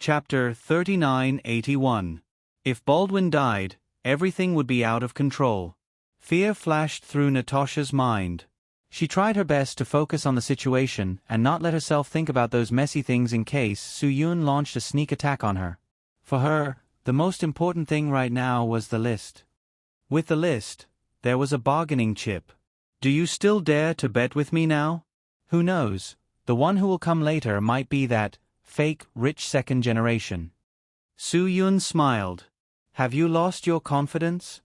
Chapter 3981. If Baldwin died, everything would be out of control. Fear flashed through Natasha's mind. She tried her best to focus on the situation and not let herself think about those messy things in case Su-Yun launched a sneak attack on her. For her, the most important thing right now was the list. With the list, there was a bargaining chip. Do you still dare to bet with me now? Who knows, the one who will come later might be that fake, rich second generation. Su-Yun smiled. Have you lost your confidence?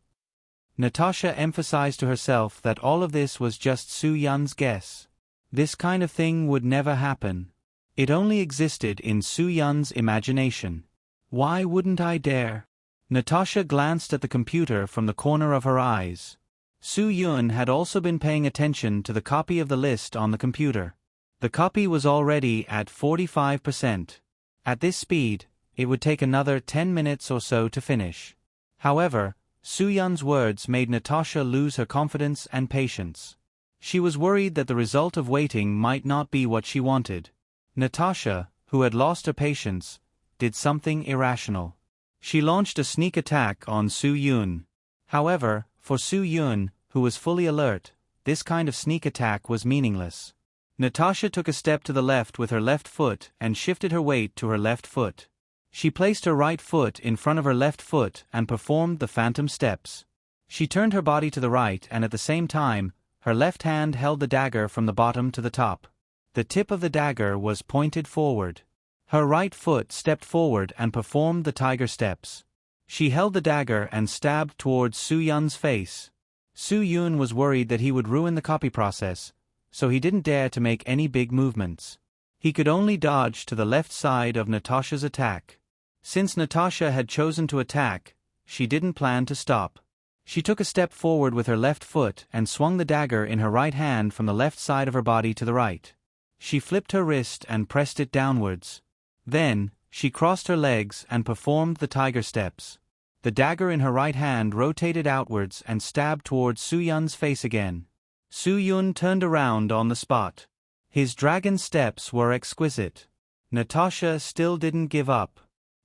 Natasha emphasized to herself that all of this was just Su-Yun's guess. This kind of thing would never happen. It only existed in Su-Yun's imagination. Why wouldn't I dare? Natasha glanced at the computer from the corner of her eyes. Su-Yun had also been paying attention to the copy of the list on the computer. The copy was already at 45%. At this speed, it would take another 10 minutes or so to finish. However, Su-Yun's words made Natasha lose her confidence and patience. She was worried that the result of waiting might not be what she wanted. Natasha, who had lost her patience, did something irrational. She launched a sneak attack on Su-Yun. However, for Su-Yun, who was fully alert, this kind of sneak attack was meaningless. Natasha took a step to the left with her left foot and shifted her weight to her left foot. She placed her right foot in front of her left foot and performed the phantom steps. She turned her body to the right and at the same time, her left hand held the dagger from the bottom to the top. The tip of the dagger was pointed forward. Her right foot stepped forward and performed the tiger steps. She held the dagger and stabbed towards Su-Yun's face. Su-Yun was worried that he would ruin the copy process, so he didn't dare to make any big movements. He could only dodge to the left side of Natasha's attack. Since Natasha had chosen to attack, she didn't plan to stop. She took a step forward with her left foot and swung the dagger in her right hand from the left side of her body to the right. She flipped her wrist and pressed it downwards. Then, she crossed her legs and performed the tiger steps. The dagger in her right hand rotated outwards and stabbed towards Su-Yun's face again. Su-Yun turned around on the spot. His dragon steps were exquisite. Natasha still didn't give up.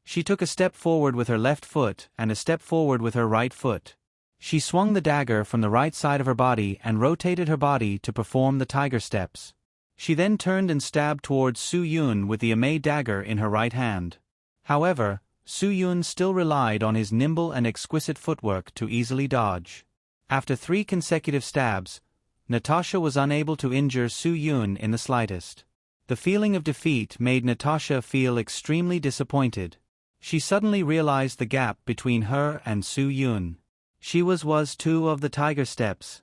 She took a step forward with her left foot and a step forward with her right foot. She swung the dagger from the right side of her body and rotated her body to perform the tiger steps. She then turned and stabbed towards Su-Yun with the Amei dagger in her right hand. However, Su-Yun still relied on his nimble and exquisite footwork to easily dodge. After 3 consecutive stabs, Natasha was unable to injure Su-Yun in the slightest. The feeling of defeat made Natasha feel extremely disappointed. She suddenly realized the gap between her and Su-Yun. She was 2 of the tiger steps.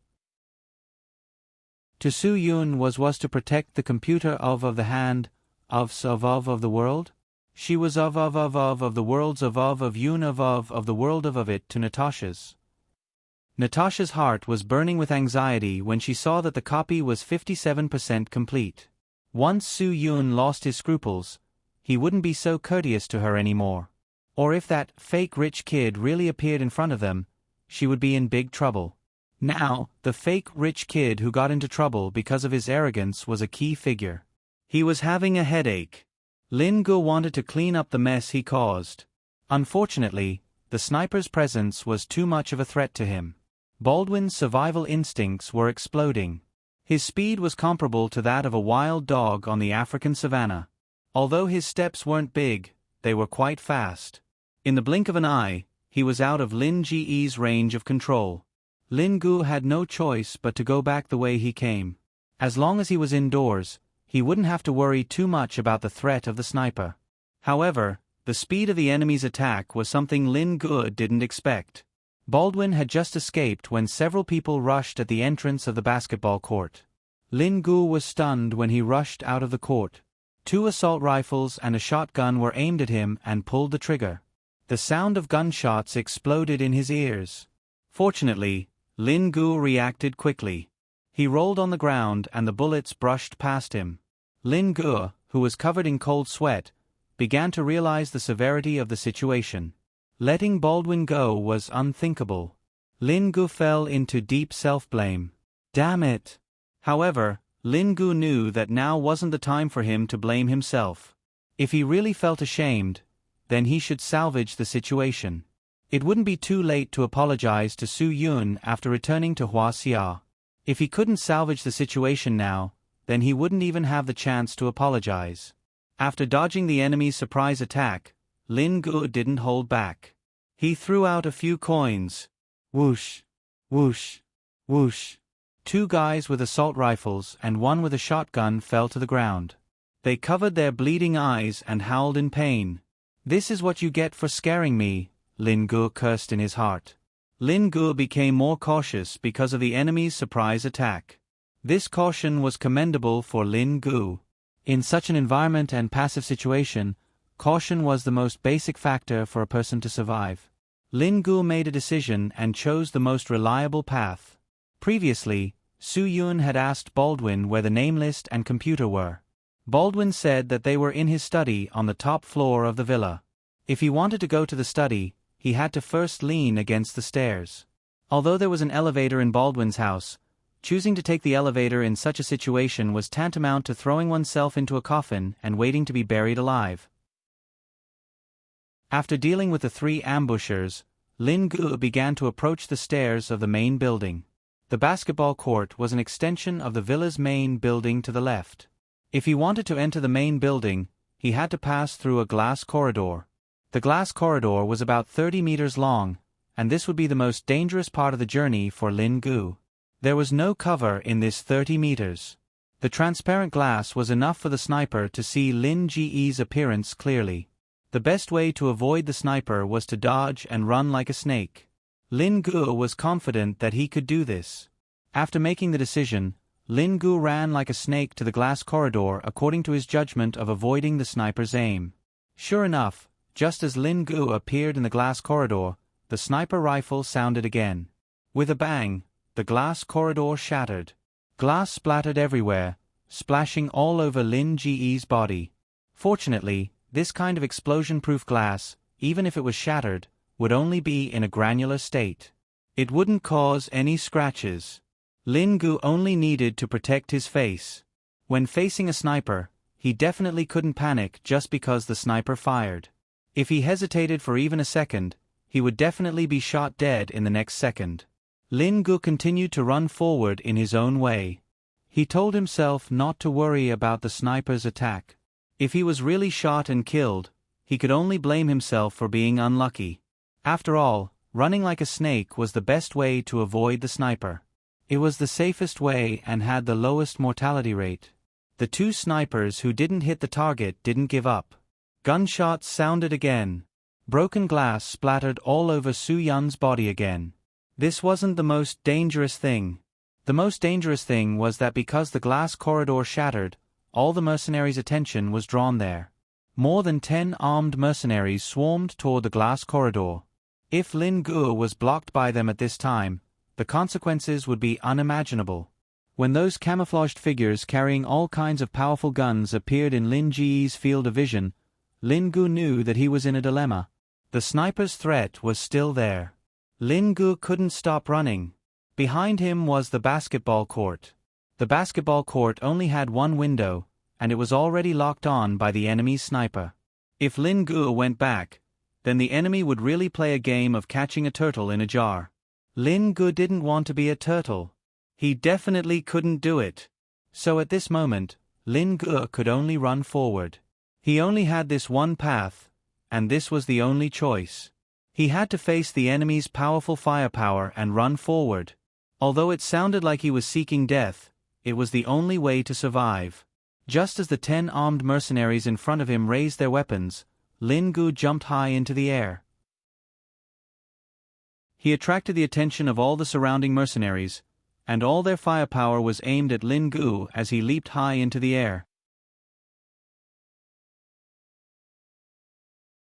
To Su-Yun was to protect the computer of the hand, of the world? She was of the worlds of Yun of the world of it to Natasha's. Natasha's heart was burning with anxiety when she saw that the copy was 57% complete. Once Su-Yun lost his scruples, he wouldn't be so courteous to her anymore. Or if that fake rich kid really appeared in front of them, she would be in big trouble. Now, the fake rich kid who got into trouble because of his arrogance was a key figure. He was having a headache. Lin Gu wanted to clean up the mess he caused. Unfortunately, the sniper's presence was too much of a threat to him. Baldwin's survival instincts were exploding. His speed was comparable to that of a wild dog on the African savanna. Although his steps weren't big, they were quite fast. In the blink of an eye, he was out of Lin Ge's range of control. Lin Gu had no choice but to go back the way he came. As long as he was indoors, he wouldn't have to worry too much about the threat of the sniper. However, the speed of the enemy's attack was something Lin Gu didn't expect. Baldwin had just escaped when several people rushed at the entrance of the basketball court. Lin Gu was stunned when he rushed out of the court. 2 assault rifles and a shotgun were aimed at him and pulled the trigger. The sound of gunshots exploded in his ears. Fortunately, Lin Gu reacted quickly. He rolled on the ground and the bullets brushed past him. Lin Gu, who was covered in cold sweat, began to realize the severity of the situation. Letting Baldwin go was unthinkable. Lin Gu fell into deep self-blame. Damn it! However, Lin Gu knew that now wasn't the time for him to blame himself. If he really felt ashamed, then he should salvage the situation. It wouldn't be too late to apologize to Su Yun after returning to Huaxia. If he couldn't salvage the situation now, then he wouldn't even have the chance to apologize. After dodging the enemy's surprise attack, Lin Gu didn't hold back. He threw out a few coins. Whoosh, whoosh, whoosh. 2 guys with assault rifles and 1 with a shotgun fell to the ground. They covered their bleeding eyes and howled in pain. "This is what you get for scaring me," Lin Gu cursed in his heart. Lin Gu became more cautious because of the enemy's surprise attack. This caution was commendable for Lin Gu. In such an environment and passive situation, caution was the most basic factor for a person to survive. Lin Gu made a decision and chose the most reliable path. Previously, Su Yun had asked Baldwin where the name list and computer were. Baldwin said that they were in his study on the top floor of the villa. If he wanted to go to the study, he had to first lean against the stairs. Although there was an elevator in Baldwin's house, choosing to take the elevator in such a situation was tantamount to throwing oneself into a coffin and waiting to be buried alive. After dealing with the 3 ambushers, Lin Gu began to approach the stairs of the main building. The basketball court was an extension of the villa's main building to the left. If he wanted to enter the main building, he had to pass through a glass corridor. The glass corridor was about 30 meters long, and this would be the most dangerous part of the journey for Lin Gu. There was no cover in this 30 meters. The transparent glass was enough for the sniper to see Lin Ji's appearance clearly. The best way to avoid the sniper was to dodge and run like a snake. Lin Gu was confident that he could do this. After making the decision, Lin Gu ran like a snake to the glass corridor according to his judgment of avoiding the sniper's aim. Sure enough, just as Lin Gu appeared in the glass corridor, the sniper rifle sounded again. With a bang, the glass corridor shattered. Glass splattered everywhere, splashing all over Lin Ji's body. Fortunately, this kind of explosion-proof glass, even if it was shattered, would only be in a granular state. It wouldn't cause any scratches. Lin Gu only needed to protect his face. When facing a sniper, he definitely couldn't panic just because the sniper fired. If he hesitated for even a second, he would definitely be shot dead in the next second. Lin Gu continued to run forward in his own way. He told himself not to worry about the sniper's attack. If he was really shot and killed, he could only blame himself for being unlucky. After all, running like a snake was the best way to avoid the sniper. It was the safest way and had the lowest mortality rate. The 2 snipers who didn't hit the target didn't give up. Gunshots sounded again. Broken glass splattered all over Su Yun's body again. This wasn't the most dangerous thing. The most dangerous thing was that because the glass corridor shattered, all the mercenaries' attention was drawn there. More than 10 armed mercenaries swarmed toward the glass corridor. If Lin Gu was blocked by them at this time, the consequences would be unimaginable. When those camouflaged figures carrying all kinds of powerful guns appeared in Lin Ji's field of vision, Lin Gu knew that he was in a dilemma. The sniper's threat was still there. Lin Gu couldn't stop running. Behind him was the basketball court. The basketball court only had 1 window, and it was already locked on by the enemy's sniper. If Lin Gu went back, then the enemy would really play a game of catching a turtle in a jar. Lin Gu didn't want to be a turtle. He definitely couldn't do it. So at this moment, Lin Gu could only run forward. He only had this one path, and this was the only choice. He had to face the enemy's powerful firepower and run forward. Although it sounded like he was seeking death, it was the only way to survive. Just as the 10 armed mercenaries in front of him raised their weapons, Lin Gu jumped high into the air. He attracted the attention of all the surrounding mercenaries, and all their firepower was aimed at Lin Gu as he leaped high into the air.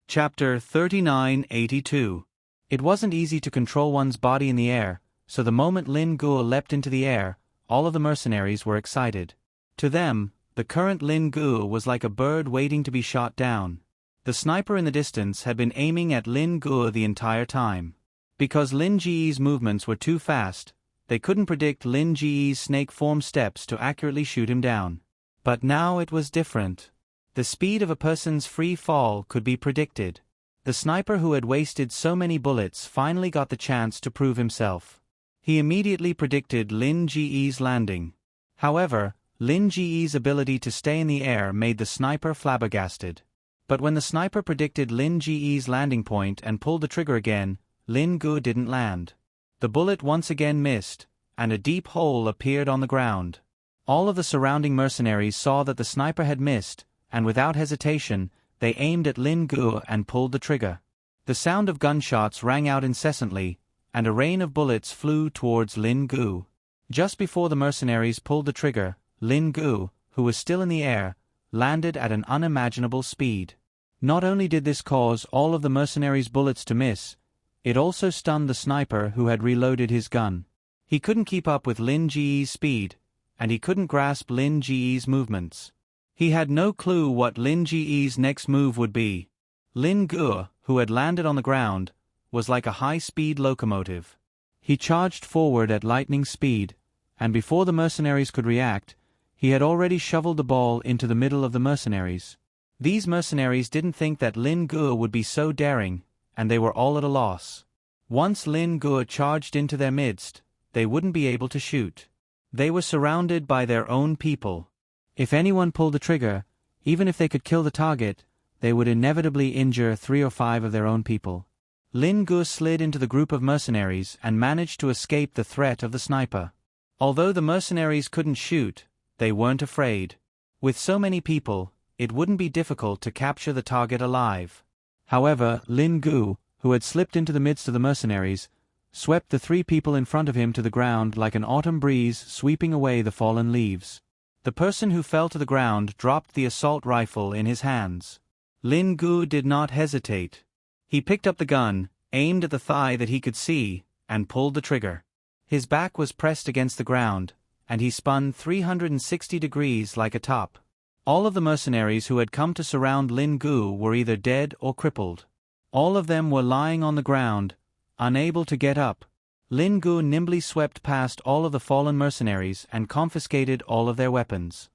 Chapter 3982. It wasn't easy to control one's body in the air, so the moment Lin Gu leapt into the air, all of the mercenaries were excited. To them, the current Lin Gu was like a bird waiting to be shot down. The sniper in the distance had been aiming at Lin Gu the entire time. Because Lin Ji's movements were too fast, they couldn't predict Lin Ji's snake-form steps to accurately shoot him down. But now it was different. The speed of a person's free fall could be predicted. The sniper who had wasted so many bullets finally got the chance to prove himself. He immediately predicted Lin Ge's landing. However, Lin Ge's ability to stay in the air made the sniper flabbergasted. But when the sniper predicted Lin Ge's landing point and pulled the trigger again, Lin Ge didn't land. The bullet once again missed, and a deep hole appeared on the ground. All of the surrounding mercenaries saw that the sniper had missed, and without hesitation, they aimed at Lin Ge and pulled the trigger. The sound of gunshots rang out incessantly, and a rain of bullets flew towards Lin Ge. Just before the mercenaries pulled the trigger, Lin Ge, who was still in the air, landed at an unimaginable speed. Not only did this cause all of the mercenaries' bullets to miss, it also stunned the sniper who had reloaded his gun. He couldn't keep up with Lin Ge's speed, and he couldn't grasp Lin Ge's movements. He had no clue what Lin Ge's next move would be. Lin Ge, who had landed on the ground, was like a high-speed locomotive. He charged forward at lightning speed, and before the mercenaries could react, he had already shoveled the ball into the middle of the mercenaries. These mercenaries didn't think that Lin Ge would be so daring, and they were all at a loss. Once Lin Ge charged into their midst, they wouldn't be able to shoot. They were surrounded by their own people. If anyone pulled the trigger, even if they could kill the target, they would inevitably injure 3 or 5 of their own people. Lin Ge slid into the group of mercenaries and managed to escape the threat of the sniper. Although the mercenaries couldn't shoot, they weren't afraid. With so many people, it wouldn't be difficult to capture the target alive. However, Lin Ge, who had slipped into the midst of the mercenaries, swept the 3 people in front of him to the ground like an autumn breeze sweeping away the fallen leaves. The person who fell to the ground dropped the assault rifle in his hands. Lin Ge did not hesitate. He picked up the gun, aimed at the thigh that he could see, and pulled the trigger. His back was pressed against the ground, and he spun 360 degrees like a top. All of the mercenaries who had come to surround Lin Ge were either dead or crippled. All of them were lying on the ground, unable to get up. Lin Ge nimbly swept past all of the fallen mercenaries and confiscated all of their weapons.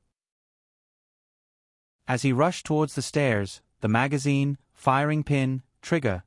As he rushed towards the stairs, the magazine, firing pin, trigger,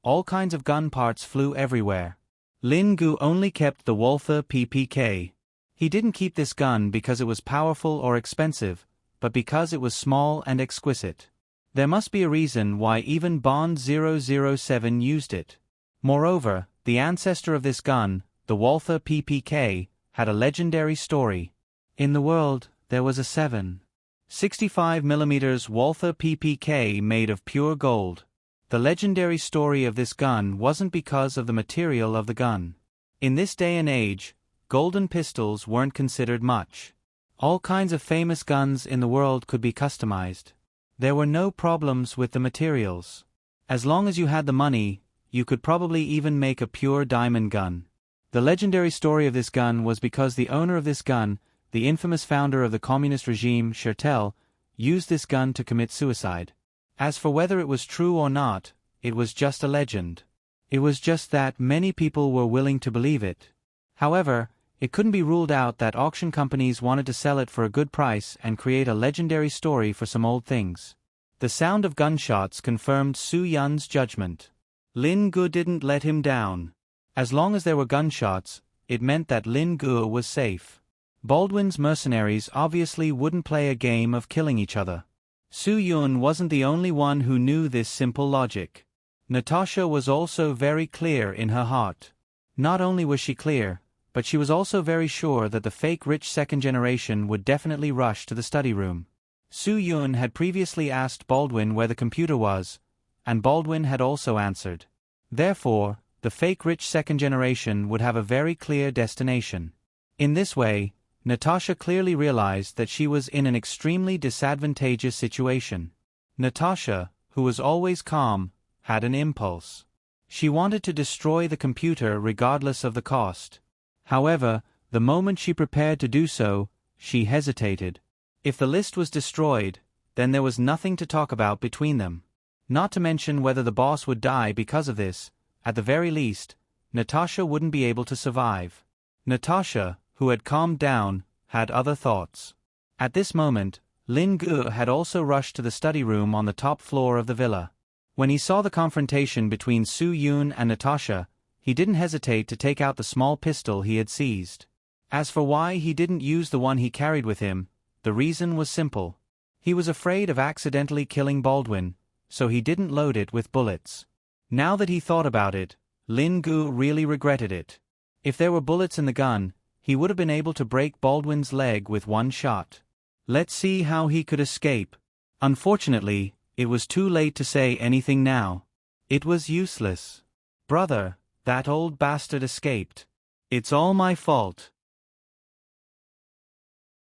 all kinds of gun parts flew everywhere. Lin Ge only kept the Walther PPK. He didn't keep this gun because it was powerful or expensive, but because it was small and exquisite. There must be a reason why even Bond 007 used it. Moreover, the ancestor of this gun, the Walther PPK, had a legendary story. In the world, there was a 7.65mm Walther PPK made of pure gold. The legendary story of this gun wasn't because of the material of the gun. In this day and age, golden pistols weren't considered much. All kinds of famous guns in the world could be customized. There were no problems with the materials. As long as you had the money, you could probably even make a pure diamond gun. The legendary story of this gun was because the owner of this gun, the infamous founder of the communist regime, Chertel, used this gun to commit suicide. As for whether it was true or not, it was just a legend. It was just that many people were willing to believe it. However, it couldn't be ruled out that auction companies wanted to sell it for a good price and create a legendary story for some old things. The sound of gunshots confirmed Su Yun's judgment. Lin Ge didn't let him down. As long as there were gunshots, it meant that Lin Ge was safe. Baldwin's mercenaries obviously wouldn't play a game of killing each other. Su Yun wasn't the only one who knew this simple logic. Natasha was also very clear in her heart. Not only was she clear, but she was also very sure that the fake rich second generation would definitely rush to the study room. Su Yun had previously asked Baldwin where the computer was, and Baldwin had also answered. Therefore, the fake rich second generation would have a very clear destination. In this way, Natasha clearly realized that she was in an extremely disadvantageous situation. Natasha, who was always calm, had an impulse. She wanted to destroy the computer regardless of the cost. However, the moment she prepared to do so, she hesitated. If the list was destroyed, then there was nothing to talk about between them. Not to mention whether the boss would die because of this. At the very least, Natasha wouldn't be able to survive. Natasha, who had calmed down, had other thoughts. At this moment, Lin Ge had also rushed to the study room on the top floor of the villa. When he saw the confrontation between Su Yun and Natasha, he didn't hesitate to take out the small pistol he had seized. As for why he didn't use the one he carried with him, the reason was simple. He was afraid of accidentally killing Baldwin, so he didn't load it with bullets. Now that he thought about it, Lin Gu really regretted it. If there were bullets in the gun, he would have been able to break Baldwin's leg with one shot. Let's see how he could escape. Unfortunately, it was too late to say anything now. It was useless. Brother, that old bastard escaped. It's all my fault.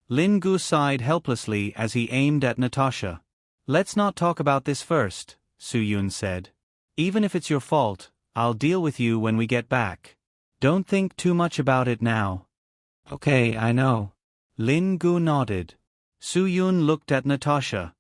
Lin Gu sighed helplessly as he aimed at Natasha. Let's not talk about this first, Su Yun said. Even if it's your fault, I'll deal with you when we get back. Don't think too much about it now. Okay, I know. Lin Gu nodded. Su Yun looked at Natasha.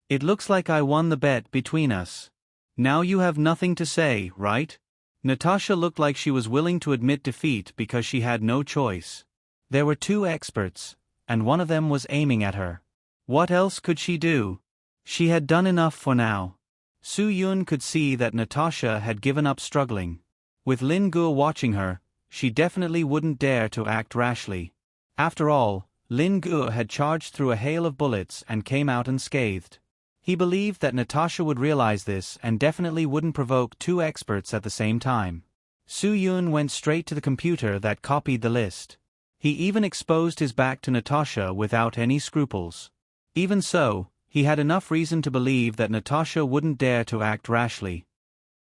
It looks like I won the bet between us. Now you have nothing to say, right? Natasha looked like she was willing to admit defeat because she had no choice. There were two experts, and one of them was aiming at her. What else could she do? She had done enough for now. Su Yun could see that Natasha had given up struggling. With Lin Gu watching her, she definitely wouldn't dare to act rashly. After all, Lin Gu had charged through a hail of bullets and came out unscathed. He believed that Natasha would realize this and definitely wouldn't provoke two experts at the same time. Su Yun went straight to the computer that copied the list. He even exposed his back to Natasha without any scruples. Even so, he had enough reason to believe that Natasha wouldn't dare to act rashly.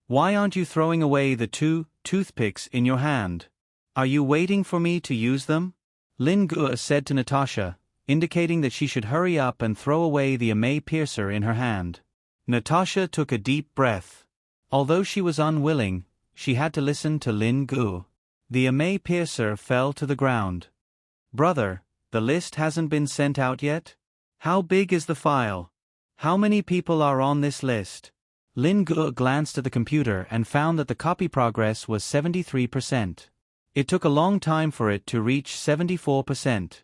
Why aren't you throwing away the 2 toothpicks in your hand? Are you waiting for me to use them? Lin Gu said to Natasha, indicating that she should hurry up and throw away the amay piercer in her hand. Natasha took a deep breath. Although she was unwilling, she had to listen to Lin Gu. The amay piercer fell to the ground. Brother, the list hasn't been sent out yet? How big is the file? How many people are on this list? Lin Gu glanced at the computer and found that the copy progress was 73%. It took a long time for it to reach 74%.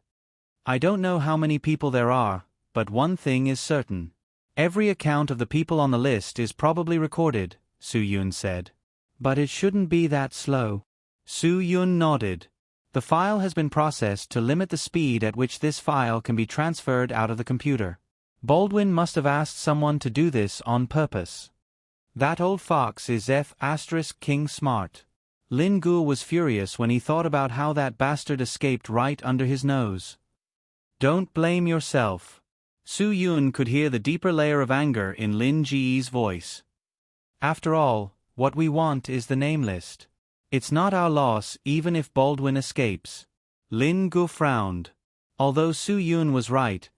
I don't know how many people there are, but one thing is certain. Every account of the people on the list is probably recorded, Su Yun said. But it shouldn't be that slow. Su Yun nodded. The file has been processed to limit the speed at which this file can be transferred out of the computer. Baldwin must have asked someone to do this on purpose. That old fox is King smart. Lin Gu was furious when he thought about how that bastard escaped right under his nose. Don't blame yourself. Su Yun could hear the deeper layer of anger in Lin Ji's voice. After all, what we want is the name list. It's not our loss even if Baldwin escapes. Lin Gu frowned. Although Su Yun was right,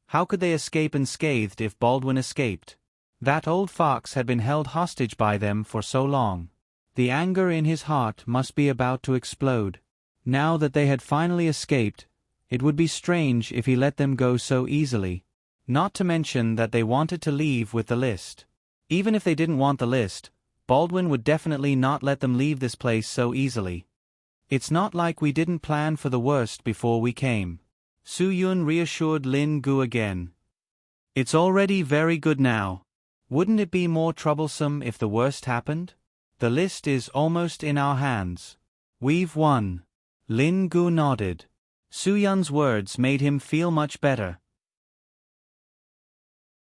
how could they escape unscathed if Baldwin escaped? That old fox had been held hostage by them for so long. The anger in his heart must be about to explode. Now that they had finally escaped, it would be strange if he let them go so easily. Not to mention that they wanted to leave with the list. Even if they didn't want the list, Baldwin would definitely not let them leave this place so easily. It's not like we didn't plan for the worst before we came. Su Yun reassured Lin Gu again. It's already very good now. Wouldn't it be more troublesome if the worst happened? The list is almost in our hands. We've won. Lin Gu nodded. Su Yun's words made him feel much better.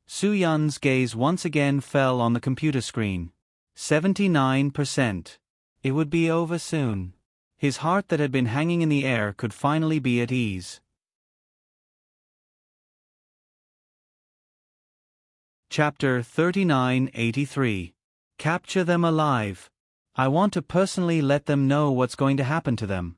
Su Yun's gaze once again fell on the computer screen. 79%. It would be over soon. His heart that had been hanging in the air could finally be at ease. Chapter 3983. Capture them alive. I want to personally let them know what's going to happen to them.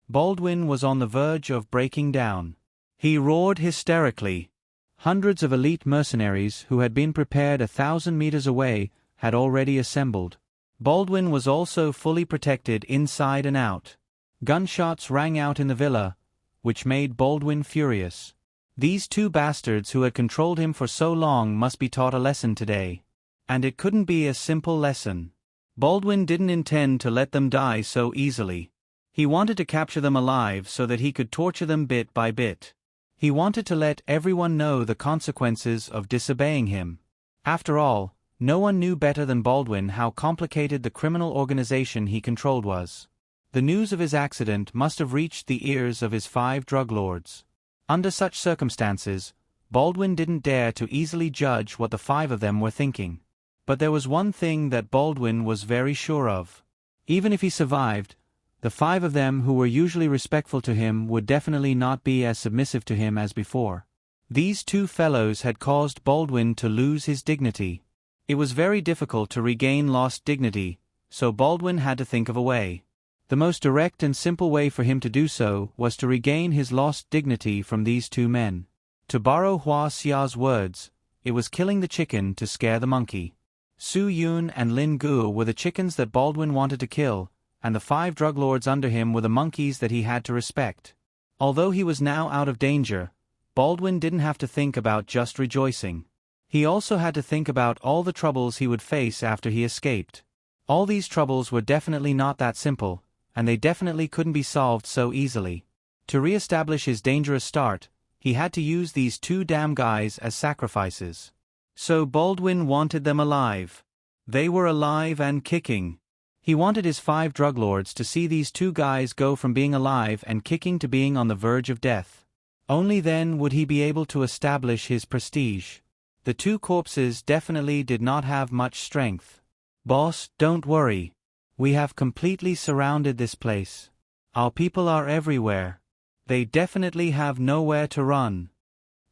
Baldwin was on the verge of breaking down. He roared hysterically. Hundreds of elite mercenaries who had been prepared 1,000 meters away had already assembled. Baldwin was also fully protected inside and out. Gunshots rang out in the villa, which made Baldwin furious. These two bastards who had controlled him for so long must be taught a lesson today. And it couldn't be a simple lesson. Baldwin didn't intend to let them die so easily. He wanted to capture them alive so that he could torture them bit by bit. He wanted to let everyone know the consequences of disobeying him. After all, No one knew better than Baldwin how complicated the criminal organization he controlled was. The news of his accident must have reached the ears of his 5 drug lords. Under such circumstances, Baldwin didn't dare to easily judge what the 5 of them were thinking. But there was one thing that Baldwin was very sure of. Even if he survived, the 5 of them who were usually respectful to him would definitely not be as submissive to him as before. These 2 fellows had caused Baldwin to lose his dignity. It was very difficult to regain lost dignity, so Baldwin had to think of a way. The most direct and simple way for him to do so was to regain his lost dignity from these 2 men. To borrow Hua Xia's words, it was killing the chicken to scare the monkey. Su Yun and Lin Guo were the chickens that Baldwin wanted to kill, and the 5 drug lords under him were the monkeys that he had to respect. Although he was now out of danger, Baldwin didn't have to think about just rejoicing. He also had to think about all the troubles he would face after he escaped. All these troubles were definitely not that simple, and they definitely couldn't be solved so easily. To re-establish his dangerous start, he had to use these 2 damn guys as sacrifices. So Baldwin wanted them alive. They were alive and kicking. He wanted his 5 drug lords to see these 2 guys go from being alive and kicking to being on the verge of death. Only then would he be able to establish his prestige. The 2 corpses definitely did not have much strength. "Boss, don't worry. We have completely surrounded this place. Our people are everywhere. They definitely have nowhere to run."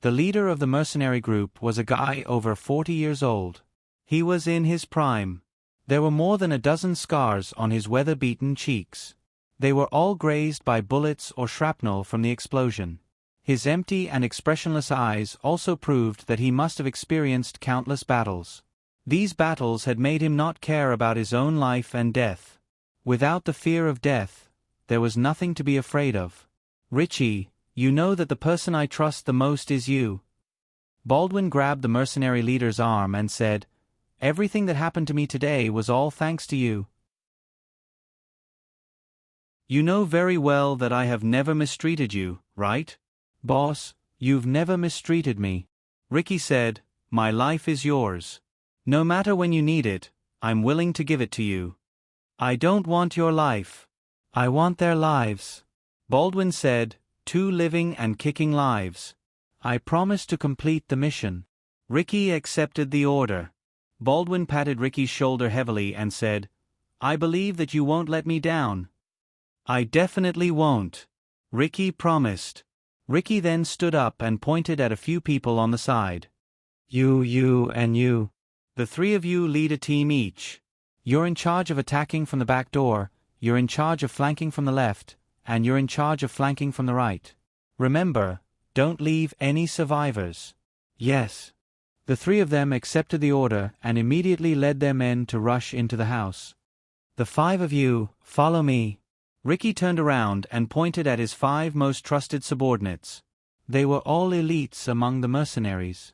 The leader of the mercenary group was a guy over 40 years old. He was in his prime. There were more than a dozen scars on his weather-beaten cheeks. They were all grazed by bullets or shrapnel from the explosion. His empty and expressionless eyes also proved that he must have experienced countless battles. These battles had made him not care about his own life and death. Without the fear of death, there was nothing to be afraid of. "Richie, you know that the person I trust the most is you." Baldwin grabbed the mercenary leader's arm and said, "Everything that happened to me today was all thanks to you. You know very well that I have never mistreated you, right?" "Boss, you've never mistreated me," Ricky said. "My life is yours. No matter when you need it, I'm willing to give it to you." "I don't want your life. I want their lives," Baldwin said, "2 living and kicking lives. I promise to complete the mission." Ricky accepted the order. Baldwin patted Ricky's shoulder heavily and said, "I believe that you won't let me down." "I definitely won't," Ricky promised. Ricky then stood up and pointed at a few people on the side. You, and you. The 3 of you lead a team each. You're in charge of attacking from the back door, you're in charge of flanking from the left, and you're in charge of flanking from the right. Remember, don't leave any survivors." "Yes." The 3 of them accepted the order and immediately led their men to rush into the house. "The 5 of you, follow me." Ricky turned around and pointed at his 5 most trusted subordinates. They were all elites among the mercenaries.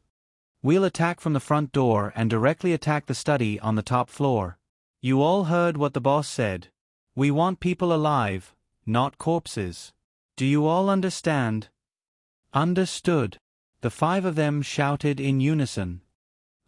"We'll attack from the front door and directly attack the study on the top floor. You all heard what the boss said. We want people alive, not corpses. Do you all understand?" "Understood." The 5 of them shouted in unison.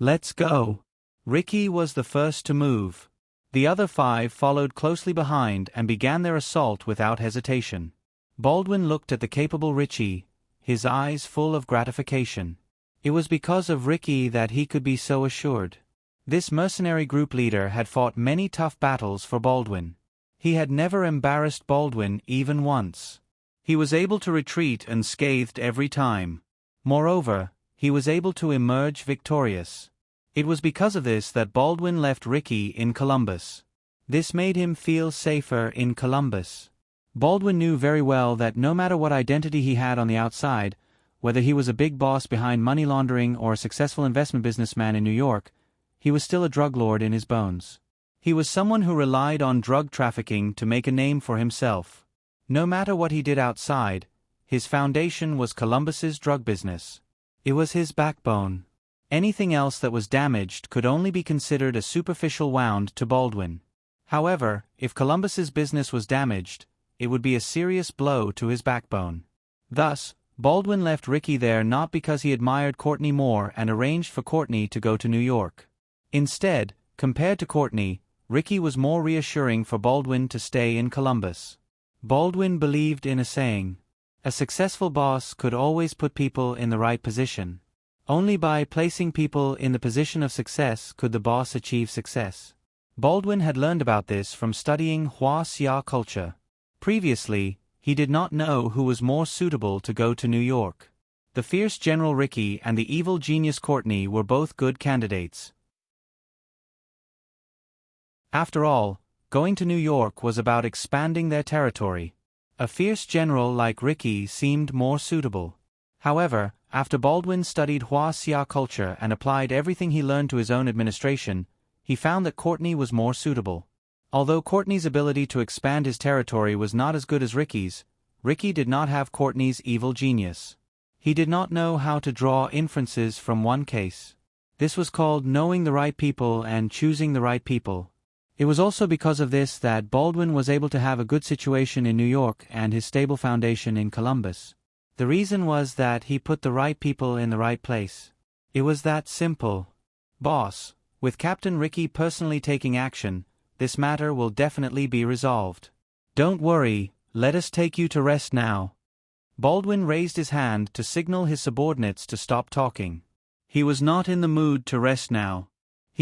"Let's go." Ricky was the first to move. The other 5 followed closely behind and began their assault without hesitation. Baldwin looked at the capable Richie, his eyes full of gratification. It was because of Ricky that he could be so assured. This mercenary group leader had fought many tough battles for Baldwin. He had never embarrassed Baldwin even once. He was able to retreat unscathed every time. Moreover, he was able to emerge victorious. It was because of this that Baldwin left Ricky in Columbus. This made him feel safer in Columbus. Baldwin knew very well that no matter what identity he had on the outside, whether he was a big boss behind money laundering or a successful investment businessman in New York, he was still a drug lord in his bones. He was someone who relied on drug trafficking to make a name for himself. No matter what he did outside, his foundation was Columbus's drug business. It was his backbone. Anything else that was damaged could only be considered a superficial wound to Baldwin. However, if Columbus's business was damaged, it would be a serious blow to his backbone. Thus, Baldwin left Ricky there not because he admired Courtney more and arranged for Courtney to go to New York. Instead, compared to Courtney, Ricky was more reassuring for Baldwin to stay in Columbus. Baldwin believed in a saying: a successful boss could always put people in the right position. Only by placing people in the position of success could the boss achieve success. Baldwin had learned about this from studying Hua-Xia culture. Previously, he did not know who was more suitable to go to New York. The fierce General Ricky and the evil genius Courtney were both good candidates. After all, going to New York was about expanding their territory. A fierce general like Ricky seemed more suitable. However, after Baldwin studied Hua-Xia culture and applied everything he learned to his own administration, he found that Courtney was more suitable. Although Courtney's ability to expand his territory was not as good as Ricky's, Ricky did not have Courtney's evil genius. He did not know how to draw inferences from one case. This was called knowing the right people and choosing the right people. It was also because of this that Baldwin was able to have a good situation in New York and his stable foundation in Columbus. The reason was that he put the right people in the right place. It was that simple. Boss, with Captain Ricky personally taking action, this matter will definitely be resolved. Don't worry, let us take you to rest now. Baldwin raised his hand to signal his subordinates to stop talking. He was not in the mood to rest now.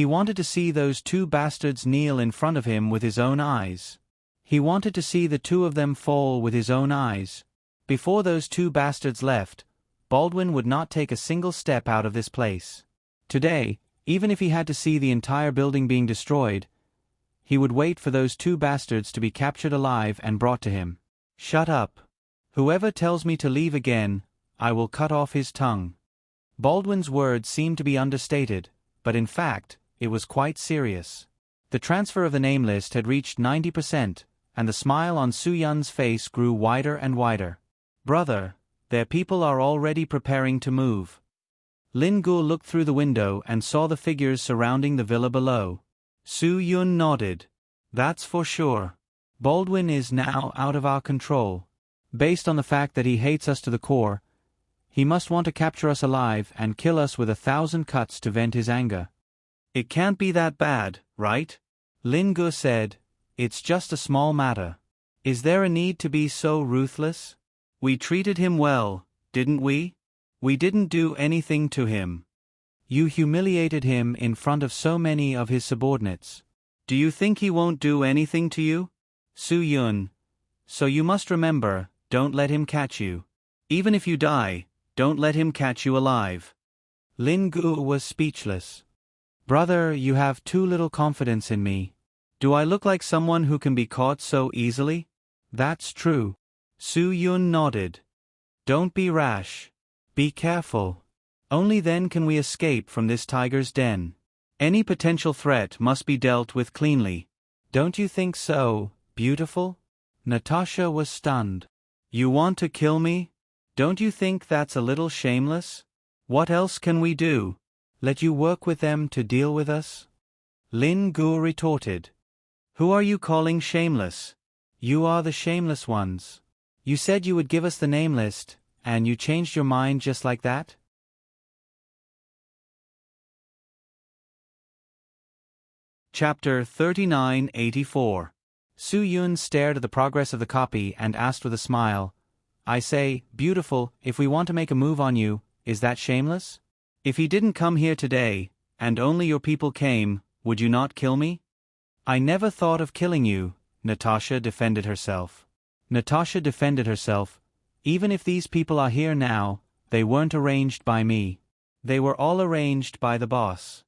He wanted to see those two bastards kneel in front of him with his own eyes. He wanted to see the two of them fall with his own eyes. Before those two bastards left, Baldwin would not take a single step out of this place. Today, even if he had to see the entire building being destroyed, he would wait for those two bastards to be captured alive and brought to him. Shut up. Whoever tells me to leave again, I will cut off his tongue. Baldwin's words seemed to be understated, but in fact, it was quite serious. The transfer of the name list had reached 90%, and the smile on Su Yun's face grew wider and wider. Brother, their people are already preparing to move. Lin Gu looked through the window and saw the figures surrounding the villa below. Su Yun nodded. That's for sure. Baldwin is now out of our control. Based on the fact that he hates us to the core, he must want to capture us alive and kill us with 1,000 cuts to vent his anger. It can't be that bad, right? Lin Gu said. It's just a small matter. Is there a need to be so ruthless? We treated him well, didn't we? We didn't do anything to him. You humiliated him in front of so many of his subordinates. Do you think he won't do anything to you? Su Yun. So you must remember, don't let him catch you. Even if you die, don't let him catch you alive. Lin Gu was speechless. Brother, you have too little confidence in me. Do I look like someone who can be caught so easily? That's true. Su Yun nodded. Don't be rash. Be careful. Only then can we escape from this tiger's den. Any potential threat must be dealt with cleanly. Don't you think so, beautiful? Natasha was stunned. You want to kill me? Don't you think that's a little shameless? What else can we do? Let you work with them to deal with us? Lin Gu retorted. Who are you calling shameless? You are the shameless ones. You said you would give us the name list, and you changed your mind just like that? Chapter 3984. Su Yun stared at the progress of the copy and asked with a smile, I say, beautiful, if we want to make a move on you, is that shameless? If he didn't come here today, and only your people came, would you not kill me? I never thought of killing you, Natasha defended herself. Natasha defended herself. Even if these people are here now, they weren't arranged by me. They were all arranged by the boss.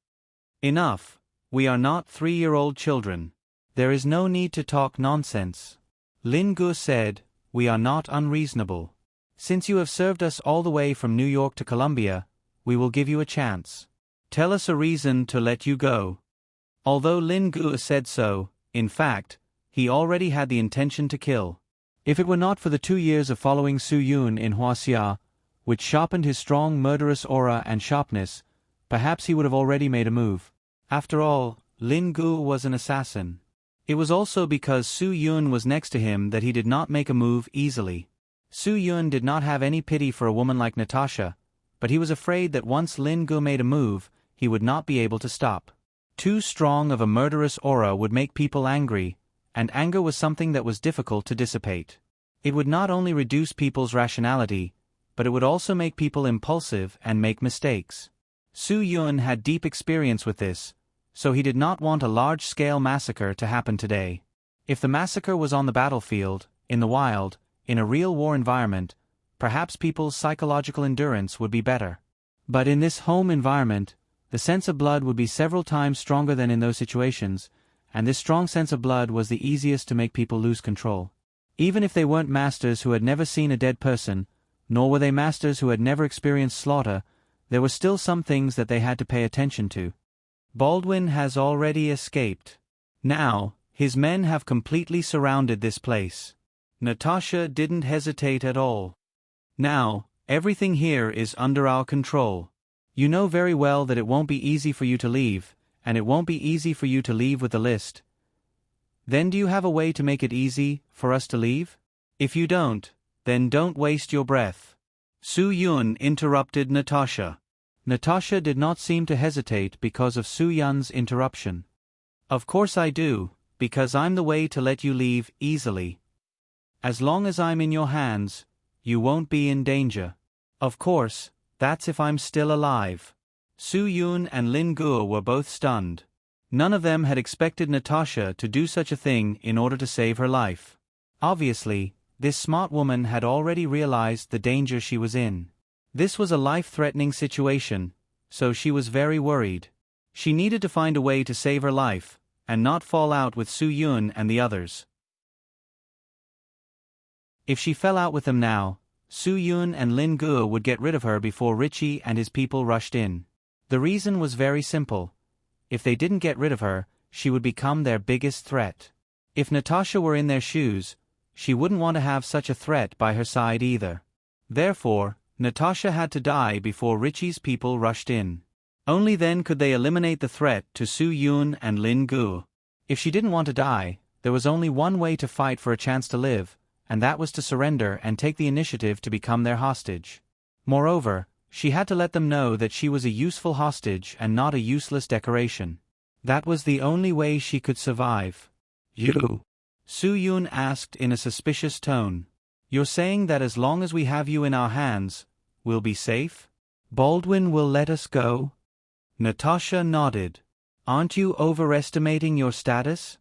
Enough. We are not 3-year-old children. There is no need to talk nonsense. Lin Gu said, we are not unreasonable. Since you have served us all the way from New York to Columbia, we will give you a chance. Tell us a reason to let you go. Although Lin Gu said so, in fact, he already had the intention to kill. If it were not for the 2 years of following Su Yun in Hua-Xia, which sharpened his strong murderous aura and sharpness, perhaps he would have already made a move. After all, Lin Gu was an assassin. It was also because Su Yun was next to him that he did not make a move easily. Su Yun did not have any pity for a woman like Natasha, but he was afraid that once Lin Gu made a move, he would not be able to stop. Too strong of a murderous aura would make people angry, and anger was something that was difficult to dissipate. It would not only reduce people's rationality, but it would also make people impulsive and make mistakes. Su Yun had deep experience with this, so he did not want a large-scale massacre to happen today. If the massacre was on the battlefield, in the wild, in a real war environment, perhaps people's psychological endurance would be better. But in this home environment, the sense of blood would be several times stronger than in those situations, and this strong sense of blood was the easiest to make people lose control. Even if they weren't masters who had never seen a dead person, nor were they masters who had never experienced slaughter, there were still some things that they had to pay attention to. Baldwin has already escaped. Now, his men have completely surrounded this place. Natasha didn't hesitate at all. Now, everything here is under our control. You know very well that it won't be easy for you to leave, and it won't be easy for you to leave with the list. Then do you have a way to make it easy for us to leave? If you don't, then don't waste your breath. Su Yun interrupted Natasha. Natasha did not seem to hesitate because of Su Yun's interruption. Of course I do, because I'm the way to let you leave easily. As long as I'm in your hands, you won't be in danger. Of course, that's if I'm still alive. Su Yun and Lin Guo were both stunned. None of them had expected Natasha to do such a thing in order to save her life. Obviously, this smart woman had already realized the danger she was in. This was a life-threatening situation, so she was very worried. She needed to find a way to save her life, and not fall out with Su Yun and the others. If she fell out with them now, Su Yun and Lin Guo would get rid of her before Richie and his people rushed in. The reason was very simple. If they didn't get rid of her, she would become their biggest threat. If Natasha were in their shoes, she wouldn't want to have such a threat by her side either. Therefore, Natasha had to die before Richie's people rushed in. Only then could they eliminate the threat to Su Yun and Lin Guo. If she didn't want to die, there was only one way to fight for a chance to live, and that was to surrender and take the initiative to become their hostage. Moreover, she had to let them know that she was a useful hostage and not a useless decoration. That was the only way she could survive. You? Su Yun asked in a suspicious tone. You're saying that as long as we have you in our hands, we'll be safe? Baldwin will let us go? Natasha nodded. Aren't you overestimating your status?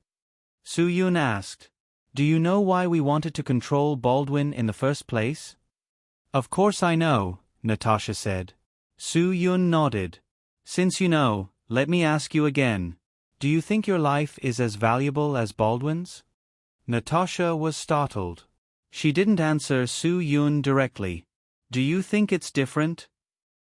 Su Yun asked. Do you know why we wanted to control Baldwin in the first place? Of course I know, Natasha said. Su Yun nodded. Since you know, let me ask you again. Do you think your life is as valuable as Baldwin's? Natasha was startled. She didn't answer Su Yun directly. Do you think it's different?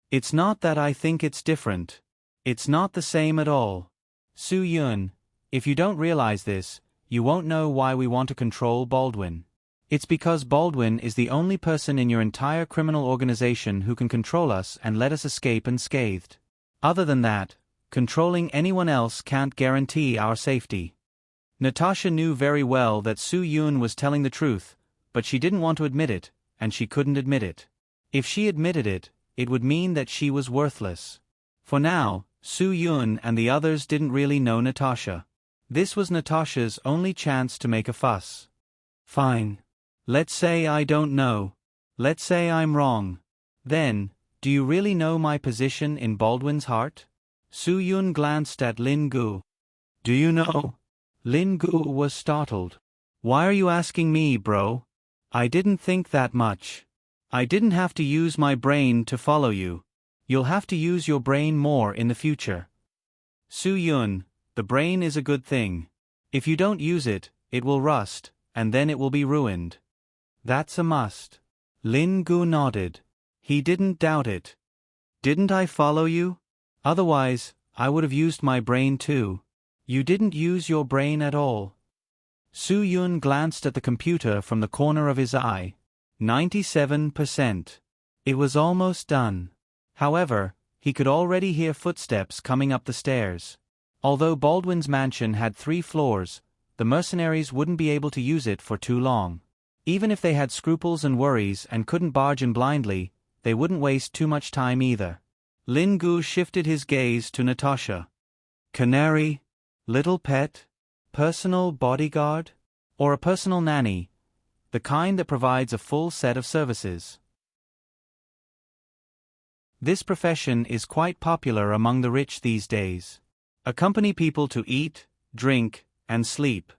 It's not that I think it's different. It's not the same at all. Su Yun, if you don't realize this, you won't know why we want to control Baldwin. It's because Baldwin is the only person in your entire criminal organization who can control us and let us escape unscathed. Other than that, controlling anyone else can't guarantee our safety. Natasha knew very well that Su Yun was telling the truth, but she didn't want to admit it, and she couldn't admit it. If she admitted it, it would mean that she was worthless. For now, Su Yun and the others didn't really know Natasha. This was Natasha's only chance to make a fuss. Fine. Let's say I don't know. Let's say I'm wrong. Then, do you really know my position in Baldwin's heart? Su Yun glanced at Lin Guo. Do you know? Lin Guo was startled. Why are you asking me, bro? I didn't think that much. I didn't have to use my brain to follow you. You'll have to use your brain more in the future. Su Yun, the brain is a good thing. If you don't use it, it will rust, and then it will be ruined. That's a must. Lin Guo nodded. He didn't doubt it. Didn't I follow you? Otherwise, I would have used my brain too. You didn't use your brain at all. Su Yun glanced at the computer from the corner of his eye. 97%. It was almost done. However, he could already hear footsteps coming up the stairs. Although Baldwin's mansion had 3 floors, the mercenaries wouldn't be able to use it for too long. Even if they had scruples and worries and couldn't barge in blindly, they wouldn't waste too much time either. Lin Guo shifted his gaze to Natasha. Canary? Little pet? Personal bodyguard? Or a personal nanny? The kind that provides a full set of services. This profession is quite popular among the rich these days. Accompany people to eat, drink, and sleep.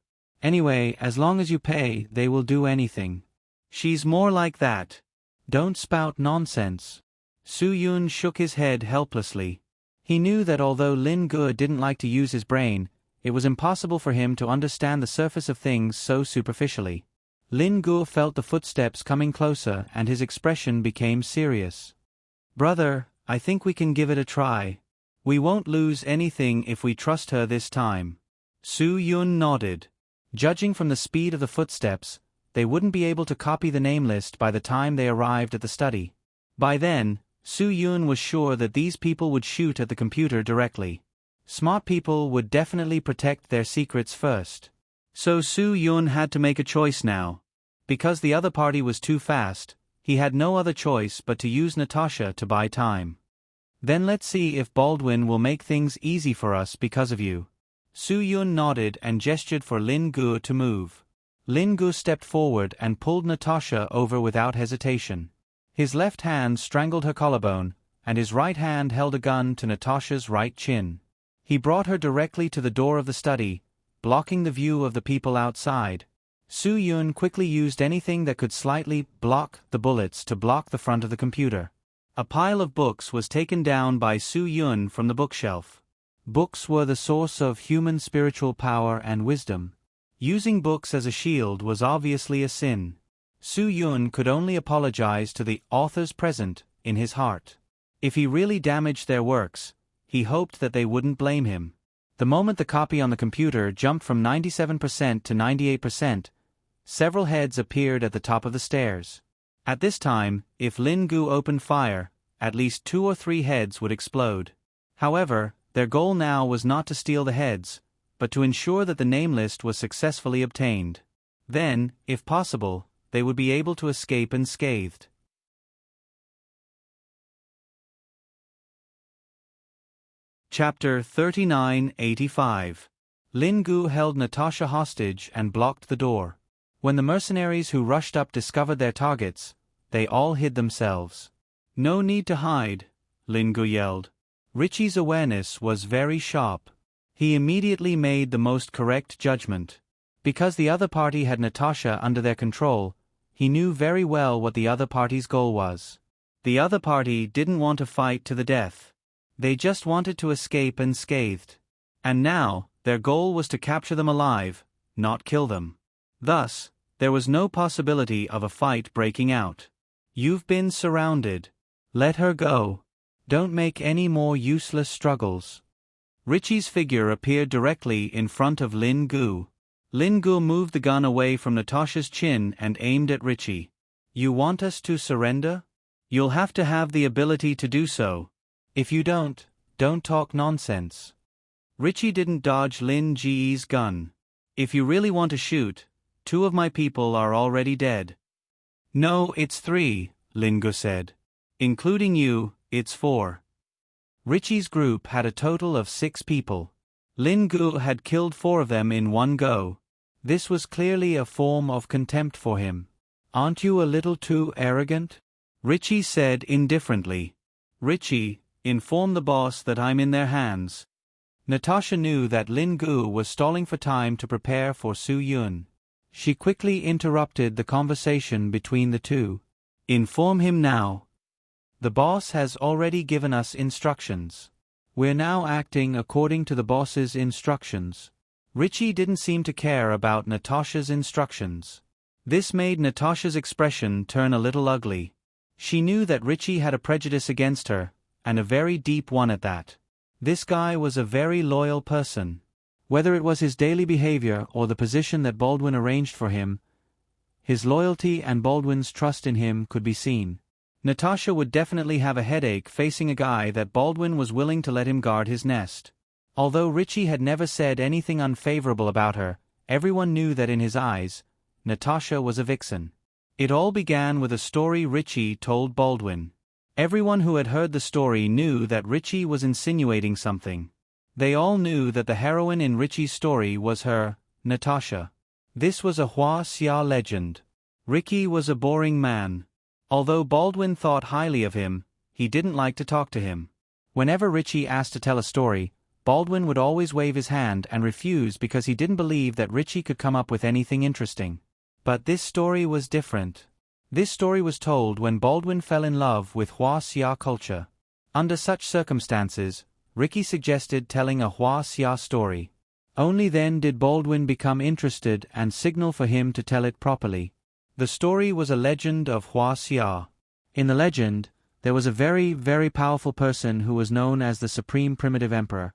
Anyway, as long as you pay, they will do anything. She's more like that. Don't spout nonsense. Su-Yun shook his head helplessly. He knew that although Lin Ge didn't like to use his brain, it was impossible for him to understand the surface of things so superficially. Lin Ge felt the footsteps coming closer and his expression became serious. Brother, I think we can give it a try. We won't lose anything if we trust her this time. Su-Yun nodded. Judging from the speed of the footsteps, they wouldn't be able to copy the name list by the time they arrived at the study. By then, Su-Yun was sure that these people would shoot at the computer directly. Smart people would definitely protect their secrets first. So Su-Yun had to make a choice now. Because the other party was too fast, he had no other choice but to use Natasha to buy time. Then let's see if Baldwin will make things easy for us because of you. Su-Yun nodded and gestured for Lin Ge to move. Lin Ge stepped forward and pulled Natasha over without hesitation. His left hand strangled her collarbone, and his right hand held a gun to Natasha's right chin. He brought her directly to the door of the study, blocking the view of the people outside. Su-Yun quickly used anything that could slightly block the bullets to block the front of the computer. A pile of books was taken down by Su-Yun from the bookshelf. Books were the source of human spiritual power and wisdom. Using books as a shield was obviously a sin. Su-Yun could only apologize to the authors present in his heart. If he really damaged their works, he hoped that they wouldn't blame him. The moment the copy on the computer jumped from 97% to 98%, several heads appeared at the top of the stairs. At this time, if Lin Ge opened fire, at least 2 or 3 heads would explode. However, their goal now was not to steal the heads, but to ensure that the name list was successfully obtained. Then, if possible, they would be able to escape unscathed. Chapter 3985. Lin Ge held Natasha hostage and blocked the door. When the mercenaries who rushed up discovered their targets, they all hid themselves. No need to hide, Lin Ge yelled. Richie's awareness was very sharp. He immediately made the most correct judgment. Because the other party had Natasha under their control, he knew very well what the other party's goal was. The other party didn't want to fight to the death. They just wanted to escape unscathed. And now, their goal was to capture them alive, not kill them. Thus, there was no possibility of a fight breaking out. You've been surrounded. Let her go. Don't make any more useless struggles. Richie's figure appeared directly in front of Lin Ge. Lin Ge moved the gun away from Natasha's chin and aimed at Richie. You want us to surrender? You'll have to have the ability to do so. If you don't talk nonsense. Richie didn't dodge Lin Ge's gun. If you really want to shoot, 2 of my people are already dead. No, it's 3, Lin Ge said. Including you, it's 4. Richie's group had a total of 6 people. Lin Ge had killed 4 of them in one go. This was clearly a form of contempt for him. Aren't you a little too arrogant? Richie said indifferently. Richie, inform the boss that I'm in their hands. Natasha knew that Lin Ge was stalling for time to prepare for Su-Yun. She quickly interrupted the conversation between the two. Inform him now. The boss has already given us instructions. We're now acting according to the boss's instructions. Richie didn't seem to care about Natasha's instructions. This made Natasha's expression turn a little ugly. She knew that Richie had a prejudice against her, and a very deep one at that. This guy was a very loyal person. Whether it was his daily behavior or the position that Baldwin arranged for him, his loyalty and Baldwin's trust in him could be seen. Natasha would definitely have a headache facing a guy that Baldwin was willing to let him guard his nest. Although Richie had never said anything unfavorable about her, everyone knew that in his eyes, Natasha was a vixen. It all began with a story Richie told Baldwin. Everyone who had heard the story knew that Richie was insinuating something. They all knew that the heroine in Richie's story was her, Natasha. This was a Hua Xia legend. Ricky was a boring man. Although Baldwin thought highly of him, he didn't like to talk to him. Whenever Richie asked to tell a story, Baldwin would always wave his hand and refuse because he didn't believe that Richie could come up with anything interesting. But this story was different. This story was told when Baldwin fell in love with Hua Xia culture. Under such circumstances, Ricky suggested telling a Hua Xia story. Only then did Baldwin become interested and signal for him to tell it properly. The story was a legend of Hua Xia. In the legend, there was a very, very powerful person who was known as the Supreme Primitive Emperor.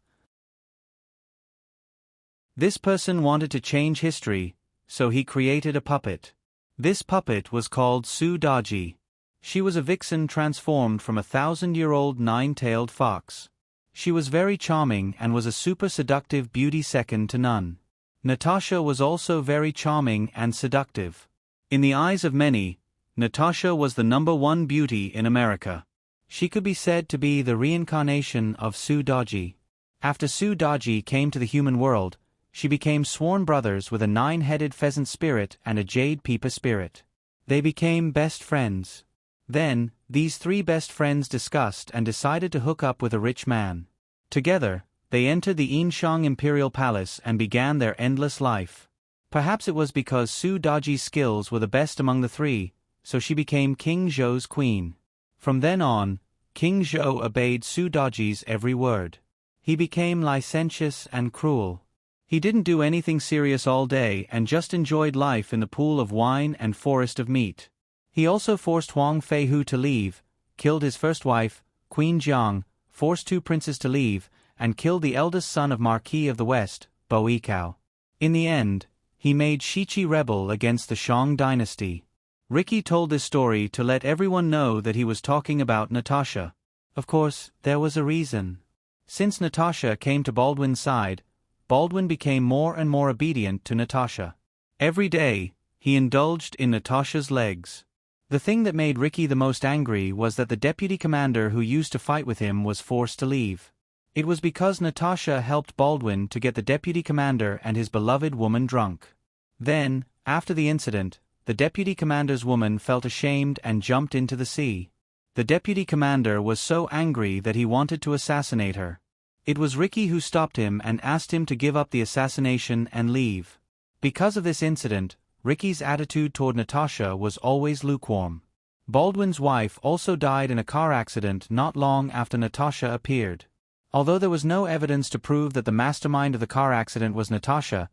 This person wanted to change history, so he created a puppet. This puppet was called Su Daji. She was a vixen transformed from a 1,000-year-old nine-tailed fox. She was very charming and was a super seductive beauty second to none. Natasha was also very charming and seductive. In the eyes of many, Natasha was the #1 beauty in America. She could be said to be the reincarnation of Su Daji. After Su Daji came to the human world, she became sworn brothers with a 9-headed pheasant spirit and a jade peepa spirit. They became best friends. Then, these 3 best friends discussed and decided to hook up with a rich man. Together, they entered the Yinshang Imperial Palace and began their endless life. Perhaps it was because Su Daji's skills were the best among the 3, so she became King Zhou's queen. From then on, King Zhou obeyed Su Daji's every word. He became licentious and cruel. He didn't do anything serious all day and just enjoyed life in the pool of wine and forest of meat. He also forced Huang Feihu to leave, killed his first wife, Queen Jiang, forced 2 princes to leave, and killed the eldest son of Marquis of the West, Bo Yikao. In the end, he made Shiqi rebel against the Shang dynasty. Ricky told this story to let everyone know that he was talking about Natasha. Of course, there was a reason. Since Natasha came to Baldwin's side, Baldwin became more and more obedient to Natasha. Every day, he indulged in Natasha's legs. The thing that made Ricky the most angry was that the deputy commander who used to fight with him was forced to leave. It was because Natasha helped Baldwin to get the deputy commander and his beloved woman drunk. Then, after the incident, the deputy commander's woman felt ashamed and jumped into the sea. The deputy commander was so angry that he wanted to assassinate her. It was Ricky who stopped him and asked him to give up the assassination and leave. Because of this incident, Ricky's attitude toward Natasha was always lukewarm. Baldwin's wife also died in a car accident not long after Natasha appeared. Although there was no evidence to prove that the mastermind of the car accident was Natasha,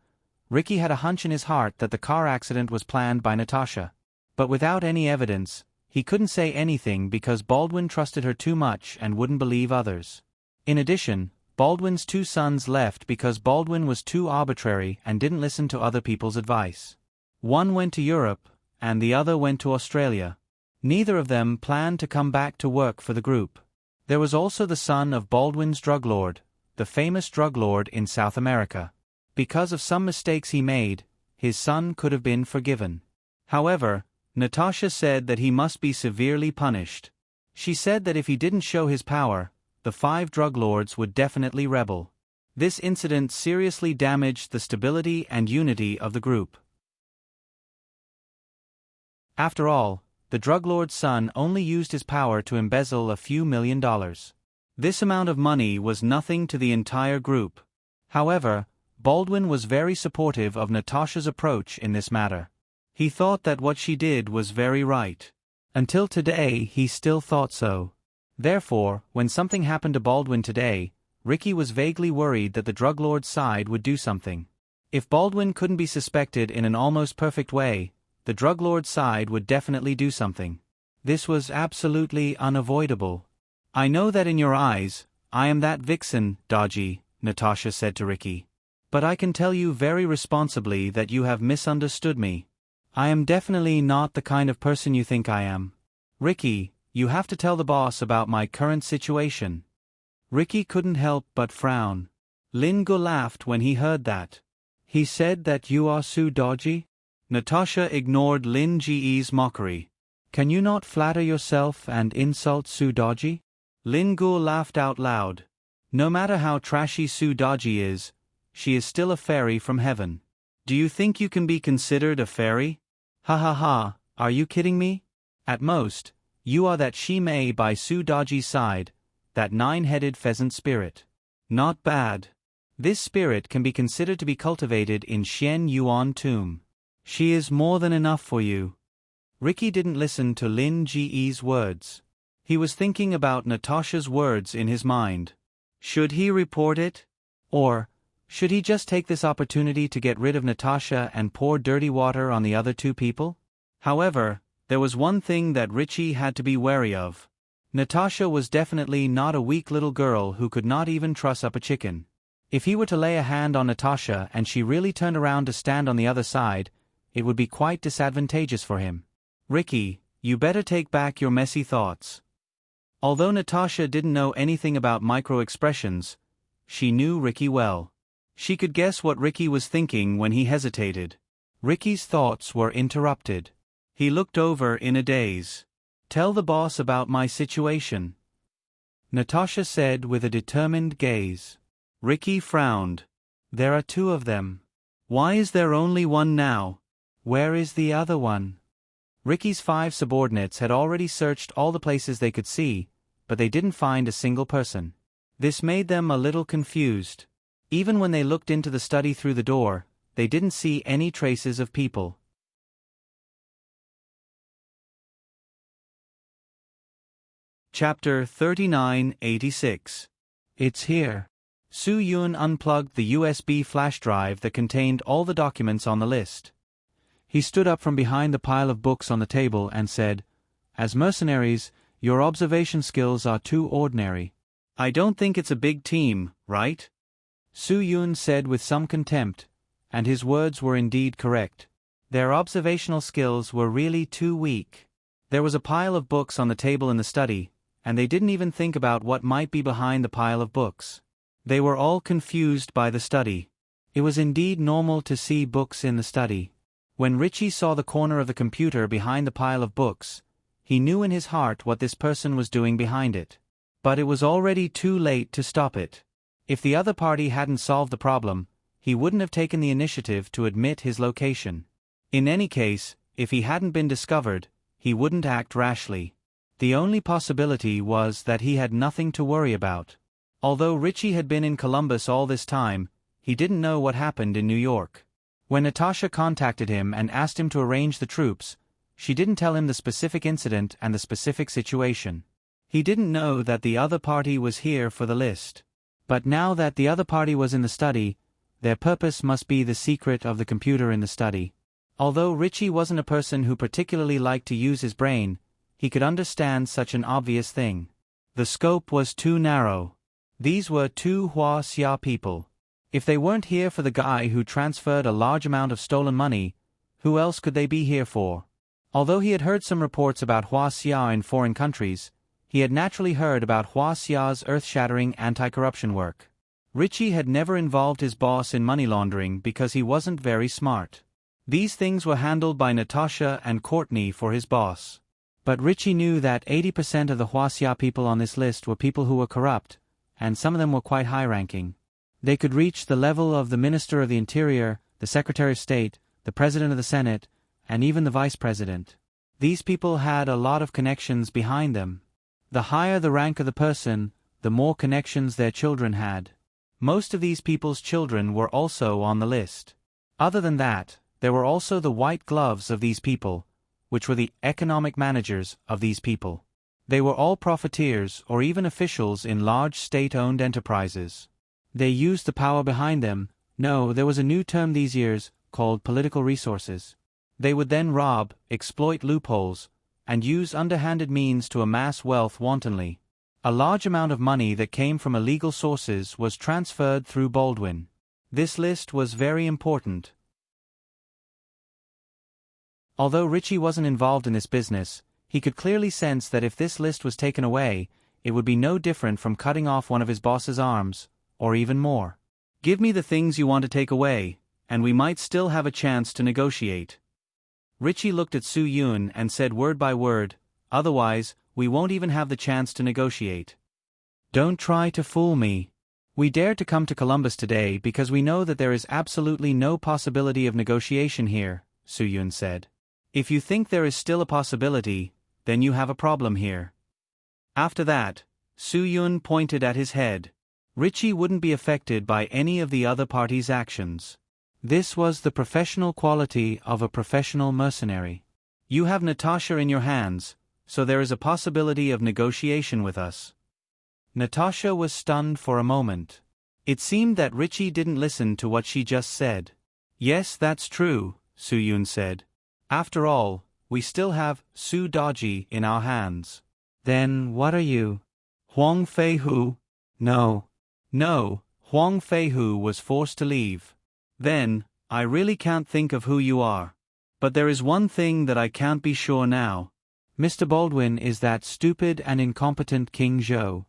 Ricky had a hunch in his heart that the car accident was planned by Natasha. But without any evidence, he couldn't say anything because Baldwin trusted her too much and wouldn't believe others. In addition, Baldwin's 2 sons left because Baldwin was too arbitrary and didn't listen to other people's advice. One went to Europe, and the other went to Australia. Neither of them planned to come back to work for the group. There was also the son of Baldwin's drug lord, the famous drug lord in South America. Because of some mistakes he made, his son could have been forgiven. However, Natasha said that he must be severely punished. She said that if he didn't show his power, the 5 drug lords would definitely rebel. This incident seriously damaged the stability and unity of the group. After all, the drug lord's son only used his power to embezzle a few $1,000,000. This amount of money was nothing to the entire group. However, Baldwin was very supportive of Natasha's approach in this matter. He thought that what she did was very right. Until today, he still thought so. Therefore, when something happened to Baldwin today, Ricky was vaguely worried that the drug lord's side would do something. If Baldwin couldn't be suspected in an almost perfect way, the drug lord's side would definitely do something. This was absolutely unavoidable. "I know that in your eyes, I am that vixen, Daji," Natasha said to Ricky. "But I can tell you very responsibly that you have misunderstood me. I am definitely not the kind of person you think I am. Ricky, you have to tell the boss about my current situation." Ricky couldn't help but frown. Lin Gu laughed when he heard that. "He said that you are Su Daji?" Natasha ignored Lin Ji's mockery. "Can you not flatter yourself and insult Su Daji?" Lin Gu laughed out loud. No matter how trashy Sue Dodgy is, she is still a fairy from heaven. Do you think you can be considered a fairy? Ha ha ha, are you kidding me? At most, you are that she-may by Sue Dodgy's side, that nine-headed pheasant spirit. Not bad. This spirit can be considered to be cultivated in Xian Yuan tomb. She is more than enough for you. Ricky didn't listen to Lin Ge's words. He was thinking about Natasha's words in his mind. Should he report it? Or should he just take this opportunity to get rid of Natasha and pour dirty water on the other two people? However, there was one thing that Richie had to be wary of. Natasha was definitely not a weak little girl who could not even truss up a chicken. If he were to lay a hand on Natasha and she really turned around to stand on the other side, it would be quite disadvantageous for him. Ricky, you better take back your messy thoughts. Although Natasha didn't know anything about micro-expressions, she knew Ricky well. She could guess what Ricky was thinking when he hesitated. Ricky's thoughts were interrupted. He looked over in a daze. Tell the boss about my situation, Natasha said with a determined gaze. Ricky frowned. There are two of them. Why is there only one now? Where is the other one? Ricky's 5 subordinates had already searched all the places they could see, but they didn't find a single person. This made them a little confused. Even when they looked into the study through the door, they didn't see any traces of people. Chapter 3986. It's here. Su Yun unplugged the USB flash drive that contained all the documents on the list. He stood up from behind the pile of books on the table and said, "As mercenaries, your observation skills are too ordinary." "I don't think it's a big team, right?" Su Yun said with some contempt, and his words were indeed correct. Their observational skills were really too weak. There was a pile of books on the table in the study, and they didn't even think about what might be behind the pile of books. They were all confused by the study. It was indeed normal to see books in the study. When Richie saw the corner of the computer behind the pile of books, he knew in his heart what this person was doing behind it. But it was already too late to stop it. If the other party hadn't solved the problem, he wouldn't have taken the initiative to admit his location. In any case, if he hadn't been discovered, he wouldn't act rashly. The only possibility was that he had nothing to worry about. Although Richie had been in Columbus all this time, he didn't know what happened in New York. When Natasha contacted him and asked him to arrange the troops, she didn't tell him the specific incident and the specific situation. He didn't know that the other party was here for the list. But now that the other party was in the study, their purpose must be the secret of the computer in the study. Although Richie wasn't a person who particularly liked to use his brain, he could understand such an obvious thing. The scope was too narrow. These were two Hua Xia people. If they weren't here for the guy who transferred a large amount of stolen money, who else could they be here for? Although he had heard some reports about Hua Xia in foreign countries, he had naturally heard about Hua Xia's earth-shattering anti-corruption work. Richie had never involved his boss in money laundering because he wasn't very smart. These things were handled by Natasha and Courtney for his boss. But Richie knew that 80% of the Hua Xia people on this list were people who were corrupt, and some of them were quite high-ranking. They could reach the level of the Minister of the Interior, the Secretary of State, the President of the Senate, and even the Vice President. These people had a lot of connections behind them. The higher the rank of the person, the more connections their children had. Most of these people's children were also on the list. Other than that, there were also the white gloves of these people, which were the economic managers of these people. They were all profiteers or even officials in large state-owned enterprises. They used the power behind them. No, there was a new term these years, called political resources. They would then rob, exploit loopholes, and use underhanded means to amass wealth wantonly. A large amount of money that came from illegal sources was transferred through Baldwin. This list was very important. Although Richie wasn't involved in this business, he could clearly sense that if this list was taken away, it would be no different from cutting off one of his boss's arms, or even more. "Give me the things you want to take away, and we might still have a chance to negotiate." Richie looked at Su Yun and said word by word, "Otherwise, we won't even have the chance to negotiate." "Don't try to fool me," We dared to come to Columbus today because we know that there is absolutely no possibility of negotiation here, Su-yun said. If you think there is still a possibility, then you have a problem here. After that, Su-yun pointed at his head. Richie wouldn't be affected by any of the other party's actions. This was the professional quality of a professional mercenary. You have Natasha in your hands, so there is a possibility of negotiation with us. Natasha was stunned for a moment. It seemed that Richie didn't listen to what she just said. Yes, that's true, Su-yun said. After all, we still have Su Daji in our hands. Then what are you? Huang Feihu? No, Huang Feihu was forced to leave. Then, I really can't think of who you are. But there is one thing that I can't be sure now. Mr. Baldwin is that stupid and incompetent King Zhou.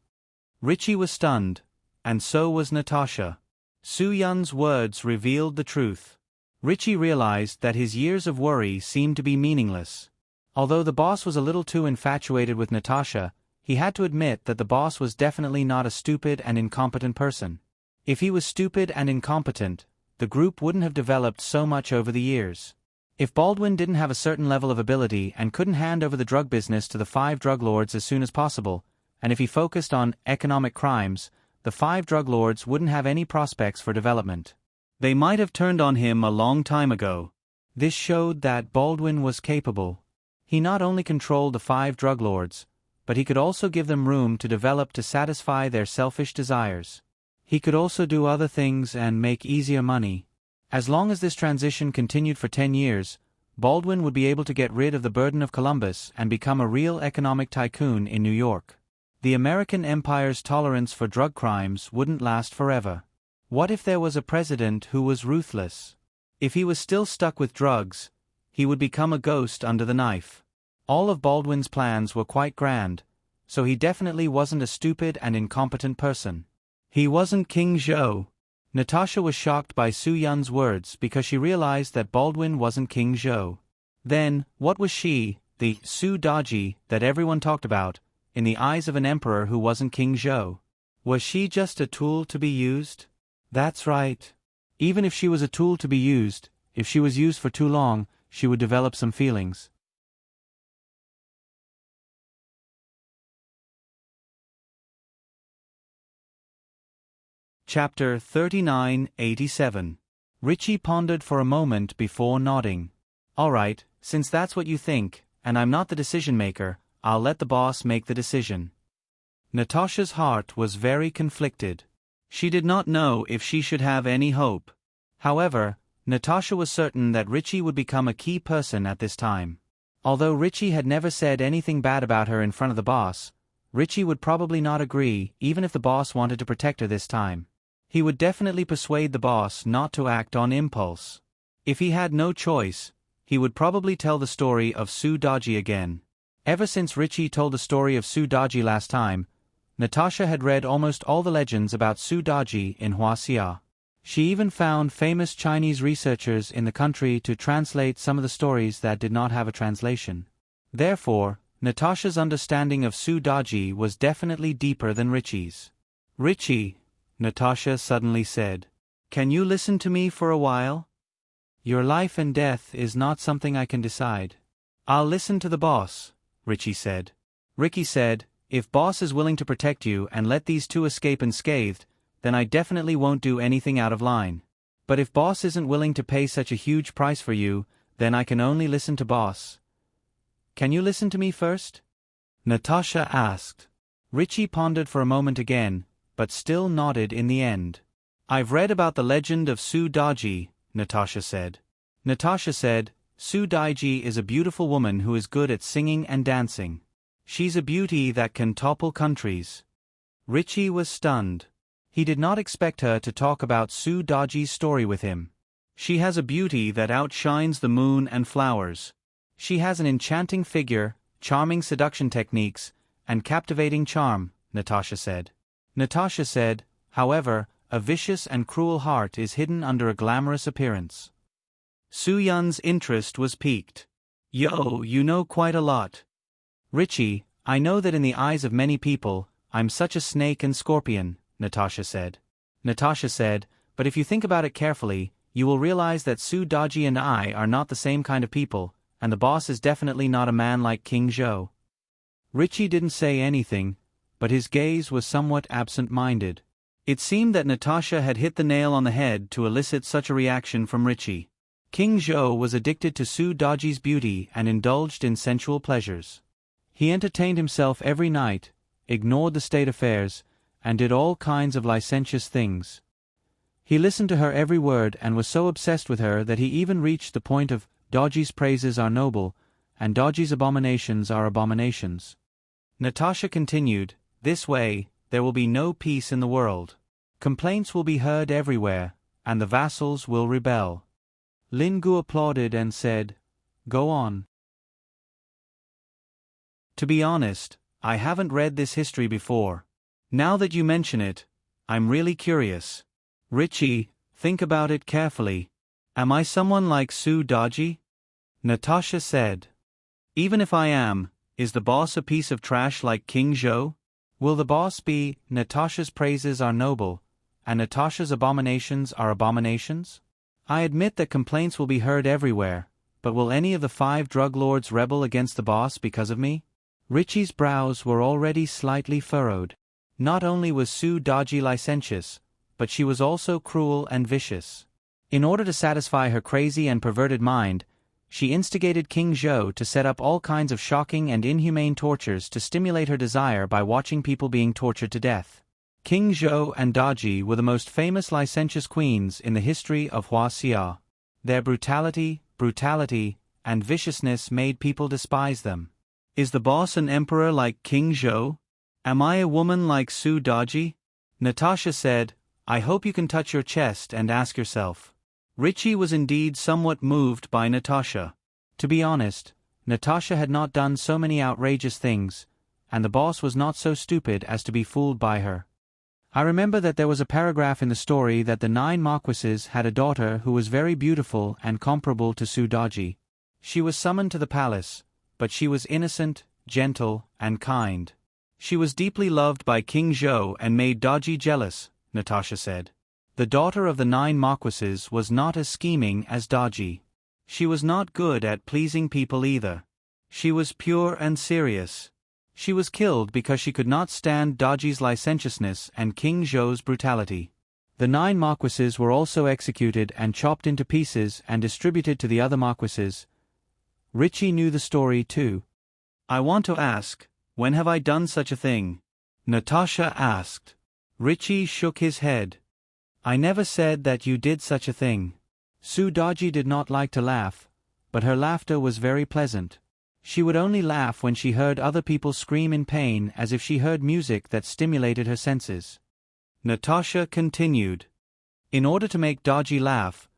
Richie was stunned, and so was Natasha. Su-yun's words revealed the truth. Richie realized that his years of worry seemed to be meaningless. Although the boss was a little too infatuated with Natasha, he had to admit that the boss was definitely not a stupid and incompetent person. If he was stupid and incompetent, the group wouldn't have developed so much over the years. If Baldwin didn't have a certain level of ability and couldn't hand over the drug business to the 5 drug lords as soon as possible, and if he focused on economic crimes, the 5 drug lords wouldn't have any prospects for development. They might have turned on him a long time ago. This showed that Baldwin was capable. He not only controlled the 5 drug lords, but he could also give them room to develop to satisfy their selfish desires. He could also do other things and make easier money. As long as this transition continued for 10 years, Baldwin would be able to get rid of the burden of Columbus and become a real economic tycoon in New York. The American Empire's tolerance for drug crimes wouldn't last forever. What if there was a president who was ruthless? If he was still stuck with drugs, he would become a ghost under the knife. All of Baldwin's plans were quite grand, so he definitely wasn't a stupid and incompetent person. He wasn't King Zhou. Natasha was shocked by Su-yun's words because she realized that Baldwin wasn't King Zhou. Then, what was she, the Su Daji that everyone talked about, in the eyes of an emperor who wasn't King Zhou? Was she just a tool to be used? That's right. Even if she was a tool to be used, if she was used for too long, she would develop some feelings. Chapter 3987. Richie pondered for a moment before nodding. All right, since that's what you think, and I'm not the decision-maker, I'll let the boss make the decision. Natasha's heart was very conflicted. She did not know if she should have any hope. However, Natasha was certain that Richie would become a key person at this time. Although Richie had never said anything bad about her in front of the boss, Richie would probably not agree even if the boss wanted to protect her this time. He would definitely persuade the boss not to act on impulse. If he had no choice, he would probably tell the story of Su Daji again. Ever since Richie told the story of Su Daji last time, Natasha had read almost all the legends about Su Daji in Huaxia. She even found famous Chinese researchers in the country to translate some of the stories that did not have a translation. Therefore, Natasha's understanding of Su Daji was definitely deeper than Richie's. Richie, Natasha suddenly said, can you listen to me for a while? Your life and death is not something I can decide. I'll listen to the boss, Richie said. Ricky said, if boss is willing to protect you and let these 2 escape unscathed, then I definitely won't do anything out of line. But if boss isn't willing to pay such a huge price for you, then I can only listen to boss. Can you listen to me first? Natasha asked. Richie pondered for a moment again, but still nodded in the end. I've read about the legend of Su Daji, Natasha said. Natasha said, Su Daji is a beautiful woman who is good at singing and dancing. She's a beauty that can topple countries. Richie was stunned. He did not expect her to talk about Su Daji's story with him. She has a beauty that outshines the moon and flowers. She has an enchanting figure, charming seduction techniques, and captivating charm, Natasha said. Natasha said, however, a vicious and cruel heart is hidden under a glamorous appearance. Su-yun's interest was piqued. Yo, you know quite a lot. Richie, I know that in the eyes of many people, I'm such a snake and scorpion, Natasha said. Natasha said, but if you think about it carefully, you will realize that Su Daji and I are not the same kind of people, and the boss is definitely not a man like King Zhou. Richie didn't say anything, but his gaze was somewhat absent-minded. It seemed that Natasha had hit the nail on the head to elicit such a reaction from Richie. King Zhou was addicted to Su Daji's beauty and indulged in sensual pleasures. He entertained himself every night, ignored the state affairs, and did all kinds of licentious things. He listened to her every word and was so obsessed with her that he even reached the point of Daji's praises are noble, and Daji's abominations are abominations. Natasha continued, this way, there will be no peace in the world. Complaints will be heard everywhere, and the vassals will rebel. Lin Gu applauded and said, go on. To be honest, I haven't read this history before. Now that you mention it, I'm really curious. Richie, think about it carefully. Am I someone like Su Daji? Natasha said. Even if I am, is the boss a piece of trash like King Zhou? Will the boss be, Natasha's praises are noble, and Natasha's abominations are abominations? I admit that complaints will be heard everywhere, but will any of the 5 drug lords rebel against the boss because of me? Richie's brows were already slightly furrowed. Not only was Su Daji licentious, but she was also cruel and vicious. In order to satisfy her crazy and perverted mind, she instigated King Zhou to set up all kinds of shocking and inhumane tortures to stimulate her desire by watching people being tortured to death. King Zhou and Daji were the most famous licentious queens in the history of Huaxia. Their brutality, and viciousness made people despise them. Is the boss an emperor like King Zhou? Am I a woman like Su Daji? Natasha said, I hope you can touch your chest and ask yourself. Richie was indeed somewhat moved by Natasha. To be honest, Natasha had not done so many outrageous things, and the boss was not so stupid as to be fooled by her. I remember that there was a paragraph in the story that the 9 marquises had a daughter who was very beautiful and comparable to Su Daji. She was summoned to the palace, but she was innocent, gentle, and kind. She was deeply loved by King Zhou and made Daji jealous, Natasha said. The daughter of the 9 marquises was not as scheming as Daji. She was not good at pleasing people either. She was pure and serious. She was killed because she could not stand Daji's licentiousness and King Zhou's brutality. The 9 marquises were also executed and chopped into pieces and distributed to the other marquises. Richie knew the story too. I want to ask, when have I done such a thing? Natasha asked. Richie shook his head. I never said that you did such a thing. Su Daji did not like to laugh, but her laughter was very pleasant. She would only laugh when she heard other people scream in pain as if she heard music that stimulated her senses. Natasha continued. In order to make Daji laugh,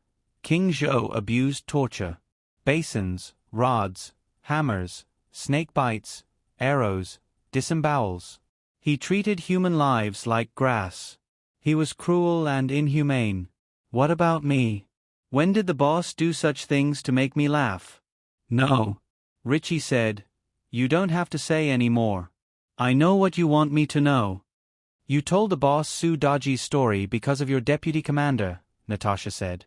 King Zhou abused torture. Basins, rods, hammers, snake bites, arrows, disembowels. He treated human lives like grass. He was cruel and inhumane. What about me? When did the boss do such things to make me laugh? No. Richie said, you don't have to say any more. I know what you want me to know. You told the boss Su Daji's story because of your deputy commander, Natasha said.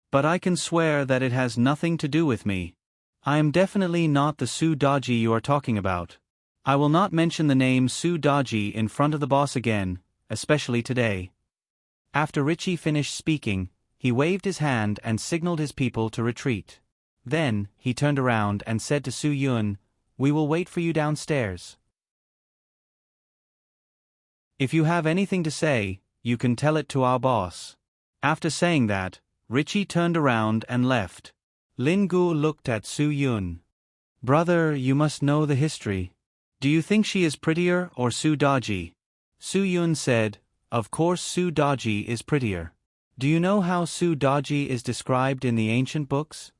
But I can swear that it has nothing to do with me. I am definitely not the Su Daji you are talking about. I will not mention the name Su Daji in front of the boss again, especially today. After Richie finished speaking, he waved his hand and signaled his people to retreat. Then, he turned around and said to Su Yun, we will wait for you downstairs. If you have anything to say, you can tell it to our boss. After saying that, Richie turned around and left. Lin Gu looked at Su Yun. Brother, you must know the history. Do you think she is prettier or Su Daji? Su Yun said, of course Su Daji is prettier. Do you know how Su Daji is described in the ancient books?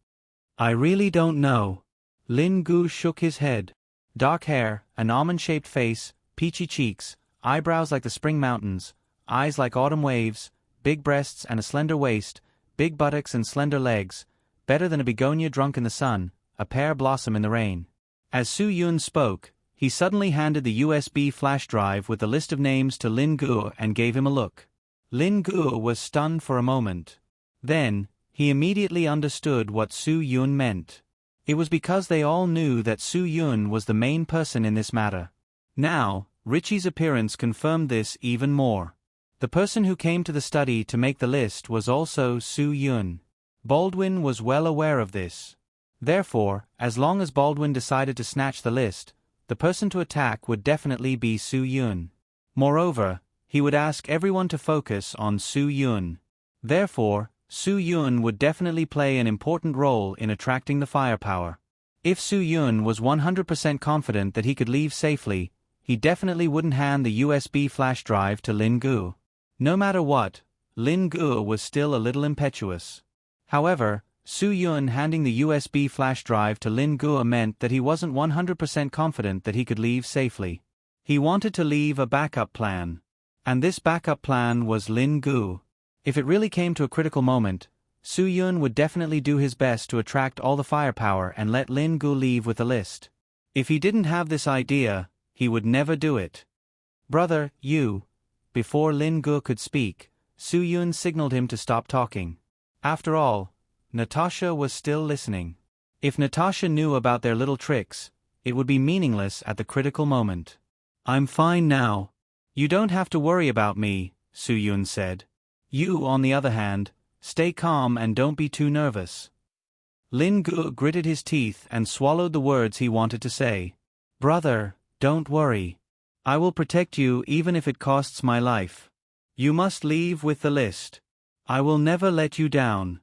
I really don't know. Lin Gu shook his head. Dark hair, an almond-shaped face, peachy cheeks, eyebrows like the spring mountains, eyes like autumn waves, big breasts and a slender waist, big buttocks and slender legs, better than a begonia drunk in the sun, a pear blossom in the rain. As Su Yun spoke, he suddenly handed the USB flash drive with the list of names to Lin Gu and gave him a look. Lin Gu was stunned for a moment. Then, he immediately understood what Su Yun meant. It was because they all knew that Su Yun was the main person in this matter. Now, Richie's appearance confirmed this even more. The person who came to the study to make the list was also Su Yun. Baldwin was well aware of this. Therefore, as long as Baldwin decided to snatch the list, the person to attack would definitely be Su Yun. Moreover, he would ask everyone to focus on Su Yun. Therefore, Su Yun would definitely play an important role in attracting the firepower. If Su Yun was 100% confident that he could leave safely, he definitely wouldn't hand the USB flash drive to Lin Gu. No matter what, Lin Gu was still a little impetuous. However, Su Yun handing the USB flash drive to Lin Gu meant that he wasn't 100% confident that he could leave safely. He wanted to leave a backup plan. And this backup plan was Lin Gu. If it really came to a critical moment, Su Yun would definitely do his best to attract all the firepower and let Lin Gu leave with the list. If he didn't have this idea, he would never do it. Brother, you. Before Lin Gu could speak, Su Yun signaled him to stop talking. After all, Natasha was still listening. If Natasha knew about their little tricks, it would be meaningless at the critical moment. I'm fine now. You don't have to worry about me, Su Yun said. You, on the other hand, stay calm and don't be too nervous. Lin Gu gritted his teeth and swallowed the words he wanted to say. Brother, don't worry. I will protect you even if it costs my life. You must leave with the list. I will never let you down.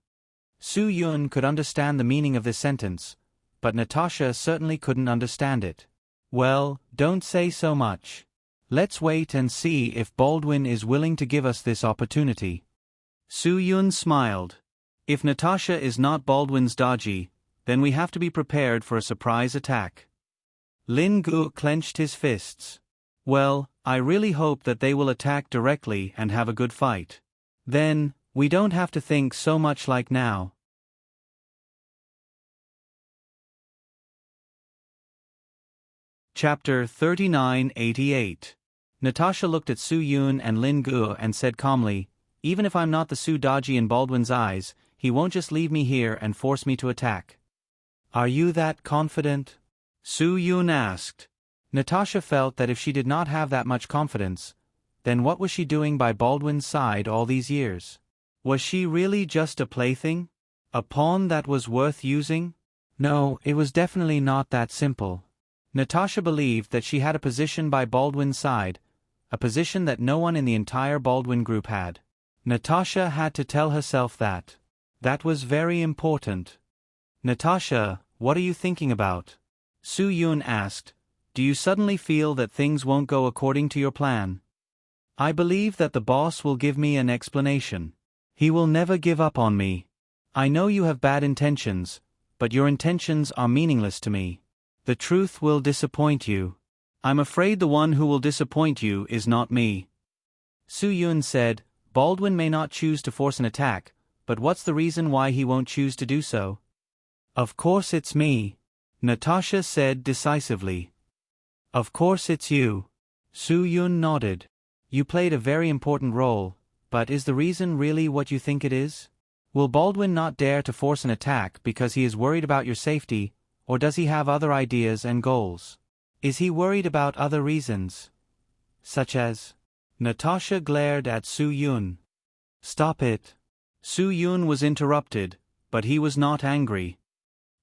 Su Yun could understand the meaning of this sentence, but Natasha certainly couldn't understand it. Well, don't say so much. Let's wait and see if Baldwin is willing to give us this opportunity. Su Yun smiled. If Natasha is not Baldwin's dodgy, then we have to be prepared for a surprise attack. Lin Gu clenched his fists. Well, I really hope that they will attack directly and have a good fight. Then, we don't have to think so much like now. Chapter 3988. Natasha looked at Su Yun and Lin Gu and said calmly, even if I'm not the Su dodgy in Baldwin's eyes, he won't just leave me here and force me to attack. Are you that confident? Su Yun asked. Natasha felt that if she did not have that much confidence, then what was she doing by Baldwin's side all these years? Was she really just a plaything? A pawn that was worth using? No, it was definitely not that simple. Natasha believed that she had a position by Baldwin's side, a position that no one in the entire Baldwin group had. Natasha had to tell herself that. That was very important. Natasha, what are you thinking about? Su Yun asked. Do you suddenly feel that things won't go according to your plan? I believe that the boss will give me an explanation. He will never give up on me. I know you have bad intentions, but your intentions are meaningless to me. The truth will disappoint you. I'm afraid the one who will disappoint you is not me. Su Yun said, Baldwin may not choose to force an attack, but what's the reason why he won't choose to do so? Of course it's me, Natasha said decisively. Of course it's you. Su Yun nodded. You played a very important role, but is the reason really what you think it is? Will Baldwin not dare to force an attack because he is worried about your safety, or does he have other ideas and goals? Is he worried about other reasons? Such as? Natasha glared at Su Yun. Stop it. Su Yun was interrupted, but he was not angry.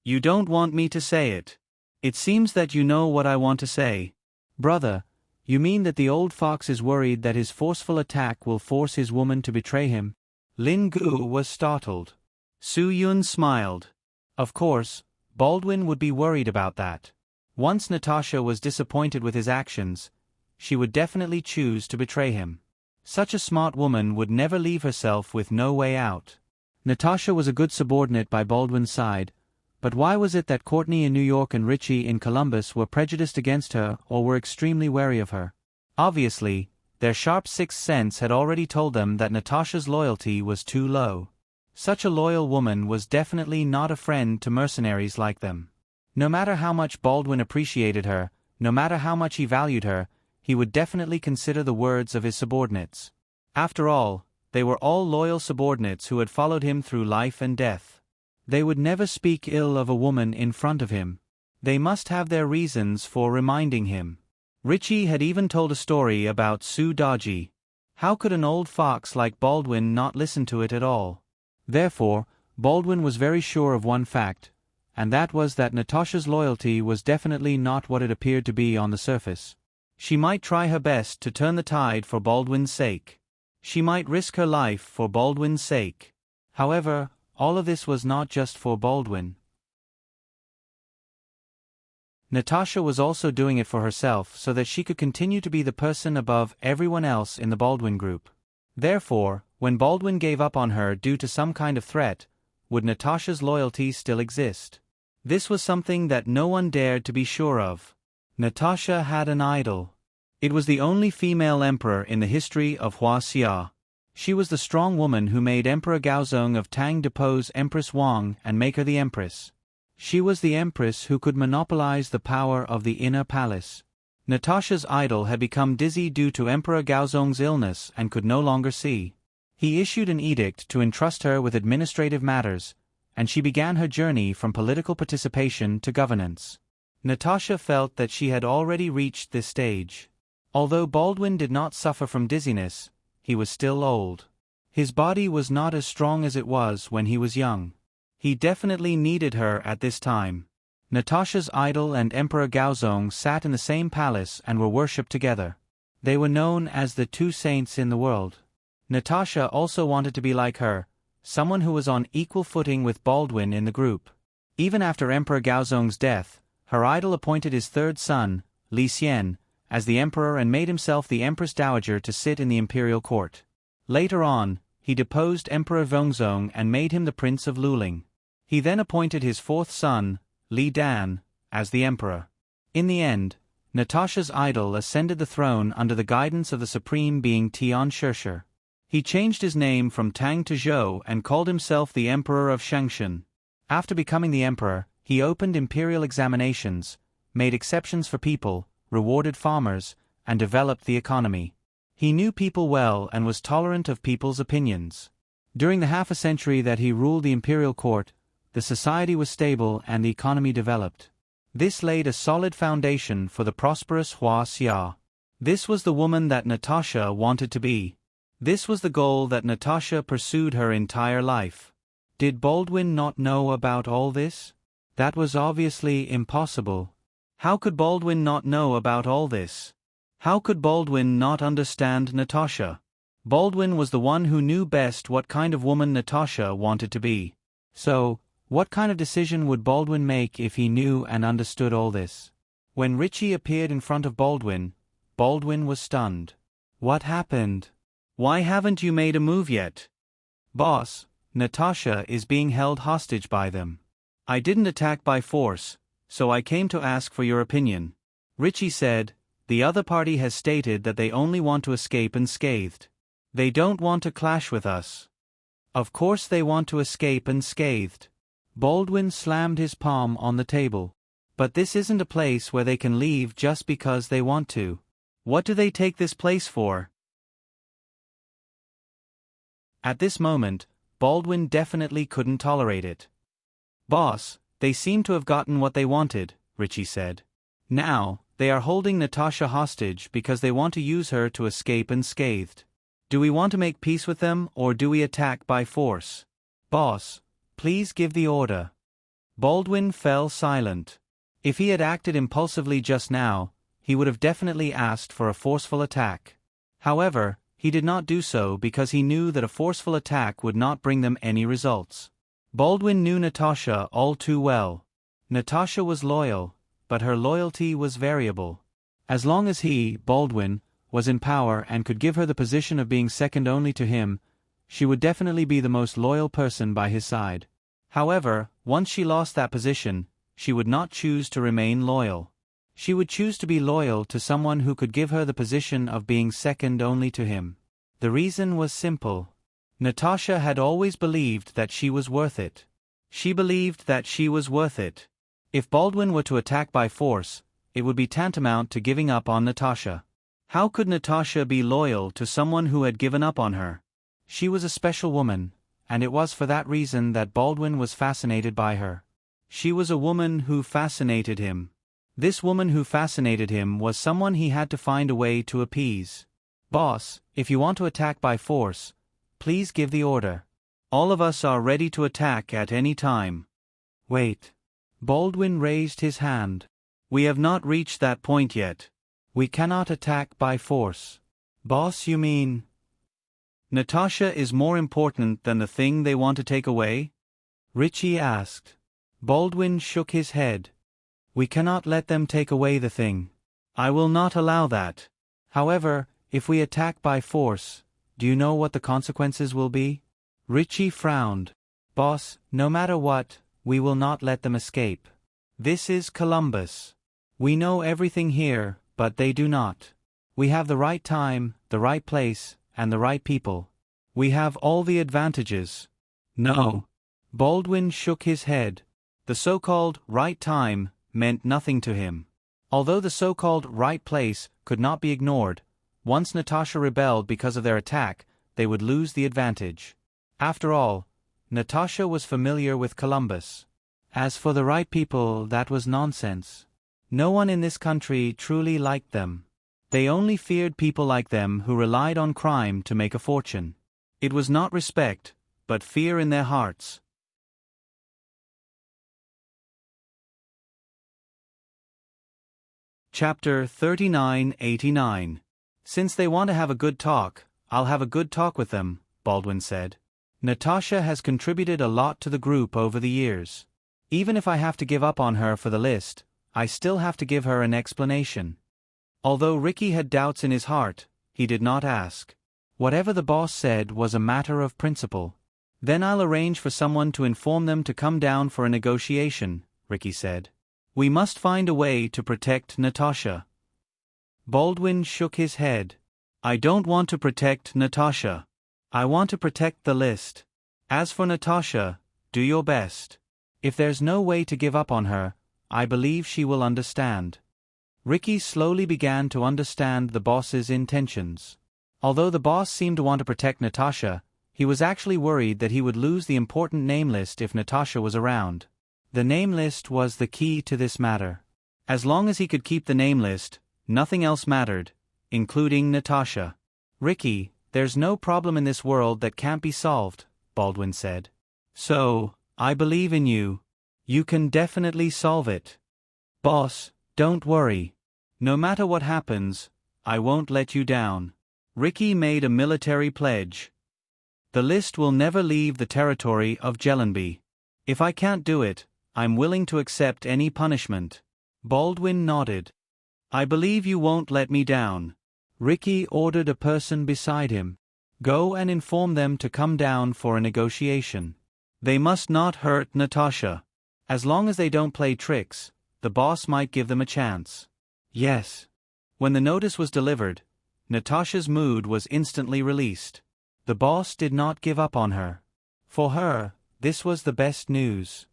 You don't want me to say it. It seems that you know what I want to say. Brother, you mean that the old fox is worried that his forceful attack will force his woman to betray him? Lin Gu was startled. Su Yun smiled. Of course, Baldwin would be worried about that. Once Natasha was disappointed with his actions, she would definitely choose to betray him. Such a smart woman would never leave herself with no way out. Natasha was a good subordinate by Baldwin's side, but why was it that Courtney in New York and Richie in Columbus were prejudiced against her or were extremely wary of her? Obviously, their sharp sixth sense had already told them that Natasha's loyalty was too low. Such a loyal woman was definitely not a friend to mercenaries like them. No matter how much Baldwin appreciated her, no matter how much he valued her, he would definitely consider the words of his subordinates. After all, They were all loyal subordinates who had followed him through life and death. They would never speak ill of a woman in front of him. They must have their reasons for reminding him. Richie had even told a story about Sue Dodgy. How could an old fox like Baldwin not listen to it at all? Therefore, Baldwin was very sure of one fact, and that was that Natasha's loyalty was definitely not what it appeared to be on the surface. She might try her best to turn the tide for Baldwin's sake. She might risk her life for Baldwin's sake. However, all of this was not just for Baldwin. Natasha was also doing it for herself so that she could continue to be the person above everyone else in the Baldwin group. Therefore, when Baldwin gave up on her due to some kind of threat, would Natasha's loyalty still exist? This was something that no one dared to be sure of. Natasha had an idol. It was the only female emperor in the history of Huaxia. She was the strong woman who made Emperor Gaozong of Tang depose Empress Wang and make her the empress. She was the empress who could monopolize the power of the inner palace. Natasha's idol had become dizzy due to Emperor Gaozong's illness and could no longer see. He issued an edict to entrust her with administrative matters, and she began her journey from political participation to governance. Natasha felt that she had already reached this stage. Although Baldwin did not suffer from dizziness, he was still old. His body was not as strong as it was when he was young. He definitely needed her at this time. Natasha's idol and Emperor Gaozong sat in the same palace and were worshipped together. They were known as the two saints in the world. Natasha also wanted to be like her, someone who was on equal footing with Baldwin in the group. Even after Emperor Gaozong's death, her idol appointed his third son, Li Xian, as the emperor and made himself the Empress Dowager to sit in the imperial court. Later on, he deposed Emperor Wengzong and made him the Prince of Luling. He then appointed his fourth son, Li Dan, as the emperor. In the end, Natasha's idol ascended the throne under the guidance of the supreme being Tian Shishir. He changed his name from Tang to Zhou and called himself the Emperor of Shangshan. After becoming the emperor, he opened imperial examinations, made exceptions for people, rewarded farmers, and developed the economy. He knew people well and was tolerant of people's opinions. During the half a century that he ruled the imperial court, the society was stable and the economy developed. This laid a solid foundation for the prosperous Huaxia. This was the woman that Natasha wanted to be. This was the goal that Natasha pursued her entire life. Did Baldwin not know about all this? That was obviously impossible. How could Baldwin not know about all this? How could Baldwin not understand Natasha? Baldwin was the one who knew best what kind of woman Natasha wanted to be. So, what kind of decision would Baldwin make if he knew and understood all this? When Richie appeared in front of Baldwin, Baldwin was stunned. What happened? Why haven't you made a move yet? Boss, Natasha is being held hostage by them. I didn't attack by force, so I came to ask for your opinion. Richie said, the other party has stated that they only want to escape unscathed. They don't want to clash with us. Of course they want to escape unscathed. Baldwin slammed his palm on the table. But this isn't a place where they can leave just because they want to. What do they take this place for? At this moment, Baldwin definitely couldn't tolerate it. Boss, they seem to have gotten what they wanted, Richie said. Now, they are holding Natasha hostage because they want to use her to escape unscathed. Do we want to make peace with them or do we attack by force? Boss, please give the order. Baldwin fell silent. If he had acted impulsively just now, he would have definitely asked for a forceful attack. However, he did not do so because he knew that a forceful attack would not bring them any results. Baldwin knew Natasha all too well. Natasha was loyal, but her loyalty was variable. As long as he, Baldwin, was in power and could give her the position of being second only to him, she would definitely be the most loyal person by his side. However, once she lost that position, she would not choose to remain loyal. She would choose to be loyal to someone who could give her the position of being second only to him. The reason was simple. Natasha had always believed that she was worth it. She believed that she was worth it. If Baldwin were to attack by force, it would be tantamount to giving up on Natasha. How could Natasha be loyal to someone who had given up on her? She was a special woman, and it was for that reason that Baldwin was fascinated by her. She was a woman who fascinated him. This woman who fascinated him was someone he had to find a way to appease. Boss, if you want to attack by force, please give the order. All of us are ready to attack at any time. Wait. Baldwin raised his hand. We have not reached that point yet. We cannot attack by force. Boss, you mean? Natasha is more important than the thing they want to take away? Richie asked. Baldwin shook his head. We cannot let them take away the thing. I will not allow that. However, if we attack by force, do you know what the consequences will be? Richie frowned. Boss, no matter what, we will not let them escape. This is Columbus. We know everything here, but they do not. We have the right time, the right place, and the right people. We have all the advantages. No. Baldwin shook his head. The so-called right time meant nothing to him. Although the so-called right place could not be ignored, once Natasha rebelled because of their attack, they would lose the advantage. After all, Natasha was familiar with Columbus. As for the right people, that was nonsense. No one in this country truly liked them. They only feared people like them who relied on crime to make a fortune. It was not respect, but fear in their hearts. Chapter 3989. Since they want to have a good talk, I'll have a good talk with them, Baldwin said. Natasha has contributed a lot to the group over the years. Even if I have to give up on her for the list, I still have to give her an explanation. Although Ricky had doubts in his heart, he did not ask. Whatever the boss said was a matter of principle. Then I'll arrange for someone to inform them to come down for a negotiation, Ricky said. We must find a way to protect Natasha. Baldwin shook his head. I don't want to protect Natasha. I want to protect the list. As for Natasha, do your best. If there's no way to give up on her, I believe she will understand. Ricky slowly began to understand the boss's intentions. Although the boss seemed to want to protect Natasha, he was actually worried that he would lose the important name list if Natasha was around. The name list was the key to this matter. As long as he could keep the name list, nothing else mattered, including Natasha. Ricky, there's no problem in this world that can't be solved, Baldwin said. So, I believe in you. You can definitely solve it. Boss, don't worry. No matter what happens, I won't let you down. Ricky made a military pledge. The list will never leave the territory of Jellenby. If I can't do it, I'm willing to accept any punishment. Baldwin nodded. I believe you won't let me down. Ricky ordered a person beside him. Go and inform them to come down for a negotiation. They must not hurt Natasha. As long as they don't play tricks, the boss might give them a chance. Yes. When the notice was delivered, Natasha's mood was instantly released. The boss did not give up on her. For her, this was the best news.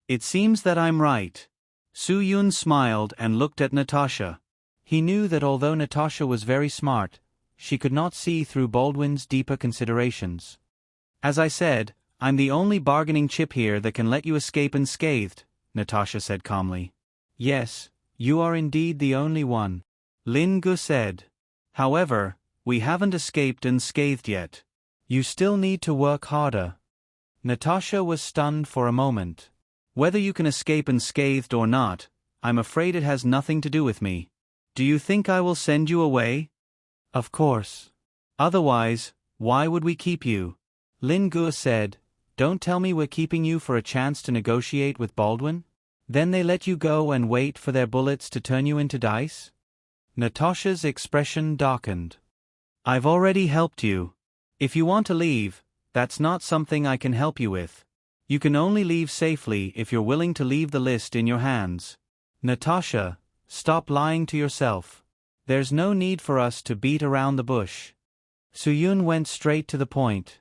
It seems that I'm right. Soo-Yoon smiled and looked at Natasha. He knew that although Natasha was very smart, she could not see through Baldwin's deeper considerations. As I said, I'm the only bargaining chip here that can let you escape unscathed, Natasha said calmly. Yes, you are indeed the only one, Lin Gu said. However, we haven't escaped unscathed yet. You still need to work harder. Natasha was stunned for a moment. Whether you can escape unscathed or not, I'm afraid it has nothing to do with me. Do you think I will send you away? Of course. Otherwise, why would we keep you? Lin Gu said, Don't tell me we're keeping you for a chance to negotiate with Baldwin? Then they let you go and wait for their bullets to turn you into dice? Natasha's expression darkened. I've already helped you. If you want to leave, that's not something I can help you with. You can only leave safely if you're willing to leave the list in your hands. Natasha, stop lying to yourself. There's no need for us to beat around the bush. Soo-Yoon went straight to the point.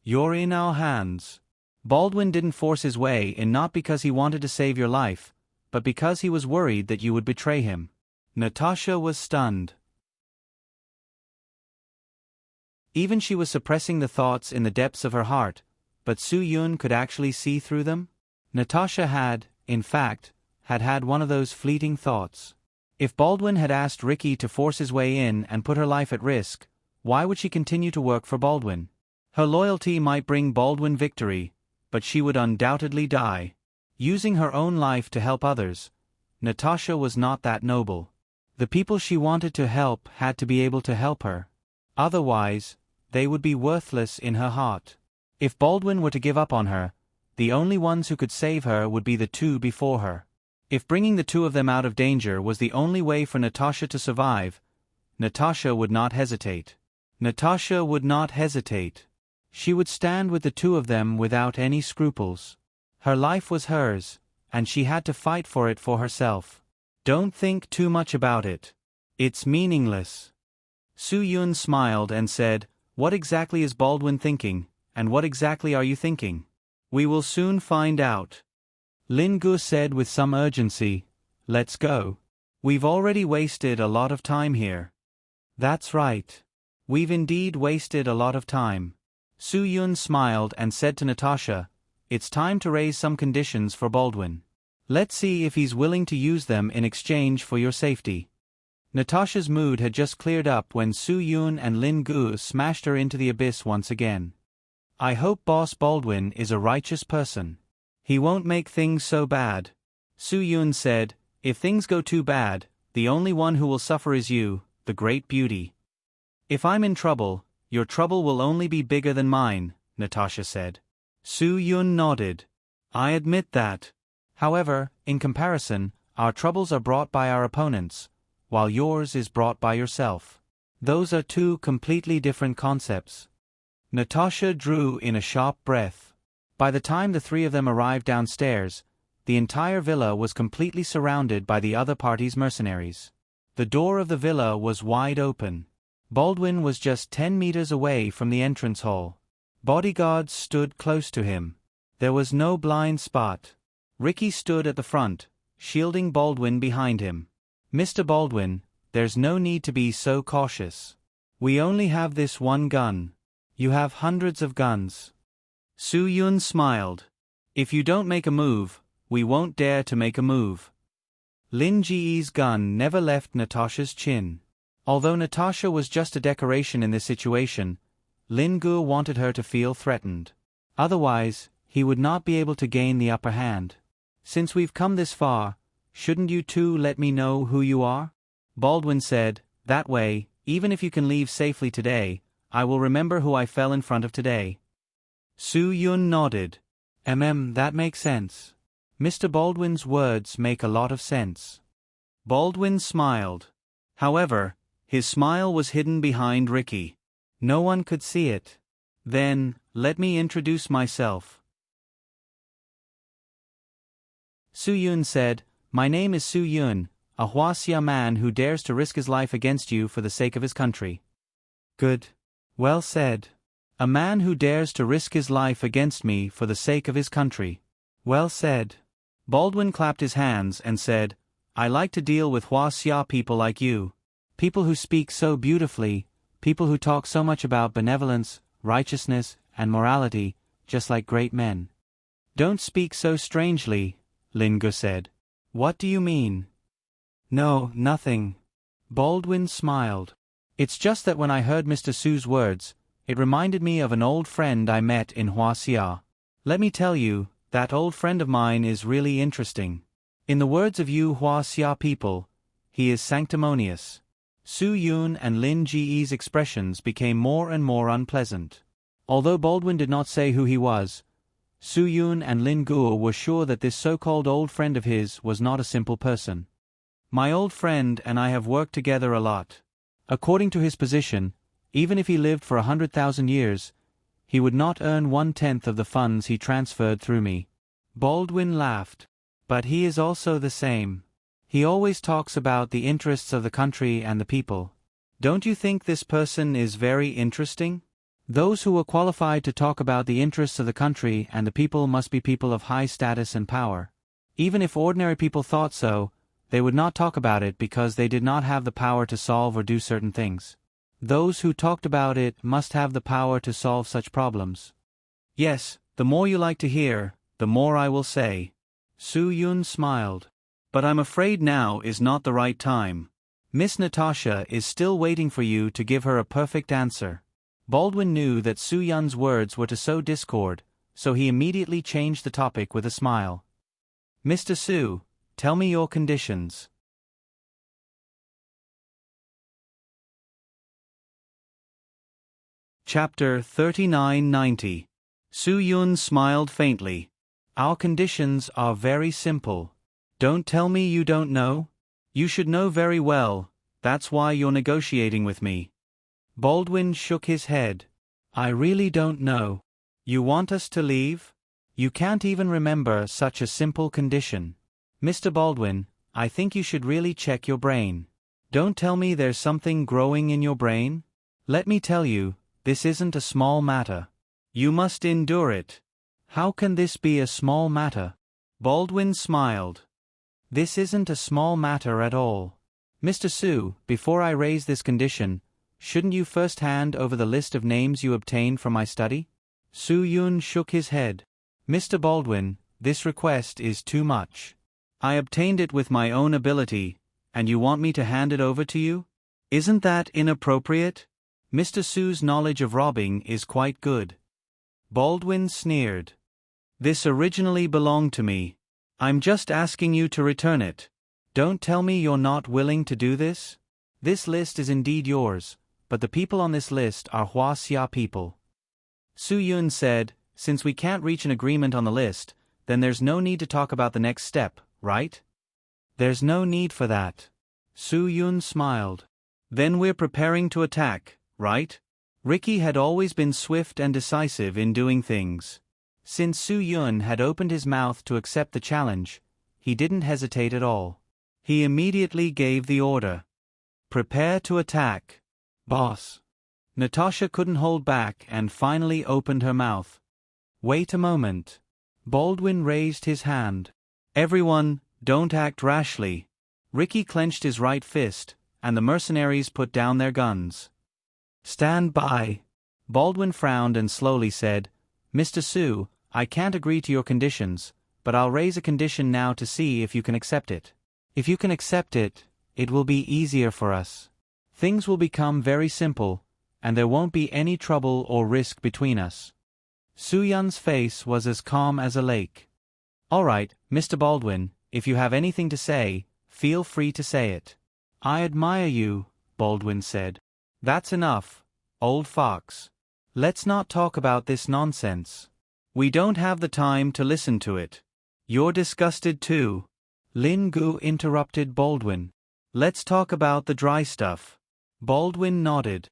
You're in our hands. Baldwin didn't force his way in, not because he wanted to save your life, but because he was worried that you would betray him. Natasha was stunned. Even she was suppressing the thoughts in the depths of her heart, but Su-Yun could actually see through them? Natasha had, in fact, had one of those fleeting thoughts. If Baldwin had asked Ricky to force his way in and put her life at risk, why would she continue to work for Baldwin? Her loyalty might bring Baldwin victory, but she would undoubtedly die. Using her own life to help others, Natasha was not that noble. The people she wanted to help had to be able to help her. Otherwise, they would be worthless in her heart. If Baldwin were to give up on her, the only ones who could save her would be the two before her. If bringing the two of them out of danger was the only way for Natasha to survive, Natasha would not hesitate. Natasha would not hesitate. She would stand with the two of them without any scruples. Her life was hers, and she had to fight for it for herself. Don't think too much about it. It's meaningless. Su-Yun smiled and said, "What exactly is Baldwin thinking, and what exactly are you thinking?" "We will soon find out." Lin Gu said with some urgency, "Let's go. We've already wasted a lot of time here." "That's right. We've indeed wasted a lot of time." Su-Yun smiled and said to Natasha, "It's time to raise some conditions for Baldwin. Let's see if he's willing to use them in exchange for your safety." Natasha's mood had just cleared up when Su-Yun and Lin Gu smashed her into the abyss once again. "I hope Boss Baldwin is a righteous person. He won't make things so bad." Su-Yun said, "If things go too bad, the only one who will suffer is you, the great beauty." "If I'm in trouble, your trouble will only be bigger than mine," Natasha said. Su-Yun nodded. "I admit that. However, in comparison, our troubles are brought by our opponents, while yours is brought by yourself. Those are two completely different concepts." Natasha drew in a sharp breath. By the time the three of them arrived downstairs, the entire villa was completely surrounded by the other party's mercenaries. The door of the villa was wide open. Baldwin was just 10 meters away from the entrance hall. Bodyguards stood close to him. There was no blind spot. Ricky stood at the front, shielding Baldwin behind him. "Mr. Baldwin, there's no need to be so cautious. We only have this one gun. You have hundreds of guns." Su-Yun smiled. "If you don't make a move, we won't dare to make a move." Lin Ji's gun never left Natasha's chin. Although Natasha was just a decoration in this situation, Lin Gu wanted her to feel threatened. Otherwise, he would not be able to gain the upper hand. "Since we've come this far, shouldn't you two let me know who you are?" Baldwin said, "That way, even if you can leave safely today, I will remember who I fell in front of today." Su-Yun nodded. That makes sense. Mr. Baldwin's words make a lot of sense." Baldwin smiled. However, his smile was hidden behind Ricky. No one could see it. "Then, let me introduce myself." Su-Yun said, "My name is Su-Yun, a Huaxia man who dares to risk his life against you for the sake of his country." "Good. Well said. A man who dares to risk his life against me for the sake of his country. Well said." Baldwin clapped his hands and said, "I like to deal with Huaxia people like you. People who speak so beautifully, people who talk so much about benevolence, righteousness, and morality, just like great men." "Don't speak so strangely," Lin Gu said. "What do you mean?" "No, nothing." Baldwin smiled. "It's just that when I heard Mr. Su's words, it reminded me of an old friend I met in Huaxia. Let me tell you, that old friend of mine is really interesting. In the words of you Huaxia people, he is sanctimonious." Su-Yun and Lin Ji's expressions became more and more unpleasant. Although Baldwin did not say who he was, Su-Yun and Lin Gu were sure that this so-called old friend of his was not a simple person. "My old friend and I have worked together a lot. According to his position, even if he lived for 100,000 years, he would not earn 1/10 of the funds he transferred through me." Baldwin laughed. "But he is also the same. He always talks about the interests of the country and the people. Don't you think this person is very interesting? Those who are qualified to talk about the interests of the country and the people must be people of high status and power. Even if ordinary people thought so, they would not talk about it because they did not have the power to solve or do certain things. Those who talked about it must have the power to solve such problems. Yes, the more you like to hear, the more I will say. Su Yun smiled. But I'm afraid now is not the right time. Miss Natasha is still waiting for you to give her a perfect answer. Baldwin knew that Su Yun's words were to sow discord, so he immediately changed the topic with a smile. Mr. Su, tell me your conditions. Chapter 3990. Su Yun smiled faintly. Our conditions are very simple. Don't tell me you don't know. You should know very well, that's why you're negotiating with me. Baldwin shook his head. I really don't know. You want us to leave? You can't even remember such a simple condition. Mr. Baldwin, I think you should really check your brain. Don't tell me there's something growing in your brain. Let me tell you, this isn't a small matter. You must endure it. How can this be a small matter? Baldwin smiled. This isn't a small matter at all. Mr. Su, before I raise this condition, shouldn't you first hand over the list of names you obtained from my study? Su Yun shook his head. Mr. Baldwin, this request is too much. I obtained it with my own ability, and you want me to hand it over to you? Isn't that inappropriate? Mr. Su's knowledge of robbing is quite good. Baldwin sneered. This originally belonged to me. I'm just asking you to return it. Don't tell me you're not willing to do this. This list is indeed yours, but the people on this list are Hua Xia people. Su Yun said, since we can't reach an agreement on the list, then there's no need to talk about the next step, right? There's no need for that. Su Yun smiled. Then we're preparing to attack, right? Ricky had always been swift and decisive in doing things. Since Su Yun had opened his mouth to accept the challenge, he didn't hesitate at all. He immediately gave the order. Prepare to attack. Boss. Natasha couldn't hold back and finally opened her mouth. Wait a moment. Baldwin raised his hand. Everyone, don't act rashly. Ricky clenched his right fist, and the mercenaries put down their guns. Stand by. Baldwin frowned and slowly said, Mr. Su, I can't agree to your conditions, but I'll raise a condition now to see if you can accept it. If you can accept it, it will be easier for us. Things will become very simple, and there won't be any trouble or risk between us. Su Yun's face was as calm as a lake. All right, Mr. Baldwin, if you have anything to say, feel free to say it. I admire you, Baldwin said. That's enough, old fox. Let's not talk about this nonsense. We don't have the time to listen to it. You're disgusted too. Lin Gu interrupted Baldwin. Let's talk about the dry stuff. Baldwin nodded.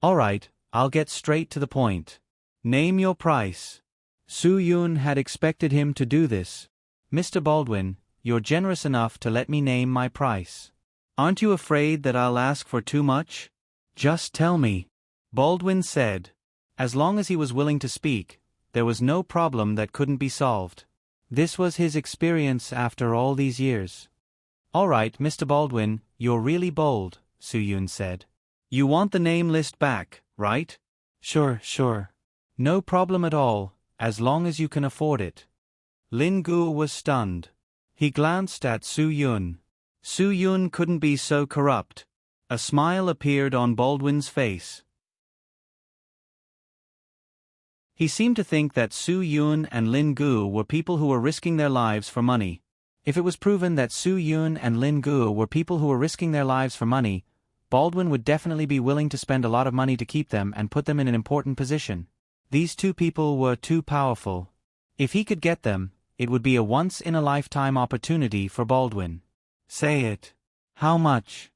All right, I'll get straight to the point. Name your price. Su Yun had expected him to do this. Mr. Baldwin, you're generous enough to let me name my price. Aren't you afraid that I'll ask for too much? Just tell me. Baldwin said. As long as he was willing to speak, there was no problem that couldn't be solved. This was his experience after all these years. All right, Mr. Baldwin, you're really bold, Su Yun said. You want the name list back, right? Sure. No problem at all, as long as you can afford it. Lin Gu was stunned. He glanced at Su Yun. Su Yun couldn't be so corrupt. A smile appeared on Baldwin's face. He seemed to think that Su Yun and Lin Gu were people who were risking their lives for money. If it was proven that Su Yun and Lin Gu were people who were risking their lives for money, Baldwin would definitely be willing to spend a lot of money to keep them and put them in an important position. These two people were too powerful. If he could get them, it would be a once-in-a-lifetime opportunity for Baldwin. Say it. How much?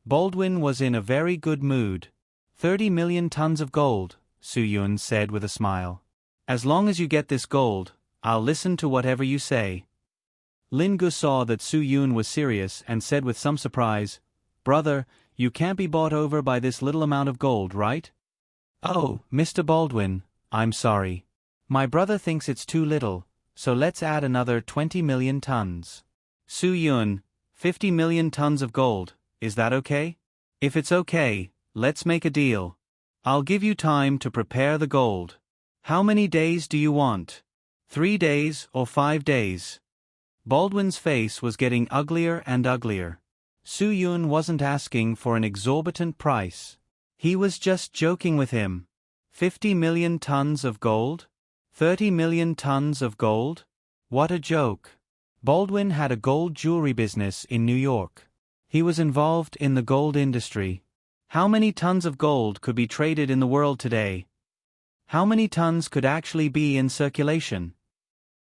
Baldwin was in a very good mood. 30 million tons of gold, Su Yun said with a smile. As long as you get this gold, I'll listen to whatever you say. Lin Gu saw that Su Yun was serious and said with some surprise, Brother, you can't be bought over by this little amount of gold, right? Oh, Mr. Baldwin, I'm sorry. My brother thinks it's too little, so let's add another 20 million tons. Su Yun, 50 million tons of gold, is that okay? If it's okay, let's make a deal. I'll give you time to prepare the gold. How many days do you want? 3 days or 5 days? Baldwin's face was getting uglier and uglier. Su Yun wasn't asking for an exorbitant price. He was just joking with him. 50 million tons of gold? 30 million tons of gold? What a joke. Baldwin had a gold jewelry business in New York. He was involved in the gold industry. How many tons of gold could be traded in the world today? How many tons could actually be in circulation?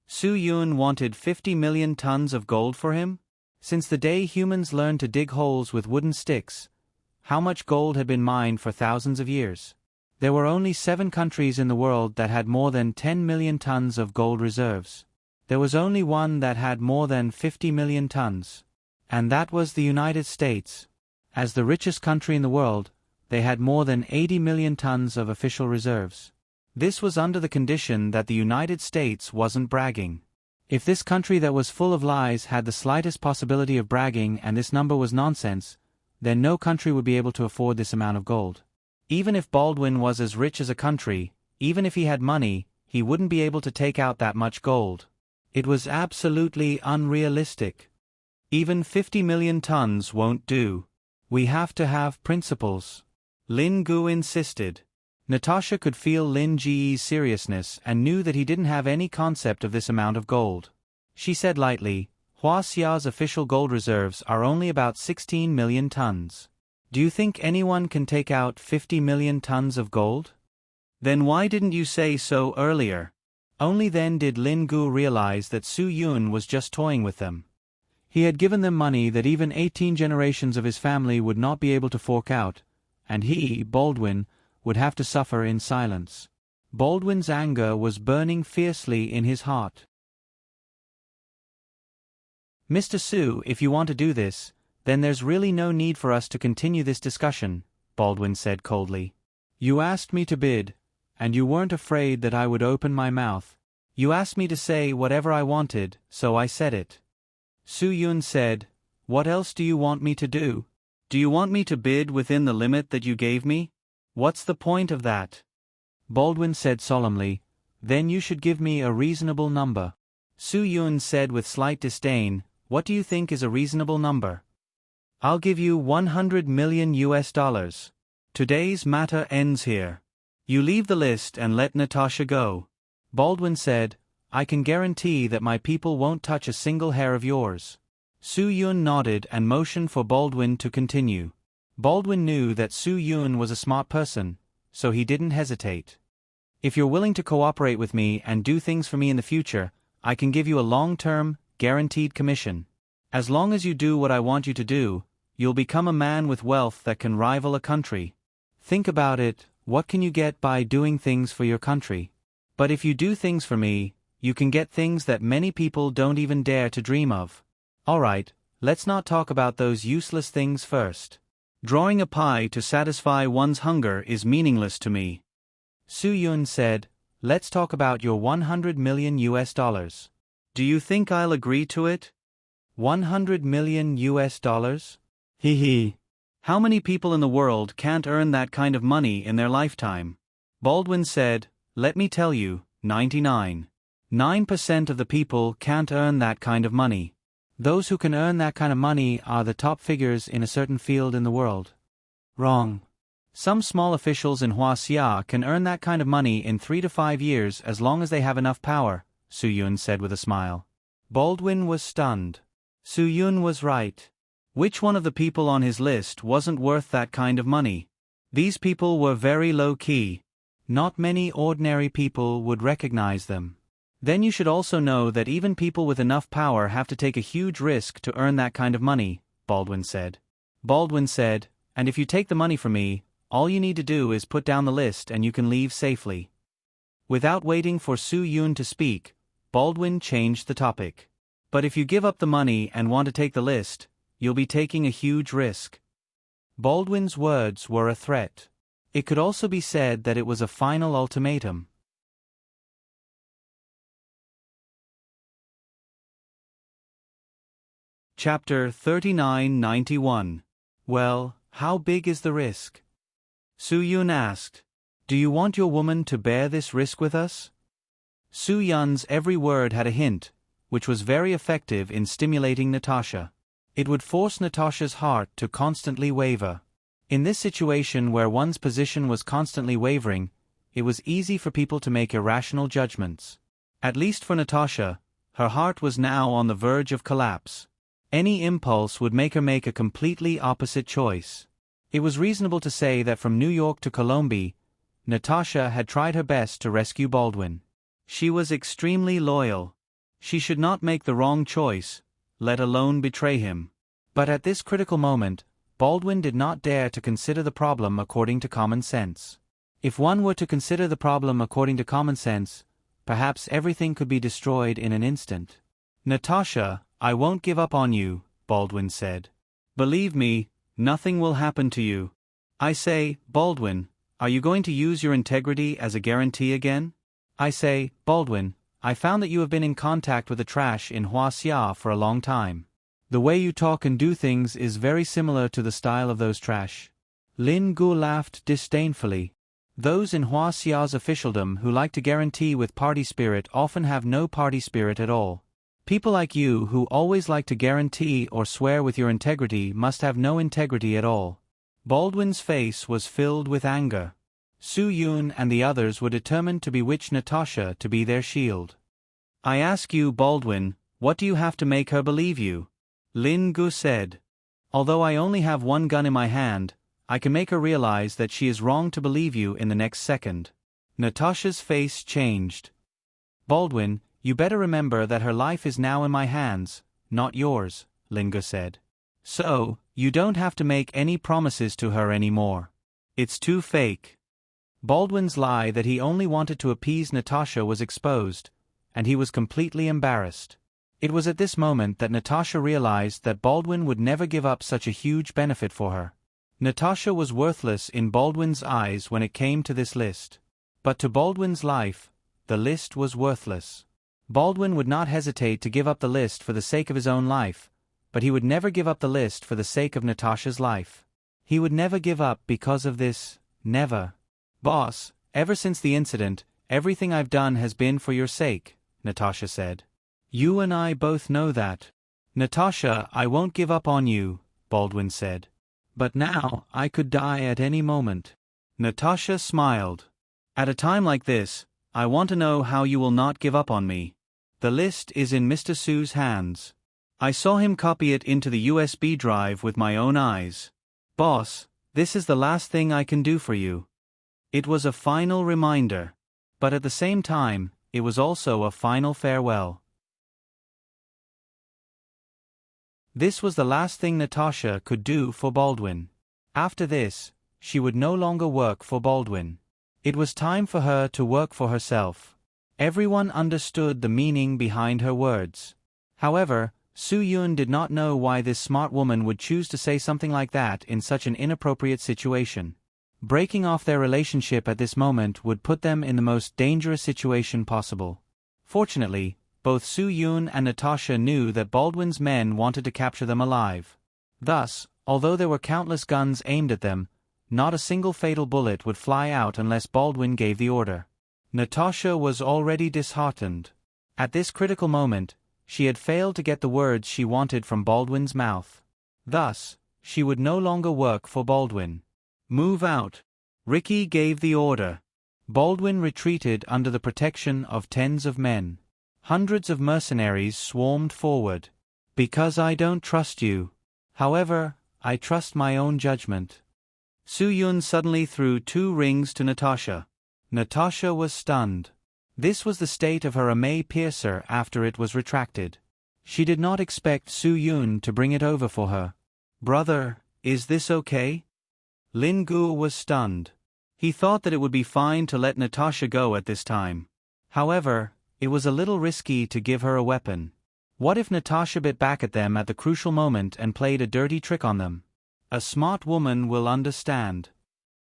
Su Yun wanted 50 million tons of gold for him? Since the day humans learned to dig holes with wooden sticks, how much gold had been mined for thousands of years? There were only 7 countries in the world that had more than 10 million tons of gold reserves. There was only one that had more than 50 million tons. And that was the United States. As the richest country in the world, they had more than 80 million tons of official reserves. This was under the condition that the United States wasn't bragging. If this country that was full of lies had the slightest possibility of bragging and this number was nonsense, then no country would be able to afford this amount of gold. Even if Baldwin was as rich as a country, even if he had money, he wouldn't be able to take out that much gold. It was absolutely unrealistic. Even 50 million tons won't do. We have to have principles. Lin Gu insisted. Natasha could feel Lin Ji's seriousness and knew that he didn't have any concept of this amount of gold. She said lightly, Hua Xia's official gold reserves are only about 16 million tons. Do you think anyone can take out 50 million tons of gold? Then why didn't you say so earlier? Only then did Lin Gu realize that Su Yun was just toying with them. He had given them money that even 18 generations of his family would not be able to fork out, and he, Baldwin, would have to suffer in silence. Baldwin's anger was burning fiercely in his heart. Mr. Su, if you want to do this, then there's really no need for us to continue this discussion, Baldwin said coldly. You asked me to bid, and you weren't afraid that I would open my mouth. You asked me to say whatever I wanted, so I said it. Su Yun said, What else do you want me to do? Do you want me to bid within the limit that you gave me? What's the point of that? Baldwin said solemnly, Then you should give me a reasonable number. Su Yun said with slight disdain, What do you think is a reasonable number? I'll give you 100 million US dollars. Today's matter ends here. You leave the list and let Natasha go. Baldwin said, I can guarantee that my people won't touch a single hair of yours. Su Yun nodded and motioned for Baldwin to continue. Baldwin knew that Su Yun was a smart person, so he didn't hesitate. If you're willing to cooperate with me and do things for me in the future, I can give you a long-term, guaranteed commission. As long as you do what I want you to do, you'll become a man with wealth that can rival a country. Think about it, what can you get by doing things for your country? But if you do things for me, you can get things that many people don't even dare to dream of. Alright, let's not talk about those useless things first. Drawing a pie to satisfy one's hunger is meaningless to me. Su Yun said, Let's talk about your 100 million US dollars. Do you think I'll agree to it? 100 million US dollars? Hee hee. How many people in the world can't earn that kind of money in their lifetime? Baldwin said, Let me tell you, 99.9% of the people can't earn that kind of money. Those who can earn that kind of money are the top figures in a certain field in the world. Wrong. Some small officials in Huaxia can earn that kind of money in 3 to 5 years as long as they have enough power, Su Yun said with a smile. Baldwin was stunned. Su Yun was right. Which one of the people on his list wasn't worth that kind of money? These people were very low-key. Not many ordinary people would recognize them. Then you should also know that even people with enough power have to take a huge risk to earn that kind of money, Baldwin said. Baldwin said, And if you take the money from me, all you need to do is put down the list and you can leave safely. Without waiting for Su Yun to speak, Baldwin changed the topic. But if you give up the money and want to take the list, you'll be taking a huge risk. Baldwin's words were a threat. It could also be said that it was a final ultimatum. Chapter 3991. Well, how big is the risk? Su Yun asked. Do you want your woman to bear this risk with us? Su Yun's every word had a hint, which was very effective in stimulating Natasha. It would force Natasha's heart to constantly waver. In this situation where one's position was constantly wavering, it was easy for people to make irrational judgments. At least for Natasha, her heart was now on the verge of collapse. Any impulse would make her make a completely opposite choice. It was reasonable to say that from New York to Colombia, Natasha had tried her best to rescue Baldwin. She was extremely loyal. She should not make the wrong choice, let alone betray him. But at this critical moment, Baldwin did not dare to consider the problem according to common sense. If one were to consider the problem according to common sense, perhaps everything could be destroyed in an instant. Natasha, I won't give up on you, Baldwin said. Believe me, nothing will happen to you. I say, Baldwin, are you going to use your integrity as a guarantee again? I say, Baldwin, I found that you have been in contact with the trash in Huaxia for a long time. The way you talk and do things is very similar to the style of those trash. Lin Gu laughed disdainfully. Those in Huaxia's officialdom who like to guarantee with party spirit often have no party spirit at all. People like you who always like to guarantee or swear with your integrity must have no integrity at all. Baldwin's face was filled with anger. Su Yun and the others were determined to bewitch Natasha to be their shield. I ask you, Baldwin, what do you have to make her believe you? Lin Gu said. Although I only have one gun in my hand, I can make her realize that she is wrong to believe you in the next second. Natasha's face changed. Baldwin, you better remember that her life is now in my hands, not yours, Lin Gu said. So, you don't have to make any promises to her anymore. It's too fake. Baldwin's lie that he only wanted to appease Natasha was exposed, and he was completely embarrassed. It was at this moment that Natasha realized that Baldwin would never give up such a huge benefit for her. Natasha was worthless in Baldwin's eyes when it came to this list. But to Baldwin's life, the list was worthless. Baldwin would not hesitate to give up the list for the sake of his own life, but he would never give up the list for the sake of Natasha's life. He would never give up because of this, never. Boss, ever since the incident, everything I've done has been for your sake, Natasha said. You and I both know that. Natasha, I won't give up on you, Baldwin said. But now, I could die at any moment. Natasha smiled. At a time like this, I want to know how you will not give up on me. The list is in Mr. Su's hands. I saw him copy it into the USB drive with my own eyes. Boss, this is the last thing I can do for you. It was a final reminder. But at the same time, it was also a final farewell. This was the last thing Natasha could do for Baldwin. After this, she would no longer work for Baldwin. It was time for her to work for herself. Everyone understood the meaning behind her words. However, Su Yun did not know why this smart woman would choose to say something like that in such an inappropriate situation. Breaking off their relationship at this moment would put them in the most dangerous situation possible. Fortunately, both Su Yun and Natasha knew that Baldwin's men wanted to capture them alive. Thus, although there were countless guns aimed at them, not a single fatal bullet would fly out unless Baldwin gave the order. Natasha was already disheartened. At this critical moment, she had failed to get the words she wanted from Baldwin's mouth. Thus, she would no longer work for Baldwin. Move out. Ricky gave the order. Baldwin retreated under the protection of tens of men. Hundreds of mercenaries swarmed forward. Because I don't trust you. However, I trust my own judgment. Su Yun suddenly threw 2 rings to Natasha. Natasha was stunned. This was the state of her email piercer after it was retracted. She did not expect Su Yun to bring it over for her. Brother, is this okay? Lin Gu was stunned. He thought that it would be fine to let Natasha go at this time. However, it was a little risky to give her a weapon. What if Natasha bit back at them at the crucial moment and played a dirty trick on them? A smart woman will understand.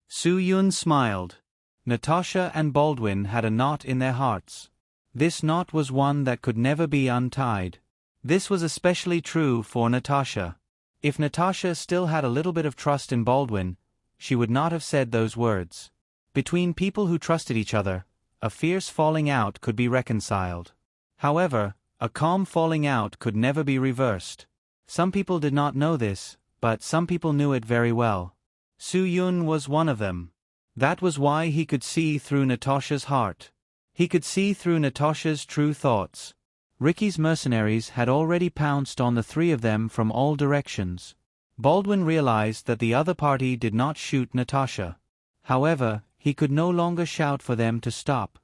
Su Yun smiled. Natasha and Baldwin had a knot in their hearts. This knot was one that could never be untied. This was especially true for Natasha. If Natasha still had a little bit of trust in Baldwin, she would not have said those words. Between people who trusted each other, a fierce falling out could be reconciled. However, a calm falling out could never be reversed. Some people did not know this, but some people knew it very well. Soo-yun was one of them. That was why he could see through Natasha's heart. He could see through Natasha's true thoughts. Ricky's mercenaries had already pounced on the three of them from all directions. Baldwin realized that the other party did not shoot Natasha. However, he could no longer shout for them to stop.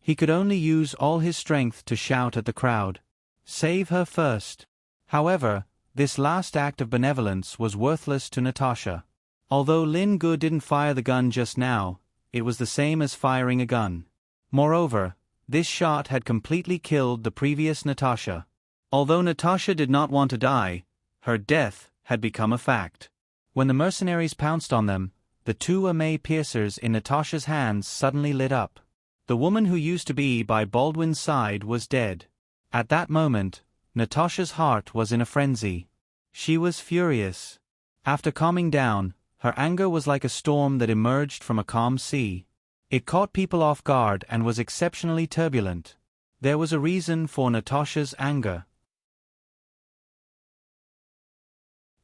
He could only use all his strength to shout at the crowd, "Save her first." However, this last act of benevolence was worthless to Natasha. Although Lin Gu didn't fire the gun just now, it was the same as firing a gun. Moreover, this shot had completely killed the previous Natasha. Although Natasha did not want to die, her death had become a fact. When the mercenaries pounced on them, the two Amay piercers in Natasha's hands suddenly lit up. The woman who used to be by Baldwin's side was dead. At that moment, Natasha's heart was in a frenzy. She was furious. After calming down, her anger was like a storm that emerged from a calm sea. It caught people off guard and was exceptionally turbulent. There was a reason for Natasha's anger.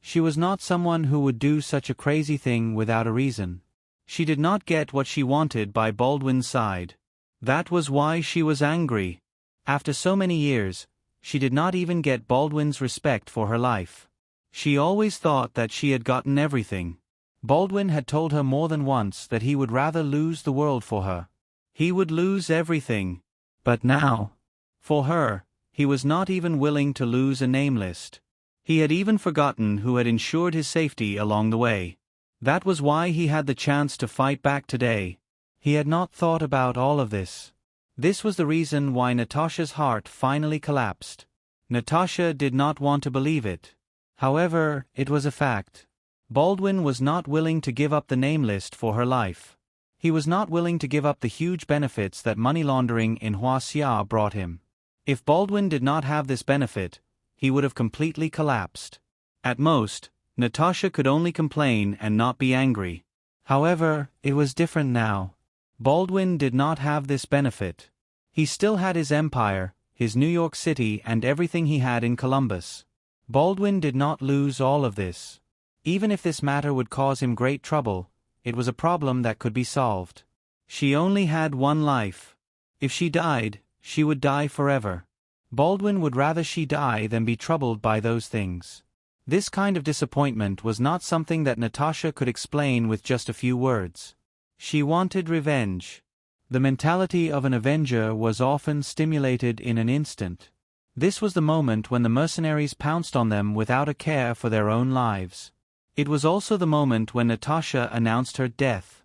She was not someone who would do such a crazy thing without a reason. She did not get what she wanted by Baldwin's side. That was why she was angry. After so many years, she did not even get Baldwin's respect for her life. She always thought that she had gotten everything. Baldwin had told her more than once that he would rather lose the world for her. He would lose everything. But now, for her, he was not even willing to lose a name list. He had even forgotten who had ensured his safety along the way. That was why he had the chance to fight back today. He had not thought about all of this. This was the reason why Natasha's heart finally collapsed. Natasha did not want to believe it. However, it was a fact. Baldwin was not willing to give up the name list for her life. He was not willing to give up the huge benefits that money laundering in Huaxia brought him. If Baldwin did not have this benefit, he would have completely collapsed. At most, Natasha could only complain and not be angry. However, it was different now. Baldwin did not have this benefit. He still had his empire, his New York City, and everything he had in Columbus. Baldwin did not lose all of this. Even if this matter would cause him great trouble, it was a problem that could be solved. She only had one life. If she died, she would die forever. Baldwin would rather she die than be troubled by those things. This kind of disappointment was not something that Natasha could explain with just a few words. She wanted revenge. The mentality of an avenger was often stimulated in an instant. This was the moment when the mercenaries pounced on them without a care for their own lives. It was also the moment when Natasha announced her death.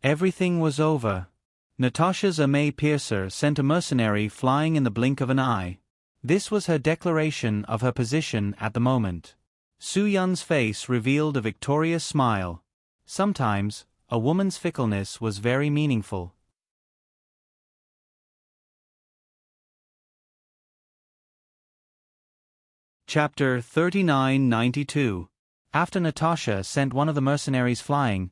Everything was over. Natasha's Amay piercer sent a mercenary flying in the blink of an eye. This was her declaration of her position at the moment. Soo-yun's face revealed a victorious smile. Sometimes, a woman's fickleness was very meaningful. Chapter 3992. After Natasha sent one of the mercenaries flying,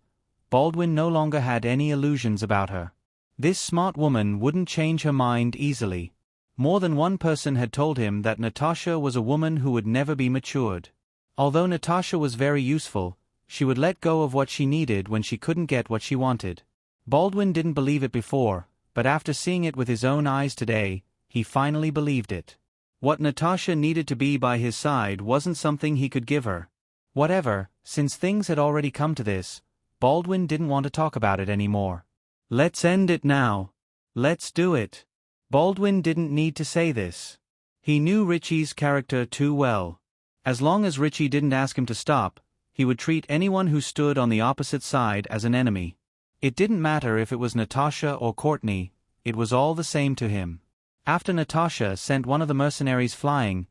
Baldwin no longer had any illusions about her. This smart woman wouldn't change her mind easily. More than one person had told him that Natasha was a woman who would never be matured. Although Natasha was very useful, she would let go of what she needed when she couldn't get what she wanted. Baldwin didn't believe it before, but after seeing it with his own eyes today, he finally believed it. What Natasha needed to be by his side wasn't something he could give her. Whatever, since things had already come to this, Baldwin didn't want to talk about it anymore. Let's end it now. Let's do it. Baldwin didn't need to say this. He knew Richie's character too well. As long as Richie didn't ask him to stop, he would treat anyone who stood on the opposite side as an enemy. It didn't matter if it was Natasha or Courtney, it was all the same to him. After Natasha sent one of the mercenaries flying,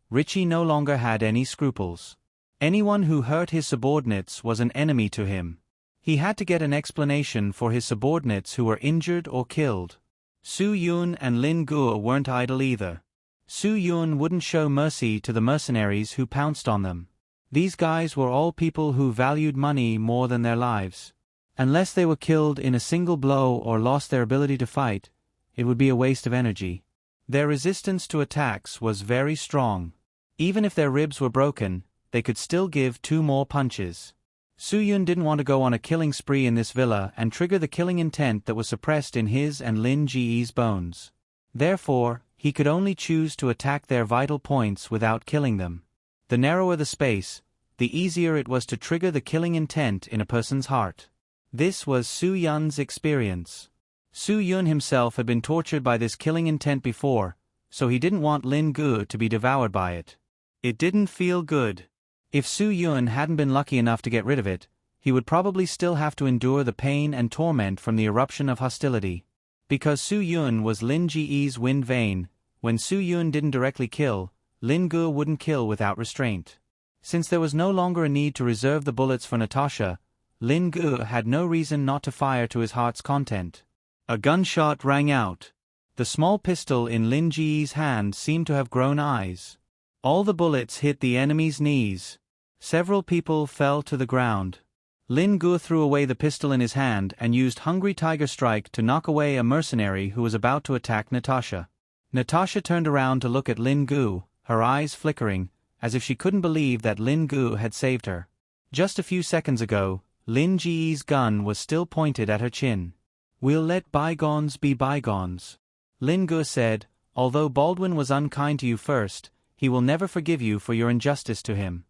Richie no longer had any scruples. Anyone who hurt his subordinates was an enemy to him. He had to get an explanation for his subordinates who were injured or killed. Soo-yun and Lin Gu weren't idle either. Soo-yun wouldn't show mercy to the mercenaries who pounced on them. These guys were all people who valued money more than their lives. Unless they were killed in a single blow or lost their ability to fight, it would be a waste of energy. Their resistance to attacks was very strong. Even if their ribs were broken, they could still give 2 more punches. Su-yun didn't want to go on a killing spree in this villa and trigger the killing intent that was suppressed in his and Lin Ji's bones. Therefore, he could only choose to attack their vital points without killing them. The narrower the space, the easier it was to trigger the killing intent in a person's heart. This was Su-yun's experience. Su-yun himself had been tortured by this killing intent before, so he didn't want Lin Gu to be devoured by it. It didn't feel good. If Su-yun hadn't been lucky enough to get rid of it, he would probably still have to endure the pain and torment from the eruption of hostility. Because Su-yun was Lin Ji's wind vein, when Su-yun didn't directly kill, Lin Gu wouldn't kill without restraint. Since there was no longer a need to reserve the bullets for Natasha, Lin Gu had no reason not to fire to his heart's content. A gunshot rang out. The small pistol in Lin Ji's hand seemed to have grown eyes. All the bullets hit the enemy's knees. Several people fell to the ground. Lin Gu threw away the pistol in his hand and used Hungry Tiger Strike to knock away a mercenary who was about to attack Natasha. Natasha turned around to look at Lin Gu, her eyes flickering, as if she couldn't believe that Lin Gu had saved her. Just a few seconds ago, Lin Ji's gun was still pointed at her chin. "We'll let bygones be bygones," Lin Gu said. "Although Baldwin was unkind to you first, he will never forgive you for your injustice to him.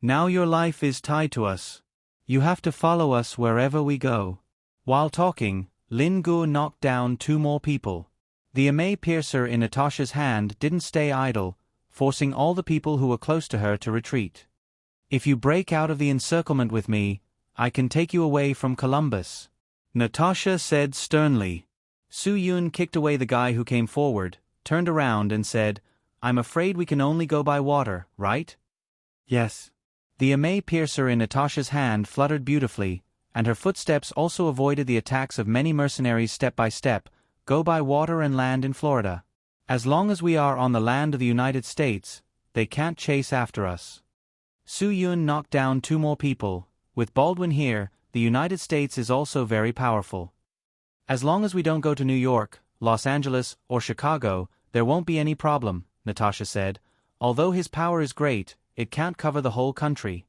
Now your life is tied to us. You have to follow us wherever we go." While talking, Lin Gu knocked down 2 more people. The Amei piercer in Natasha's hand didn't stay idle, forcing all the people who were close to her to retreat. "If you break out of the encirclement with me, I can take you away from Columbus," Natasha said sternly. Su-yun kicked away the guy who came forward, turned around and said, "I'm afraid we can only go by water, right?" "Yes." The Amei piercer in Natasha's hand fluttered beautifully, and her footsteps also avoided the attacks of many mercenaries step by step. "Go by water and land in Florida. As long as we are on the land of the United States, they can't chase after us." Su-yun knocked down 2 more people. "With Baldwin here, the United States is also very powerful. As long as we don't go to New York, Los Angeles, or Chicago, there won't be any problem," Natasha said. "Although his power is great, it can't cover the whole country."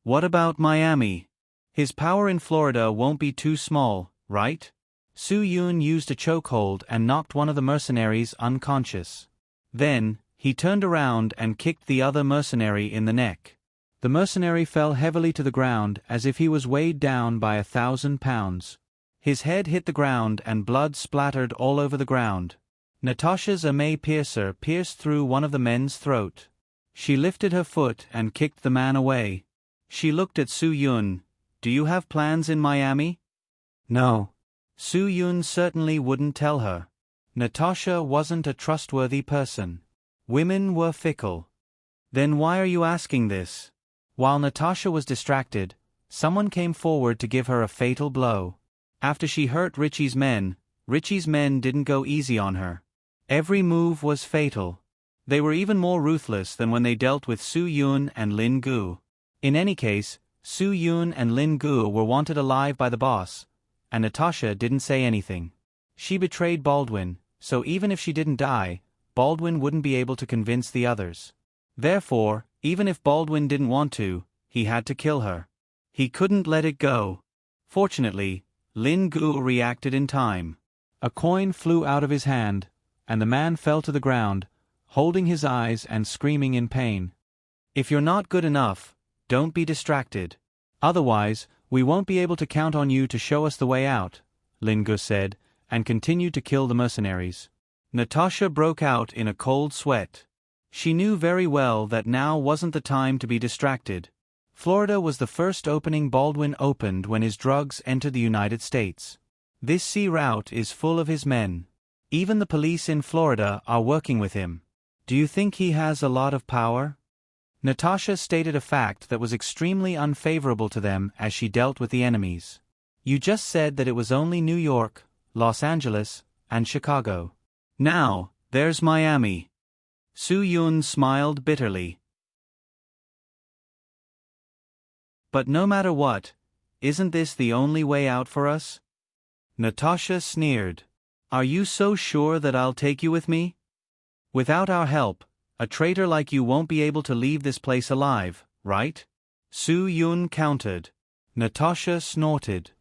"What about Miami? His power in Florida won't be too small, right?" Su-yun used a chokehold and knocked one of the mercenaries unconscious. Then, he turned around and kicked the other mercenary in the neck. The mercenary fell heavily to the ground as if he was weighed down by 1,000 pounds. His head hit the ground and blood splattered all over the ground. Natasha's Amei piercer pierced through one of the men's throat. She lifted her foot and kicked the man away. She looked at Su-yun. "Do you have plans in Miami?" "No." Su-yun certainly wouldn't tell her. Natasha wasn't a trustworthy person. Women were fickle. "Then why are you asking this?" While Natasha was distracted, someone came forward to give her a fatal blow. After she hurt Richie's men didn't go easy on her. Every move was fatal. They were even more ruthless than when they dealt with Su-yun and Lin Gu. In any case, Su-yun and Lin Gu were wanted alive by the boss, and Natasha didn't say anything. She betrayed Baldwin, so even if she didn't die, Baldwin wouldn't be able to convince the others. Therefore, even if Baldwin didn't want to, he had to kill her. He couldn't let it go. Fortunately, Lin Gu reacted in time. A coin flew out of his hand, and the man fell to the ground, holding his eyes and screaming in pain. "If you're not good enough, don't be distracted. Otherwise, we won't be able to count on you to show us the way out," Lin Gu said, and continued to kill the mercenaries. Natasha broke out in a cold sweat. She knew very well that now wasn't the time to be distracted. Florida was the first opening Baldwin opened when his drugs entered the United States. This sea route is full of his men. Even the police in Florida are working with him. Do you think he has a lot of power? Natasha stated a fact that was extremely unfavorable to them as she dealt with the enemies. You just said that it was only New York, Los Angeles, and Chicago. Now, there's Miami. Su Yun smiled bitterly. But no matter what, isn't this the only way out for us? Natasha sneered. Are you so sure that I'll take you with me? Without our help, a traitor like you won't be able to leave this place alive, right? Su Yun countered. Natasha snorted.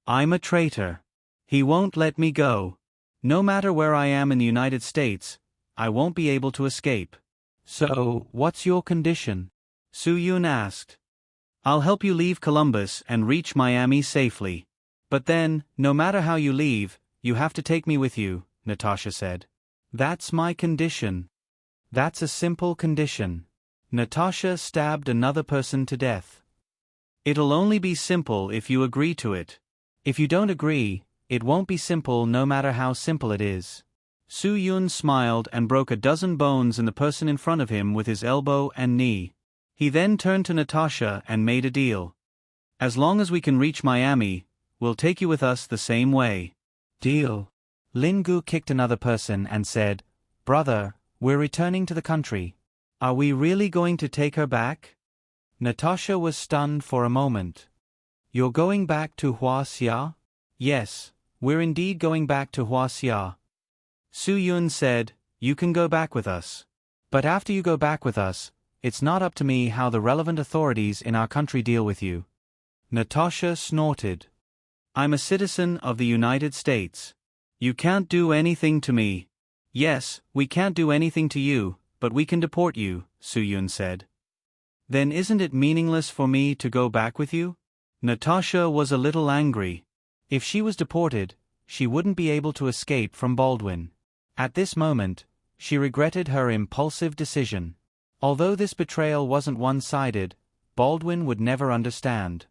I'm a traitor. He won't let me go. No matter where I am in the United States, I won't be able to escape. So, what's your condition? Su Yun asked. I'll help you leave Columbus and reach Miami safely. But then, no matter how you leave, you have to take me with you, Natasha said. That's my condition. That's a simple condition. Natasha stabbed another person to death. It'll only be simple if you agree to it. If you don't agree, it won't be simple no matter how simple it is. Su Yun smiled and broke a dozen bones in the person in front of him with his elbow and knee. He then turned to Natasha and made a deal. As long as we can reach Miami, we'll take you with us the same way. Deal. Lin Gu kicked another person and said, Brother, we're returning to the country. Are we really going to take her back? Natasha was stunned for a moment. You're going back to Huaxia? Yes, we're indeed going back to Huaxia. Su Yun said, You can go back with us. But after you go back with us, it's not up to me how the relevant authorities in our country deal with you. Natasha snorted. I'm a citizen of the United States. You can't do anything to me. Yes, we can't do anything to you, but we can deport you, Su Yun said. Then isn't it meaningless for me to go back with you? Natasha was a little angry. If she was deported, she wouldn't be able to escape from Baldwin. At this moment, she regretted her impulsive decision. Although this betrayal wasn't one-sided, Baldwin would never understand.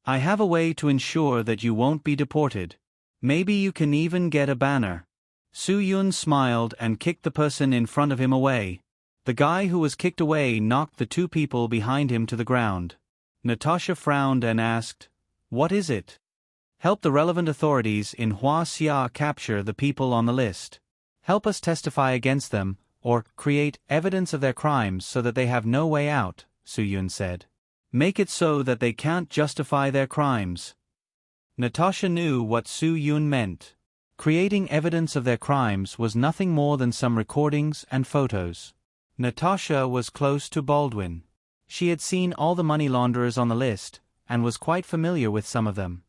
I have a way to ensure that you won't be deported. Maybe you can even get a banner. Su Yun smiled and kicked the person in front of him away. The guy who was kicked away knocked the two people behind him to the ground. Natasha frowned and asked, What is it? Help the relevant authorities in Huaxia capture the people on the list. Help us testify against them, or create evidence of their crimes so that they have no way out, Su Yun said. Make it so that they can't justify their crimes. Natasha knew what Su Yun meant. Creating evidence of their crimes was nothing more than some recordings and photos. Natasha was close to Baldwin. She had seen all the money launderers on the list, and was quite familiar with some of them.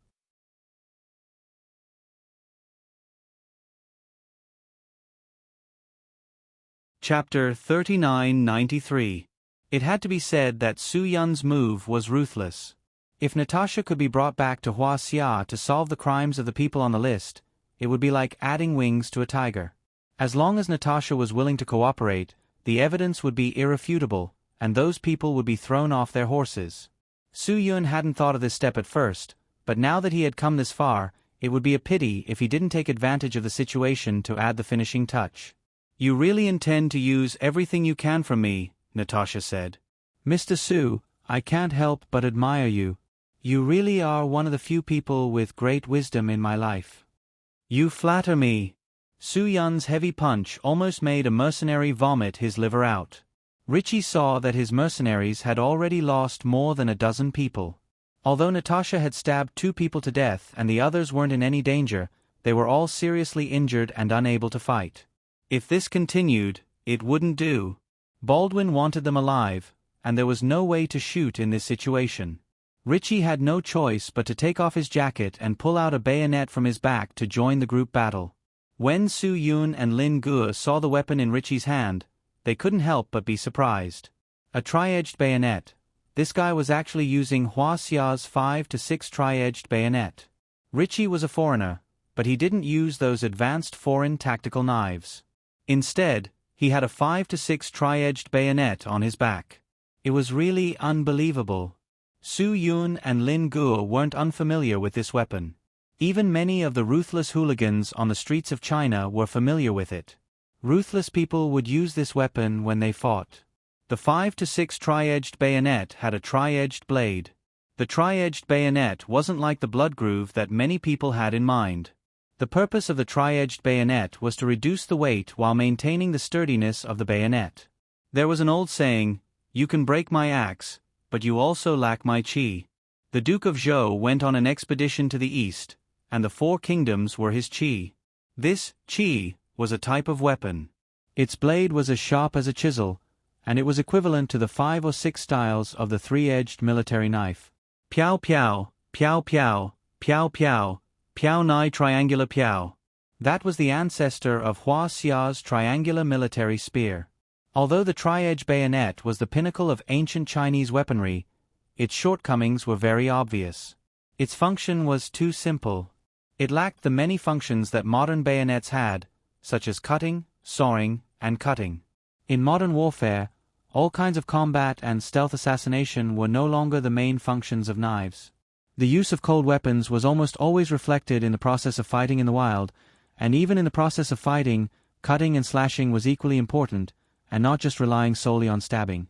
Chapter 3993. It had to be said that Su Yun's move was ruthless. If Natasha could be brought back to Huaxia to solve the crimes of the people on the list, it would be like adding wings to a tiger. As long as Natasha was willing to cooperate, the evidence would be irrefutable, and those people would be thrown off their horses. Su Yun hadn't thought of this step at first, but now that he had come this far, it would be a pity if he didn't take advantage of the situation to add the finishing touch. You really intend to use everything you can from me, Natasha said. Mr. Su, I can't help but admire you. You really are one of the few people with great wisdom in my life. You flatter me. Su Yun's heavy punch almost made a mercenary vomit his liver out. Richie saw that his mercenaries had already lost more than a dozen people. Although Natasha had stabbed 2 people to death and the others weren't in any danger, they were all seriously injured and unable to fight. If this continued, it wouldn't do. Baldwin wanted them alive, and there was no way to shoot in this situation. Richie had no choice but to take off his jacket and pull out a bayonet from his back to join the group battle. When Su Yun and Lin Gu saw the weapon in Richie's hand, they couldn't help but be surprised. A tri-edged bayonet. This guy was actually using Huaxia's 5 to 6 tri-edged bayonet. Richie was a foreigner, but he didn't use those advanced foreign tactical knives. Instead, he had a 5 to 6 tri-edged bayonet on his back. It was really unbelievable. Su Yun and Lin Gu weren't unfamiliar with this weapon. Even many of the ruthless hooligans on the streets of China were familiar with it. Ruthless people would use this weapon when they fought. The 5 to 6 tri-edged bayonet had a tri-edged blade. The tri-edged bayonet wasn't like the blood groove that many people had in mind. The purpose of the tri-edged bayonet was to reduce the weight while maintaining the sturdiness of the bayonet. There was an old saying, "You can break my axe, but you also lack my qi." The Duke of Zhou went on an expedition to the east, and the 4 kingdoms were his qi. This qi was a type of weapon. Its blade was as sharp as a chisel, and it was equivalent to the 5 or 6 styles of the 3-edged military knife. Piao piao, piao piao, piao piao, piao nai triangular piao. That was the ancestor of Hua Xia's triangular military spear. Although the tri-edged bayonet was the pinnacle of ancient Chinese weaponry, its shortcomings were very obvious. Its function was too simple. It lacked the many functions that modern bayonets had, such as cutting, sawing, and cutting. In modern warfare, all kinds of combat and stealth assassination were no longer the main functions of knives. The use of cold weapons was almost always reflected in the process of fighting in the wild, and even in the process of fighting, cutting and slashing was equally important, and not just relying solely on stabbing.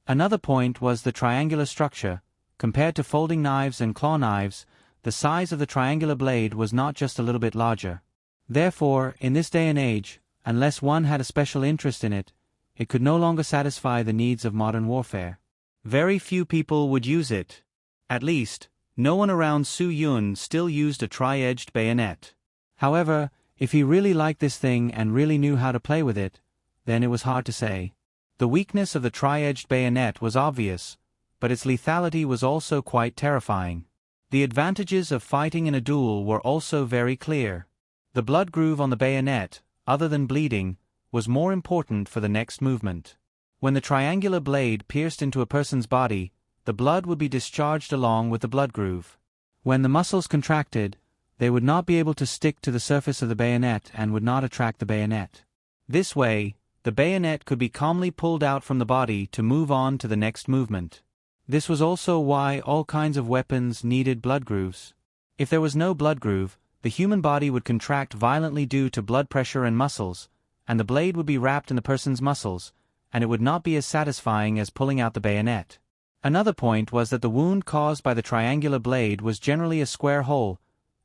Another point was the triangular structure. Compared to folding knives and claw knives, the size of the triangular blade was not just a little bit larger. Therefore, in this day and age, unless one had a special interest in it, it could no longer satisfy the needs of modern warfare. Very few people would use it. At least, no one around Su Yun still used a tri-edged bayonet. However, if he really liked this thing and really knew how to play with it, then it was hard to say. The weakness of the tri-edged bayonet was obvious, but its lethality was also quite terrifying. The advantages of fighting in a duel were also very clear. The blood groove on the bayonet, other than bleeding, was more important for the next movement. When the triangular blade pierced into a person's body, the blood would be discharged along with the blood groove. When the muscles contracted, they would not be able to stick to the surface of the bayonet and would not attract the bayonet. This way, the bayonet could be calmly pulled out from the body to move on to the next movement. This was also why all kinds of weapons needed blood grooves. If there was no blood groove, the human body would contract violently due to blood pressure and muscles, and the blade would be wrapped in the person's muscles, and it would not be as satisfying as pulling out the bayonet. Another point was that the wound caused by the triangular blade was generally a square hole,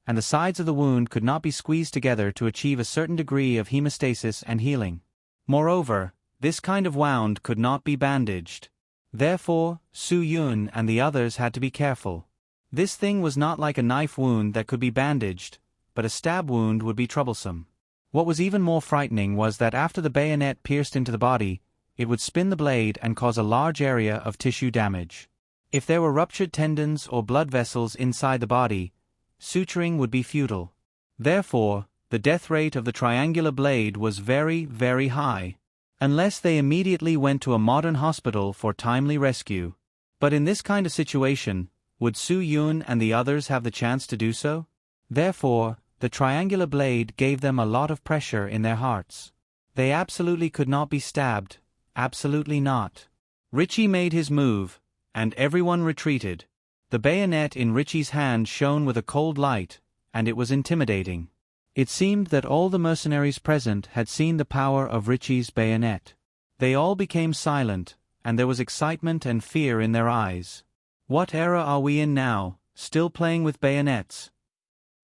and the sides of the wound could not be squeezed together to achieve a certain degree of hemostasis and healing. Moreover, this kind of wound could not be bandaged. Therefore, Su Yun and the others had to be careful. This thing was not like a knife wound that could be bandaged, but a stab wound would be troublesome. What was even more frightening was that after the bayonet pierced into the body, it would spin the blade and cause a large area of tissue damage. If there were ruptured tendons or blood vessels inside the body, suturing would be futile. Therefore, the death rate of the triangular blade was very, very high, unless they immediately went to a modern hospital for timely rescue. But in this kind of situation, would Su Yun and the others have the chance to do so? Therefore, the triangular blade gave them a lot of pressure in their hearts. They absolutely could not be stabbed, absolutely not. Richie made his move, and everyone retreated. The bayonet in Richie's hand shone with a cold light, and it was intimidating. It seemed that all the mercenaries present had seen the power of Richie's bayonet. They all became silent, and there was excitement and fear in their eyes. What era are we in now, still playing with bayonets?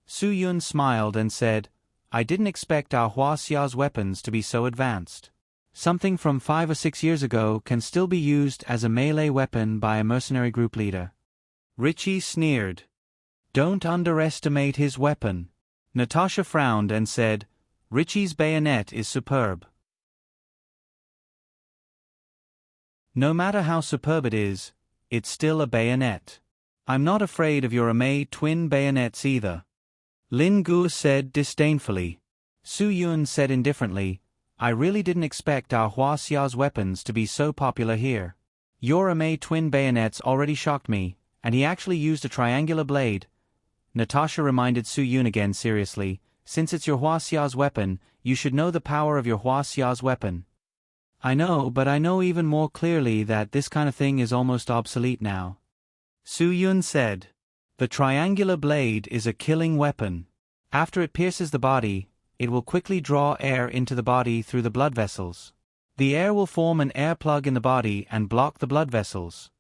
Su Yun smiled and said, I didn't expect our Hua Xia's weapons to be so advanced. Something from 5 or 6 years ago can still be used as a melee weapon by a mercenary group leader. Richie sneered. Don't underestimate his weapon. Natasha frowned and said, Richie's bayonet is superb. No matter how superb it is, it's still a bayonet. I'm not afraid of your Amei twin bayonets either. Lin Gu said disdainfully. Su Yun said indifferently, I really didn't expect our Hua Xia's weapons to be so popular here. Your Amei twin bayonets already shocked me, and he actually used a triangular blade. Natasha reminded Su Yun again seriously, since it's your Hua Xia's weapon, you should know the power of your Hua Xia's weapon. I know, but I know even more clearly that this kind of thing is almost obsolete now. Su Yun said. The triangular blade is a killing weapon. After it pierces the body, it will quickly draw air into the body through the blood vessels. The air will form an air plug in the body and block the blood vessels.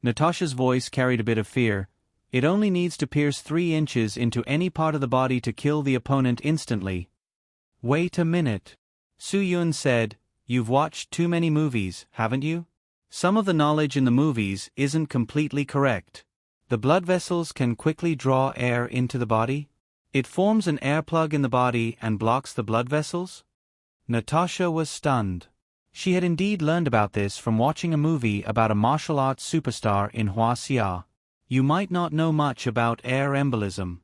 Natasha's voice carried a bit of fear, It only needs to pierce 3 inches into any part of the body to kill the opponent instantly. Wait a minute. Su Yun said, "You've watched too many movies, haven't you? Some of the knowledge in the movies isn't completely correct. The blood vessels can quickly draw air into the body. It forms an air plug in the body and blocks the blood vessels." Natasha was stunned. She had indeed learned about this from watching a movie about a martial arts superstar in Huaxia. "You might not know much about air embolism."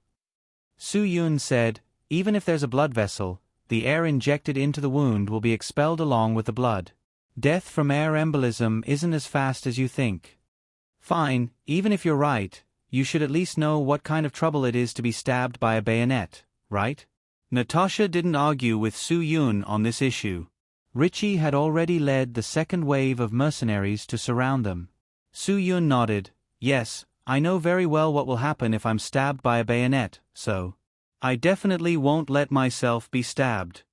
Su Yun said, "Even if there's a blood vessel, the air injected into the wound will be expelled along with the blood. Death from air embolism isn't as fast as you think." "Fine, even if you're right, you should at least know what kind of trouble it is to be stabbed by a bayonet, right?" Natasha didn't argue with Su Yun on this issue. Richie had already led the second wave of mercenaries to surround them. Su Yun nodded. "Yes, I know very well what will happen if I'm stabbed by a bayonet, so I definitely won't let myself be stabbed."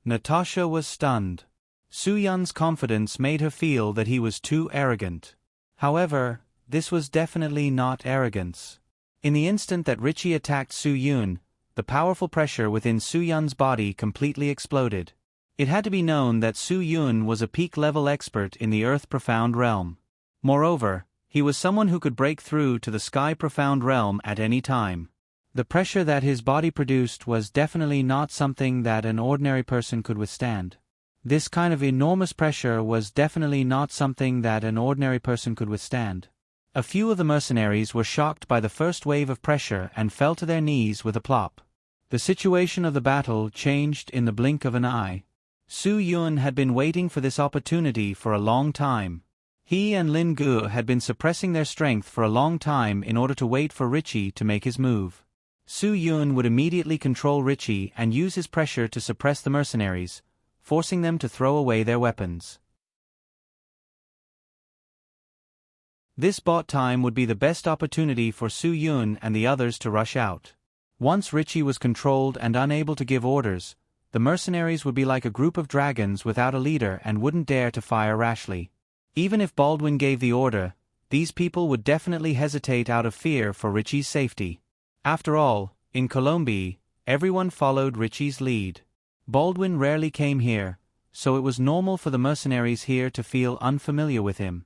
Natasha was stunned. Su Yun's confidence made her feel that he was too arrogant. However, this was definitely not arrogance. In the instant that Richie attacked Su Yun, the powerful pressure within Su Yun's body completely exploded. It had to be known that Su Yun was a peak-level expert in the Earth-Profound realm. Moreover, he was someone who could break through to the Sky-Profound realm at any time. The pressure that his body produced was definitely not something that an ordinary person could withstand. This kind of enormous pressure was definitely not something that an ordinary person could withstand. A few of the mercenaries were shocked by the first wave of pressure and fell to their knees with a plop. The situation of the battle changed in the blink of an eye. Su Yun had been waiting for this opportunity for a long time. He and Lin Gu had been suppressing their strength for a long time in order to wait for Richie to make his move. Su Yun would immediately control Richie and use his pressure to suppress the mercenaries, forcing them to throw away their weapons. This bought time would be the best opportunity for Su Yun and the others to rush out. Once Richie was controlled and unable to give orders, the mercenaries would be like a group of dragons without a leader and wouldn't dare to fire rashly. Even if Baldwin gave the order, these people would definitely hesitate out of fear for Richie's safety. After all, in Colombia, everyone followed Richie's lead. Baldwin rarely came here, so it was normal for the mercenaries here to feel unfamiliar with him.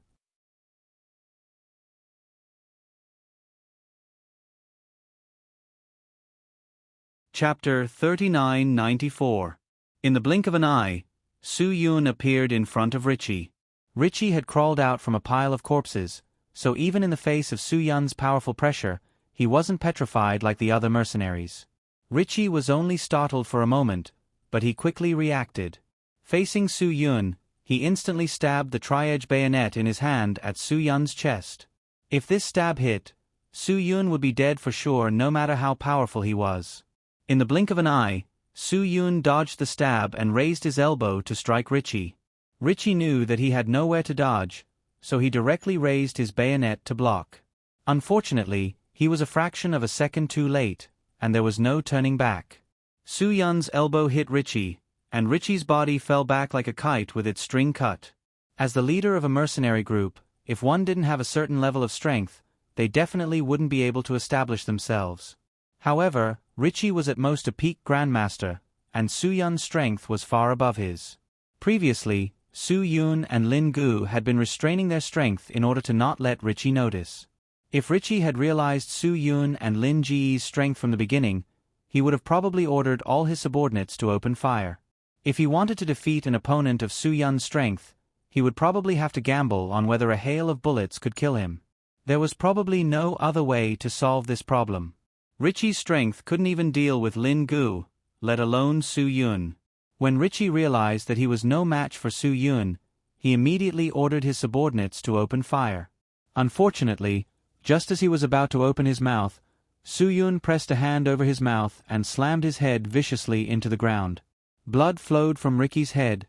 Chapter 3994. In the blink of an eye, Su Yun appeared in front of Richie. Richie had crawled out from a pile of corpses, so even in the face of Su Yun's powerful pressure, he wasn't petrified like the other mercenaries. Richie was only startled for a moment, but he quickly reacted. Facing Su Yun, he instantly stabbed the tri-edge bayonet in his hand at Su Yun's chest. If this stab hit, Su Yun would be dead for sure no matter how powerful he was. In the blink of an eye, Su Yun dodged the stab and raised his elbow to strike Richie. Richie knew that he had nowhere to dodge, so he directly raised his bayonet to block. Unfortunately, he was a fraction of a second too late, and there was no turning back. Su Yun's elbow hit Richie, and Richie's body fell back like a kite with its string cut. As the leader of a mercenary group, if one didn't have a certain level of strength, they definitely wouldn't be able to establish themselves. However, Richie was at most a peak grandmaster, and Su Yun's strength was far above his. Previously, Su Yun and Lin Gu had been restraining their strength in order to not let Richie notice. If Richie had realized Su Yun and Lin Ji's strength from the beginning, he would have probably ordered all his subordinates to open fire. If he wanted to defeat an opponent of Su Yun's strength, he would probably have to gamble on whether a hail of bullets could kill him. There was probably no other way to solve this problem. Richie's strength couldn't even deal with Lin Gu, let alone Su Yun. When Richie realized that he was no match for Su Yun, he immediately ordered his subordinates to open fire. Unfortunately, just as he was about to open his mouth, Su Yun pressed a hand over his mouth and slammed his head viciously into the ground. Blood flowed from Ricky's head,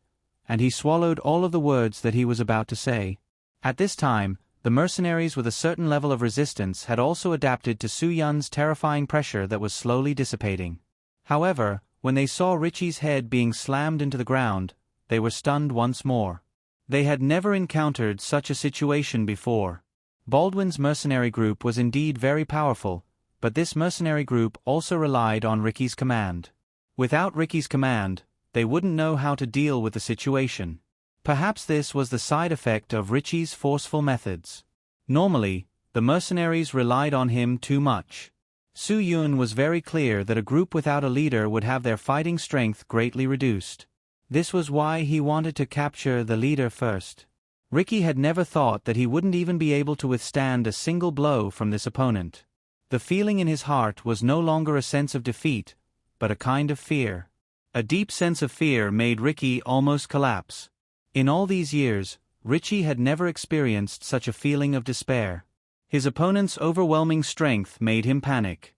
and he swallowed all of the words that he was about to say. At this time, the mercenaries with a certain level of resistance had also adapted to Su Yun's terrifying pressure that was slowly dissipating. However, when they saw Richie's head being slammed into the ground, they were stunned once more. They had never encountered such a situation before. Baldwin's mercenary group was indeed very powerful, but this mercenary group also relied on Ricky's command. Without Ricky's command, they wouldn't know how to deal with the situation. Perhaps this was the side effect of Richie's forceful methods. Normally, the mercenaries relied on him too much. Su Yun was very clear that a group without a leader would have their fighting strength greatly reduced. This was why he wanted to capture the leader first. Ricky had never thought that he wouldn't even be able to withstand a single blow from this opponent. The feeling in his heart was no longer a sense of defeat, but a kind of fear. A deep sense of fear made Ricky almost collapse. In all these years, Richie had never experienced such a feeling of despair. His opponent's overwhelming strength made him panic.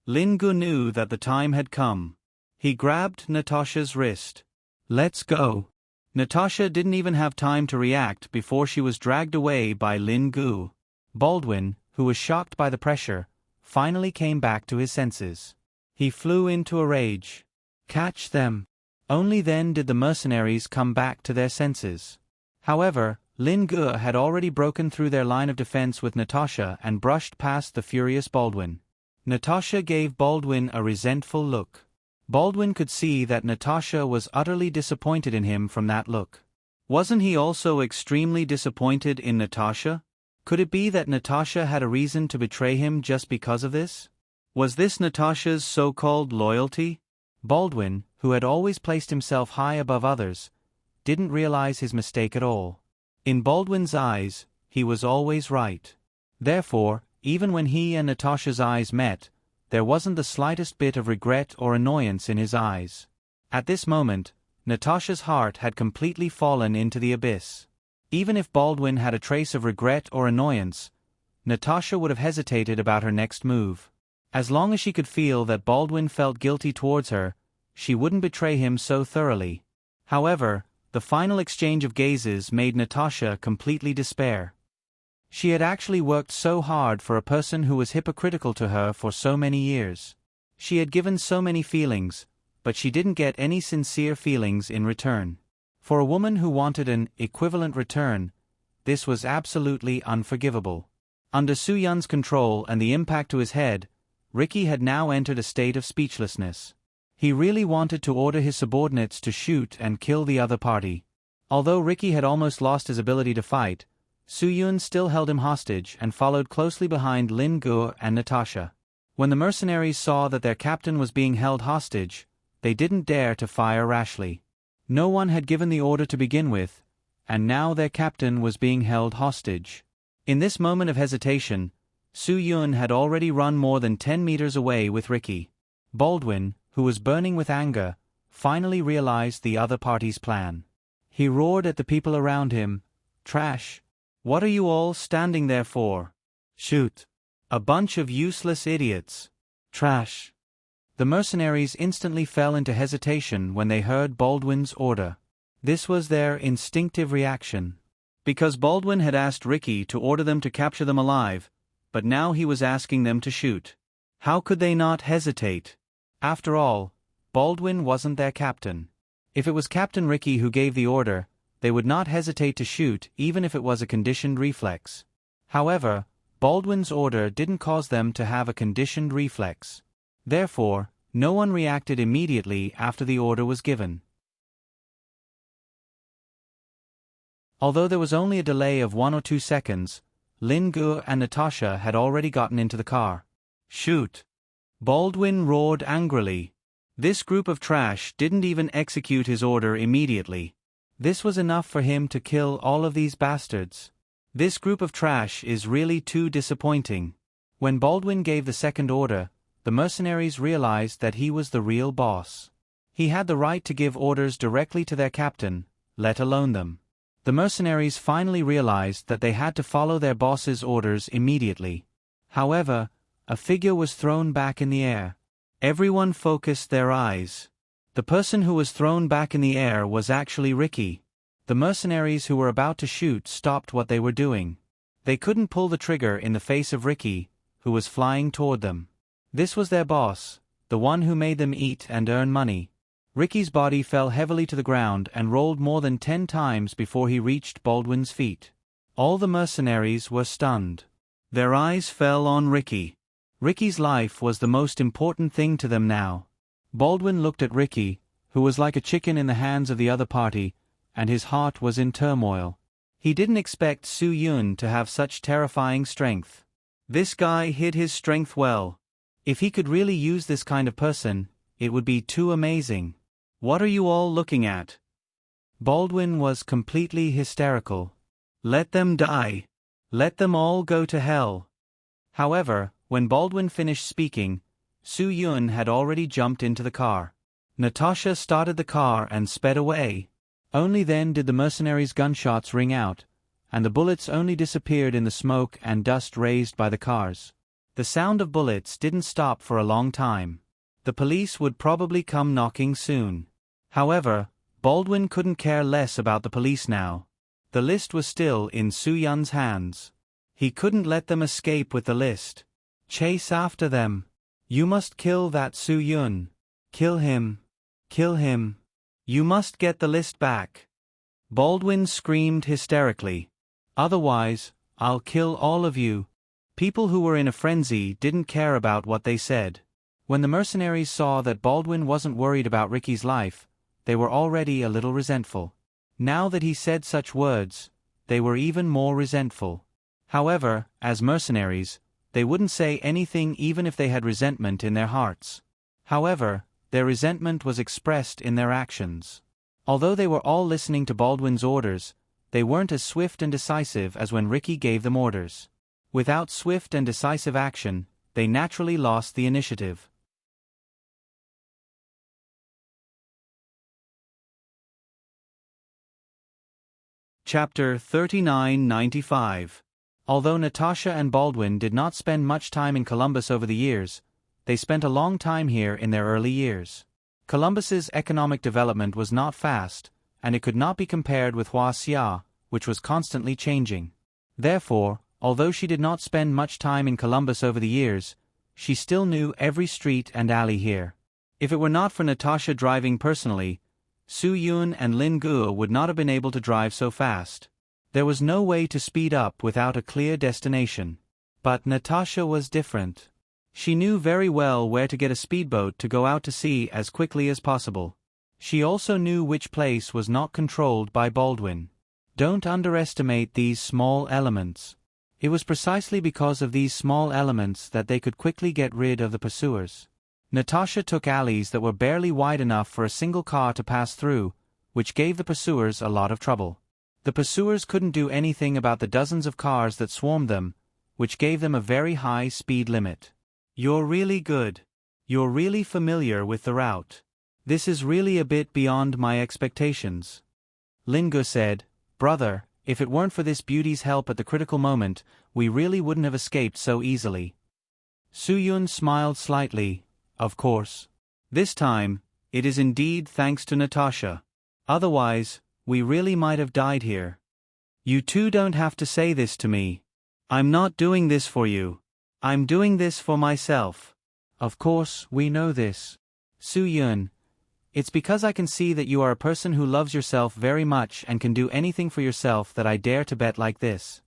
Lin Gu knew that the time had come. He grabbed Natasha's wrist. "Let's go." Natasha didn't even have time to react before she was dragged away by Lin Gu. Baldwin, who was shocked by the pressure, finally came back to his senses. He flew into a rage. Catch them! Only then did the mercenaries come back to their senses. However, Lin Gu had already broken through their line of defense with Natasha and brushed past the furious Baldwin. Natasha gave Baldwin a resentful look. Baldwin could see that Natasha was utterly disappointed in him from that look. Wasn't he also extremely disappointed in Natasha? Could it be that Natasha had a reason to betray him just because of this? Was this Natasha's so-called loyalty? Baldwin, who had always placed himself high above others, didn't realize his mistake at all. In Baldwin's eyes, he was always right. Therefore, even when he and Natasha's eyes met, there wasn't the slightest bit of regret or annoyance in his eyes. At this moment, Natasha's heart had completely fallen into the abyss. Even if Baldwin had a trace of regret or annoyance, Natasha would have hesitated about her next move. As long as she could feel that Baldwin felt guilty towards her, she wouldn't betray him so thoroughly. However, the final exchange of gazes made Natasha completely despair. She had actually worked so hard for a person who was hypocritical to her for so many years. She had given so many feelings, but she didn't get any sincere feelings in return. For a woman who wanted an equivalent return, this was absolutely unforgivable. Under Su Yun's control and the impact to his head, Ricky had now entered a state of speechlessness. He really wanted to order his subordinates to shoot and kill the other party. Although Ricky had almost lost his ability to fight, Su Yun still held him hostage and followed closely behind Lin Gu and Natasha. When the mercenaries saw that their captain was being held hostage, they didn't dare to fire rashly. No one had given the order to begin with, and now their captain was being held hostage. In this moment of hesitation, Su Yun had already run more than 10 meters away with Ricky. Baldwin, who was burning with anger, finally realized the other party's plan. He roared at the people around him, "Trash! What are you all standing there for? Shoot! A bunch of useless idiots! Trash!" The mercenaries instantly fell into hesitation when they heard Baldwin's order. This was their instinctive reaction. Because Baldwin had asked Ricky to order them to capture them alive, but now he was asking them to shoot. How could they not hesitate? After all, Baldwin wasn't their captain. If it was Captain Ricky who gave the order, they would not hesitate to shoot even if it was a conditioned reflex. However, Baldwin's order didn't cause them to have a conditioned reflex. Therefore, no one reacted immediately after the order was given. Although there was only a delay of 1 or 2 seconds, Lin Gu and Natasha had already gotten into the car. "Shoot!" Baldwin roared angrily. This group of trash didn't even execute his order immediately. This was enough for him to kill all of these bastards. This group of trash is really too disappointing. When Baldwin gave the second order, the mercenaries realized that he was the real boss. He had the right to give orders directly to their captain, let alone them. The mercenaries finally realized that they had to follow their boss's orders immediately. However, a figure was thrown back in the air. Everyone focused their eyes. The person who was thrown back in the air was actually Ricky. The mercenaries who were about to shoot stopped what they were doing. They couldn't pull the trigger in the face of Ricky, who was flying toward them. This was their boss, the one who made them eat and earn money. Ricky's body fell heavily to the ground and rolled more than 10 times before he reached Baldwin's feet. All the mercenaries were stunned. Their eyes fell on Ricky. Ricky's life was the most important thing to them now. Baldwin looked at Ricky, who was like a chicken in the hands of the other party, and his heart was in turmoil. He didn't expect Su Yun to have such terrifying strength. This guy hid his strength well. If he could really use this kind of person, it would be too amazing. What are you all looking at? Baldwin was completely hysterical. Let them die. Let them all go to hell. However, when Baldwin finished speaking, Su Yun had already jumped into the car. Natasha started the car and sped away. Only then did the mercenaries' gunshots ring out, and the bullets only disappeared in the smoke and dust raised by the cars. The sound of bullets didn't stop for a long time. The police would probably come knocking soon. However, Baldwin couldn't care less about the police now. The list was still in Su Yun's hands. He couldn't let them escape with the list. Chase after them. You must kill that Su Yun. Kill him. Kill him. You must get the list back. Baldwin screamed hysterically. Otherwise, I'll kill all of you. People who were in a frenzy didn't care about what they said. When the mercenaries saw that Baldwin wasn't worried about Ricky's life, they were already a little resentful. Now that he said such words, they were even more resentful. However, as mercenaries, they wouldn't say anything even if they had resentment in their hearts. However, their resentment was expressed in their actions. Although they were all listening to Baldwin's orders, they weren't as swift and decisive as when Ricky gave them orders. Without swift and decisive action, they naturally lost the initiative. Chapter 3995. Although Natasha and Baldwin did not spend much time in Columbus over the years, they spent a long time here in their early years. Columbus's economic development was not fast, and it could not be compared with Huaxia, which was constantly changing. Therefore, although she did not spend much time in Columbus over the years, she still knew every street and alley here. If it were not for Natasha driving personally, Su Yun and Lin Guo would not have been able to drive so fast. There was no way to speed up without a clear destination. But Natasha was different. She knew very well where to get a speedboat to go out to sea as quickly as possible. She also knew which place was not controlled by Baldwin. Don't underestimate these small elements. It was precisely because of these small elements that they could quickly get rid of the pursuers. Natasha took alleys that were barely wide enough for a single car to pass through, which gave the pursuers a lot of trouble. The pursuers couldn't do anything about the dozens of cars that swarmed them, which gave them a very high speed limit. You're really good. You're really familiar with the route. This is really a bit beyond my expectations. Lin Guo said, Brother, if it weren't for this beauty's help at the critical moment, we really wouldn't have escaped so easily. Su Yun smiled slightly. Of course. This time, it is indeed thanks to Natasha. Otherwise, we really might have died here. You two don't have to say this to me. I'm not doing this for you. I'm doing this for myself. Of course, we know this. Su Yun, it's because I can see that you are a person who loves yourself very much and can do anything for yourself that I dare to bet like this.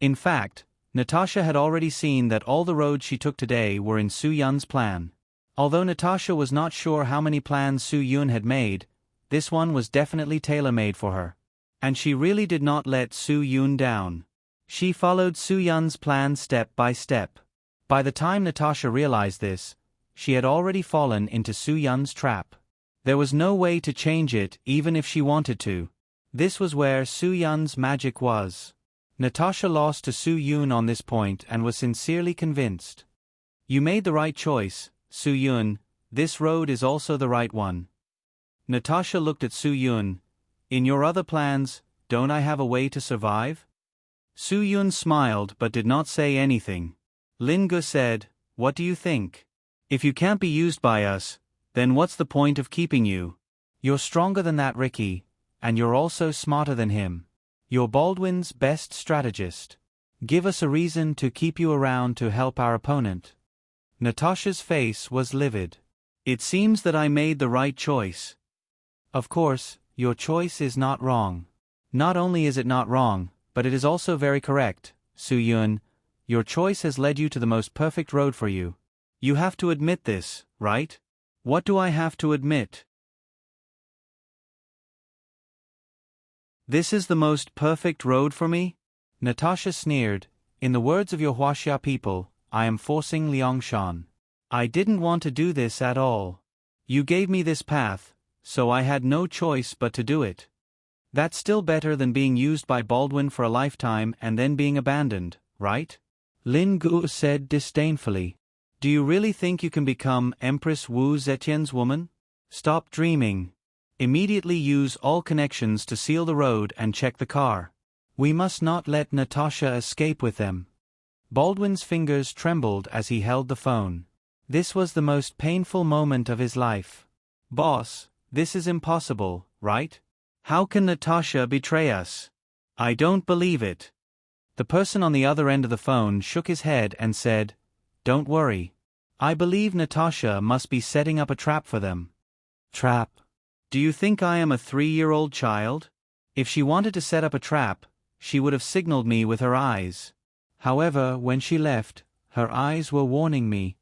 In fact, Natasha had already seen that all the roads she took today were in Su Yun's plan. Although Natasha was not sure how many plans Su Yun had made, this one was definitely tailor-made for her. And she really did not let Su Yun down. She followed Su Yun's plan step by step. By the time Natasha realized this, she had already fallen into Su Yun's trap. There was no way to change it even if she wanted to. This was where Su Yun's magic was. Natasha lost to Su Yun on this point and was sincerely convinced. You made the right choice, Su Yun. This road is also the right one. Natasha looked at Su Yun. In your other plans, don't I have a way to survive? Su Yun smiled but did not say anything. Lin Guo said, What do you think? If you can't be used by us, then what's the point of keeping you? You're stronger than that Ricky, and you're also smarter than him. You're Baldwin's best strategist. Give us a reason to keep you around to help our opponent. Natasha's face was livid. It seems that I made the right choice. Of course, your choice is not wrong. Not only is it not wrong, but it is also very correct, Su-Yun. Your choice has led you to the most perfect road for you. You have to admit this, right? What do I have to admit? This is the most perfect road for me? Natasha sneered. In the words of your Huaxia people, I am forcing Liangshan. I didn't want to do this at all. You gave me this path, so I had no choice but to do it. That's still better than being used by Baldwin for a lifetime and then being abandoned, right? Lin Gu said disdainfully. Do you really think you can become Empress Wu Zetian's woman? Stop dreaming. Immediately use all connections to seal the road and check the car. We must not let Natasha escape with them. Baldwin's fingers trembled as he held the phone. This was the most painful moment of his life. Boss, this is impossible, right? How can Natasha betray us? I don't believe it. The person on the other end of the phone shook his head and said, Don't worry. I believe Natasha must be setting up a trap for them. Trap? Do you think I am a 3-year-old child? If she wanted to set up a trap, she would have signaled me with her eyes. However, when she left, her eyes were warning me.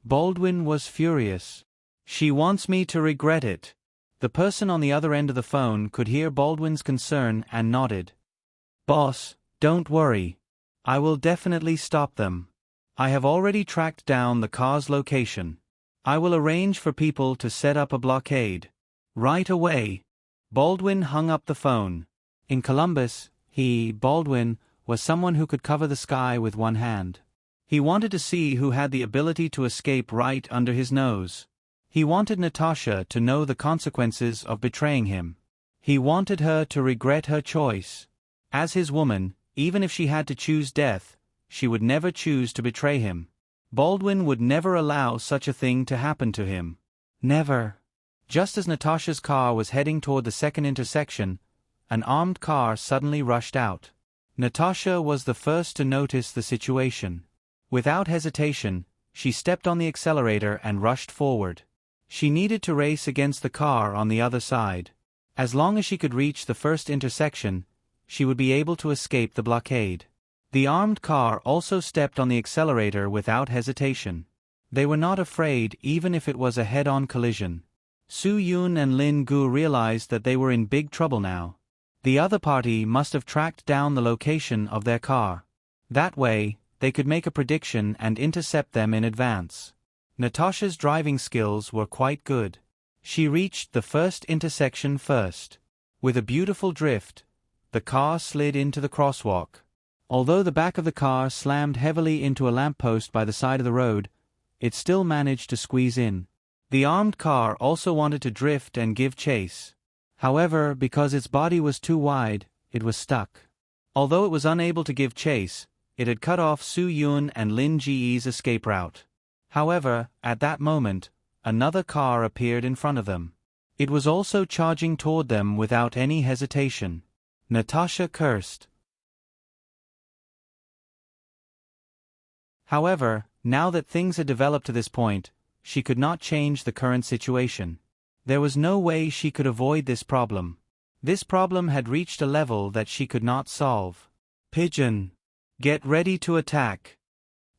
Baldwin was furious. She wants me to regret it. The person on the other end of the phone could hear Baldwin's concern and nodded. Boss, don't worry. I will definitely stop them. I have already tracked down the car's location. I will arrange for people to set up a blockade. Right away. Baldwin hung up the phone. In Columbus, Baldwin, was someone who could cover the sky with one hand. He wanted to see who had the ability to escape right under his nose. He wanted Natasha to know the consequences of betraying him. He wanted her to regret her choice. As his woman, even if she had to choose death, she would never choose to betray him. Baldwin would never allow such a thing to happen to him. Never. Just as Natasha's car was heading toward the second intersection, an armed car suddenly rushed out. Natasha was the first to notice the situation. Without hesitation, she stepped on the accelerator and rushed forward. She needed to race against the car on the other side. As long as she could reach the first intersection, she would be able to escape the blockade. The armed car also stepped on the accelerator without hesitation. They were not afraid even if it was a head-on collision. Su-Yun and Lin Gu realized that they were in big trouble now. The other party must have tracked down the location of their car. That way, they could make a prediction and intercept them in advance. Natasha's driving skills were quite good. She reached the first intersection first. With a beautiful drift, the car slid into the crosswalk. Although the back of the car slammed heavily into a lamppost by the side of the road, it still managed to squeeze in. The armed car also wanted to drift and give chase. However, because its body was too wide, it was stuck. Although it was unable to give chase, it had cut off Su-Yun and Lin Ji's escape route. However, at that moment, another car appeared in front of them. It was also charging toward them without any hesitation. Natasha cursed. However, now that things had developed to this point, she could not change the current situation. There was no way she could avoid this problem. This problem had reached a level that she could not solve. Pigeon. Get ready to attack.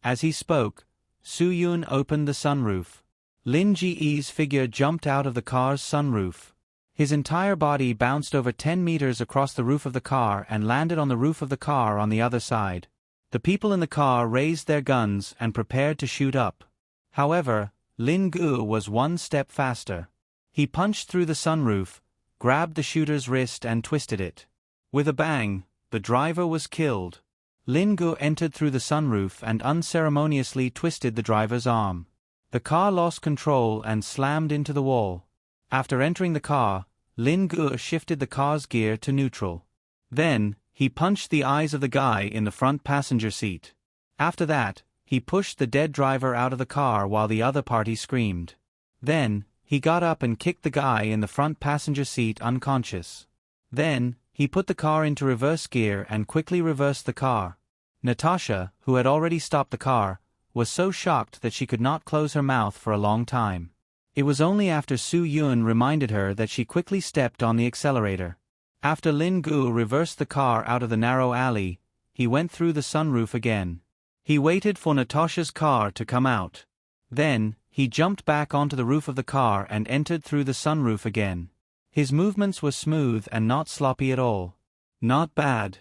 As he spoke, Su-Yun opened the sunroof. Lin Ji's figure jumped out of the car's sunroof. His entire body bounced over 10 meters across the roof of the car and landed on the roof of the car on the other side. The people in the car raised their guns and prepared to shoot up. However, Lin Gu was one step faster. He punched through the sunroof, grabbed the shooter's wrist and twisted it. With a bang, the driver was killed. Lin Gu entered through the sunroof and unceremoniously twisted the driver's arm. The car lost control and slammed into the wall. After entering the car, Lin Gu shifted the car's gear to neutral. Then, he punched the eyes of the guy in the front passenger seat. After that, he pushed the dead driver out of the car while the other party screamed. Then, he got up and kicked the guy in the front passenger seat unconscious. Then, he put the car into reverse gear and quickly reversed the car. Natasha, who had already stopped the car, was so shocked that she could not close her mouth for a long time. It was only after Su Yun reminded her that she quickly stepped on the accelerator. After Lin Gu reversed the car out of the narrow alley, he went through the sunroof again. He waited for Natasha's car to come out. Then, he jumped back onto the roof of the car and entered through the sunroof again. His movements were smooth and not sloppy at all. Not bad.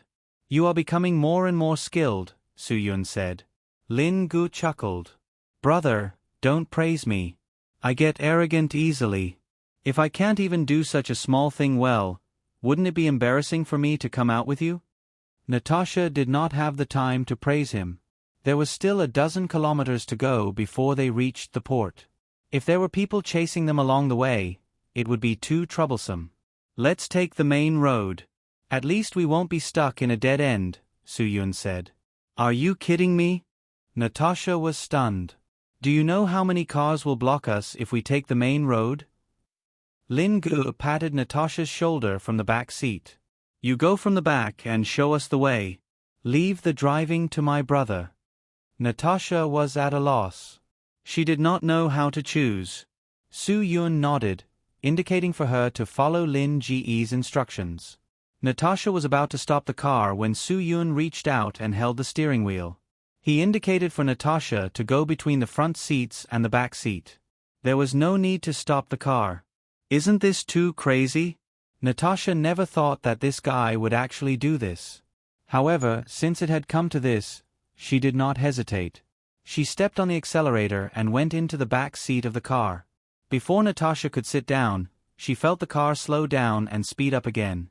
You are becoming more and more skilled, Su Yun said. Lin Gu chuckled. Brother, don't praise me. I get arrogant easily. If I can't even do such a small thing well, wouldn't it be embarrassing for me to come out with you? Natasha did not have the time to praise him. There was still 12 kilometers to go before they reached the port. If there were people chasing them along the way, it would be too troublesome. Let's take the main road. At least we won't be stuck in a dead end, Su Yun said. Are you kidding me? Natasha was stunned. Do you know how many cars will block us if we take the main road? Lin Gu patted Natasha's shoulder from the back seat. You go from the back and show us the way. Leave the driving to my brother. Natasha was at a loss. She did not know how to choose. Su Yun nodded, indicating for her to follow Lin Ge's instructions. Natasha was about to stop the car when Su Yun reached out and held the steering wheel. He indicated for Natasha to go between the front seats and the back seat. There was no need to stop the car. Isn't this too crazy? Natasha never thought that this guy would actually do this. However, since it had come to this, she did not hesitate. She stepped on the accelerator and went into the back seat of the car. Before Natasha could sit down, she felt the car slow down and speed up again.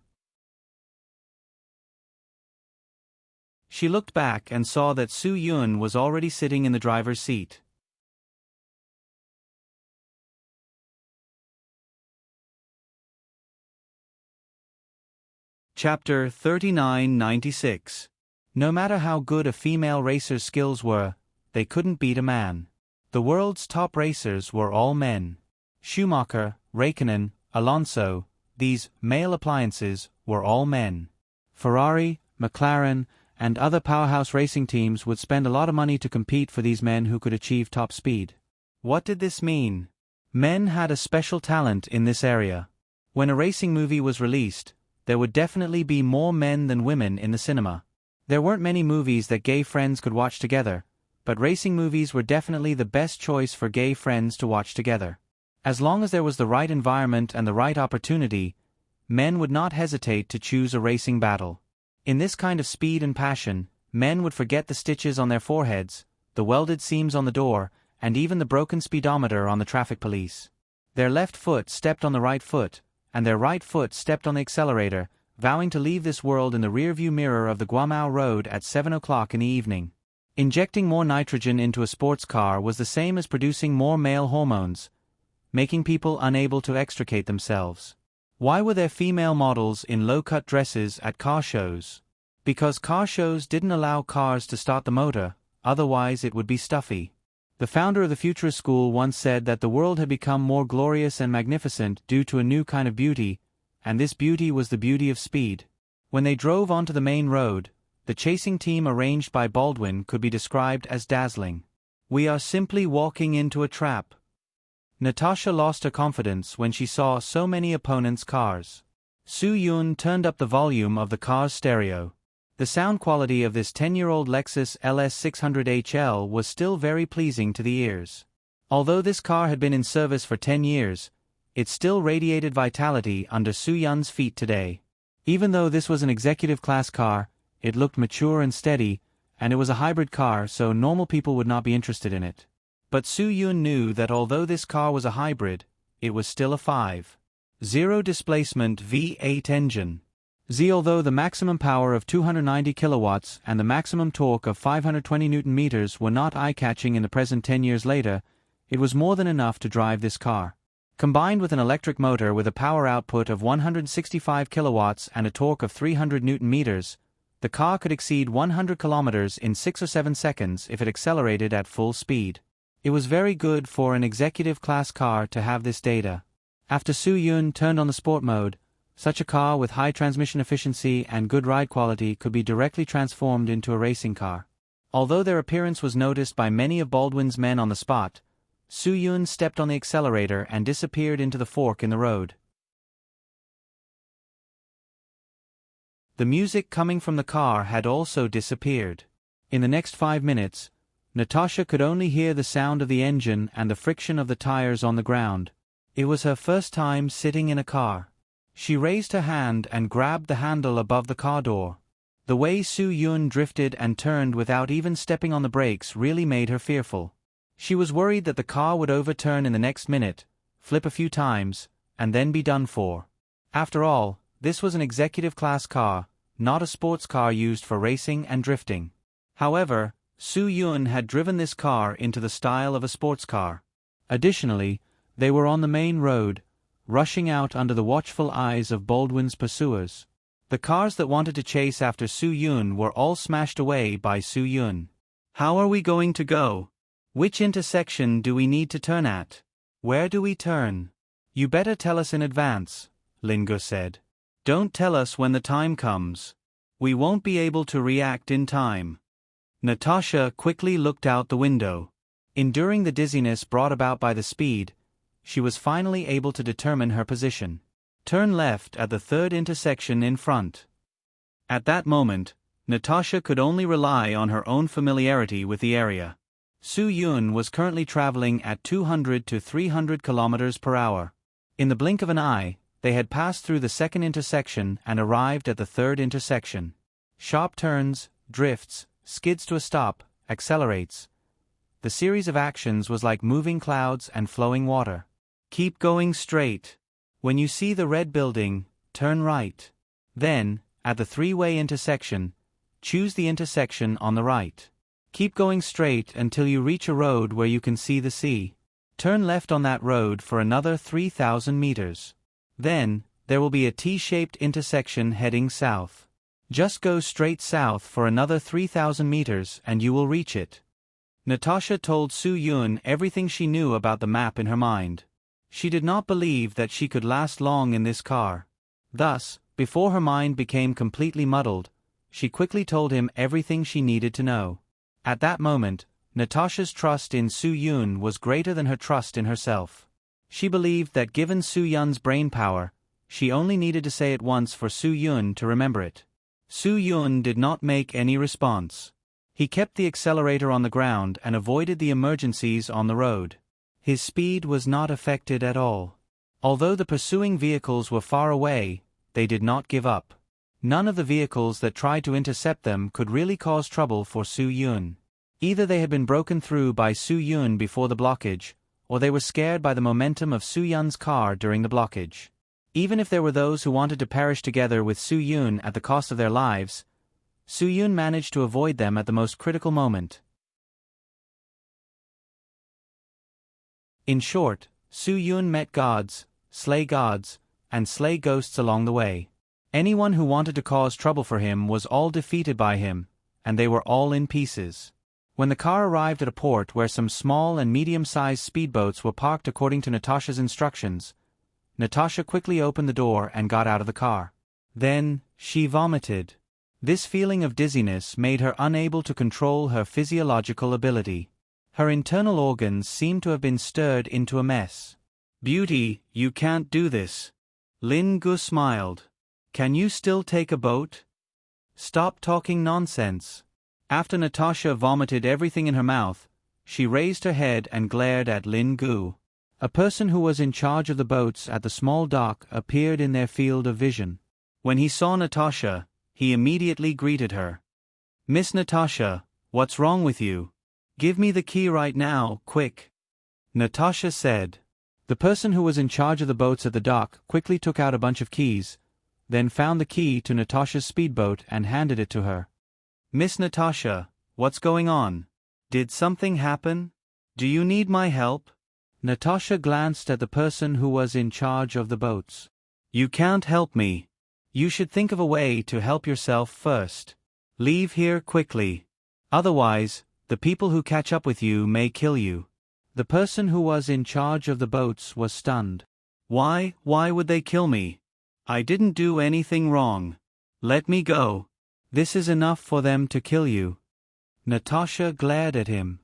She looked back and saw that Su Yun was already sitting in the driver's seat. Chapter 3996. No matter how good a female racer's skills were, they couldn't beat a man. The world's top racers were all men. Schumacher, Raikkonen, Alonso, these male appliances were all men. Ferrari, McLaren, and other powerhouse racing teams would spend a lot of money to compete for these men who could achieve top speed. What did this mean? Men had a special talent in this area. When a racing movie was released, there would definitely be more men than women in the cinema. There weren't many movies that gay friends could watch together, but racing movies were definitely the best choice for gay friends to watch together. As long as there was the right environment and the right opportunity, men would not hesitate to choose a racing battle. In this kind of speed and passion, men would forget the stitches on their foreheads, the welded seams on the door, and even the broken speedometer on the traffic police. Their left foot stepped on the right foot, and their right foot stepped on the accelerator, vowing to leave this world in the rearview mirror of the Guamao Road at 7 o'clock in the evening. Injecting more nitrogen into a sports car was the same as producing more male hormones, making people unable to extricate themselves. Why were there female models in low-cut dresses at car shows? Because car shows didn't allow cars to start the motor, otherwise it would be stuffy. The founder of the Futurist School once said that the world had become more glorious and magnificent due to a new kind of beauty, and this beauty was the beauty of speed. When they drove onto the main road, the chasing team arranged by Baldwin could be described as dazzling. We are simply walking into a trap. Natasha lost her confidence when she saw so many opponents' cars. Su Yun turned up the volume of the car's stereo. The sound quality of this 10-year-old Lexus LS600HL was still very pleasing to the ears. Although this car had been in service for 10 years, it still radiated vitality under Su Yun's feet today. Even though this was an executive-class car, it looked mature and steady, and it was a hybrid car, so normal people would not be interested in it. But Su Yun knew that although this car was a hybrid, it was still a 5.0 displacement V8 engine. Although the maximum power of 290 kilowatts and the maximum torque of 520 Newton-meters were not eye-catching in the present 10 years later, it was more than enough to drive this car. Combined with an electric motor with a power output of 165 kilowatts and a torque of 300 Newton-meters, the car could exceed 100 kilometers in 6 or 7 seconds if it accelerated at full speed. It was very good for an executive-class car to have this data. After Su Yun turned on the sport mode, such a car with high transmission efficiency and good ride quality could be directly transformed into a racing car. Although their appearance was noticed by many of Baldwin's men on the spot, Su-yun stepped on the accelerator and disappeared into the fork in the road. The music coming from the car had also disappeared. In the next 5 minutes, Natasha could only hear the sound of the engine and the friction of the tires on the ground. It was her first time sitting in a car. She raised her hand and grabbed the handle above the car door. The way Su-yun drifted and turned without even stepping on the brakes really made her fearful. She was worried that the car would overturn in the next minute, flip a few times, and then be done for. After all, this was an executive-class car, not a sports car used for racing and drifting. However, Su-yun had driven this car into the style of a sports car. Additionally, they were on the main road, rushing out under the watchful eyes of Baldwin's pursuers. The cars that wanted to chase after Su-yun were all smashed away by Su-yun. "How are we going to go? Which intersection do we need to turn at? Where do we turn?" "You better tell us in advance," Lingu said. "Don't tell us when the time comes. We won't be able to react in time." Natasha quickly looked out the window. Enduring the dizziness brought about by the speed, she was finally able to determine her position. Turn left at the third intersection in front. At that moment, Natasha could only rely on her own familiarity with the area. Su-yun was currently traveling at 200 to 300 kilometers per hour. In the blink of an eye, they had passed through the second intersection and arrived at the third intersection. Sharp turns, drifts, skids to a stop, accelerates. The series of actions was like moving clouds and flowing water. "Keep going straight. When you see the red building, turn right. Then, at the three-way intersection, choose the intersection on the right. Keep going straight until you reach a road where you can see the sea. Turn left on that road for another 3,000 meters. Then, there will be a T-shaped intersection heading south. Just go straight south for another 3,000 meters and you will reach it." Natasha told Su-yun everything she knew about the map in her mind. She did not believe that she could last long in this car. Thus, before her mind became completely muddled, she quickly told him everything she needed to know. At that moment, Natasha's trust in Su-yun was greater than her trust in herself. She believed that given Su-yun's brain power, she only needed to say it once for Su-yun to remember it. Su-yun did not make any response. He kept the accelerator on the ground and avoided the emergencies on the road. His speed was not affected at all. Although the pursuing vehicles were far away, they did not give up. None of the vehicles that tried to intercept them could really cause trouble for Su-yun. Either they had been broken through by Su-yun before the blockage, or they were scared by the momentum of Su-yun's car during the blockage. Even if there were those who wanted to perish together with Su-yun at the cost of their lives, Su-yun managed to avoid them at the most critical moment. In short, Su-yun met gods, and slay ghosts along the way. Anyone who wanted to cause trouble for him was all defeated by him, and they were all in pieces. When the car arrived at a port where some small and medium-sized speedboats were parked according to Natasha's instructions, Natasha quickly opened the door and got out of the car. Then, she vomited. This feeling of dizziness made her unable to control her physiological ability. Her internal organs seemed to have been stirred into a mess. "Beauty, you can't do this." Lingu smiled. "Can you still take a boat? Stop talking nonsense." After Natasha vomited everything in her mouth, she raised her head and glared at Lingu. A person who was in charge of the boats at the small dock appeared in their field of vision. When he saw Natasha, he immediately greeted her. "Miss Natasha, what's wrong with you? Give me the key right now, quick." Natasha said. The person who was in charge of the boats at the dock quickly took out a bunch of keys, then found the key to Natasha's speedboat and handed it to her. "Miss Natasha, what's going on? Did something happen? Do you need my help?" Natasha glanced at the person who was in charge of the boats. "You can't help me. You should think of a way to help yourself first. Leave here quickly. Otherwise, the people who catch up with you may kill you." The person who was in charge of the boats was stunned. Why would they kill me? I didn't do anything wrong. Let me go. This is enough for them to kill you." Natasha glared at him.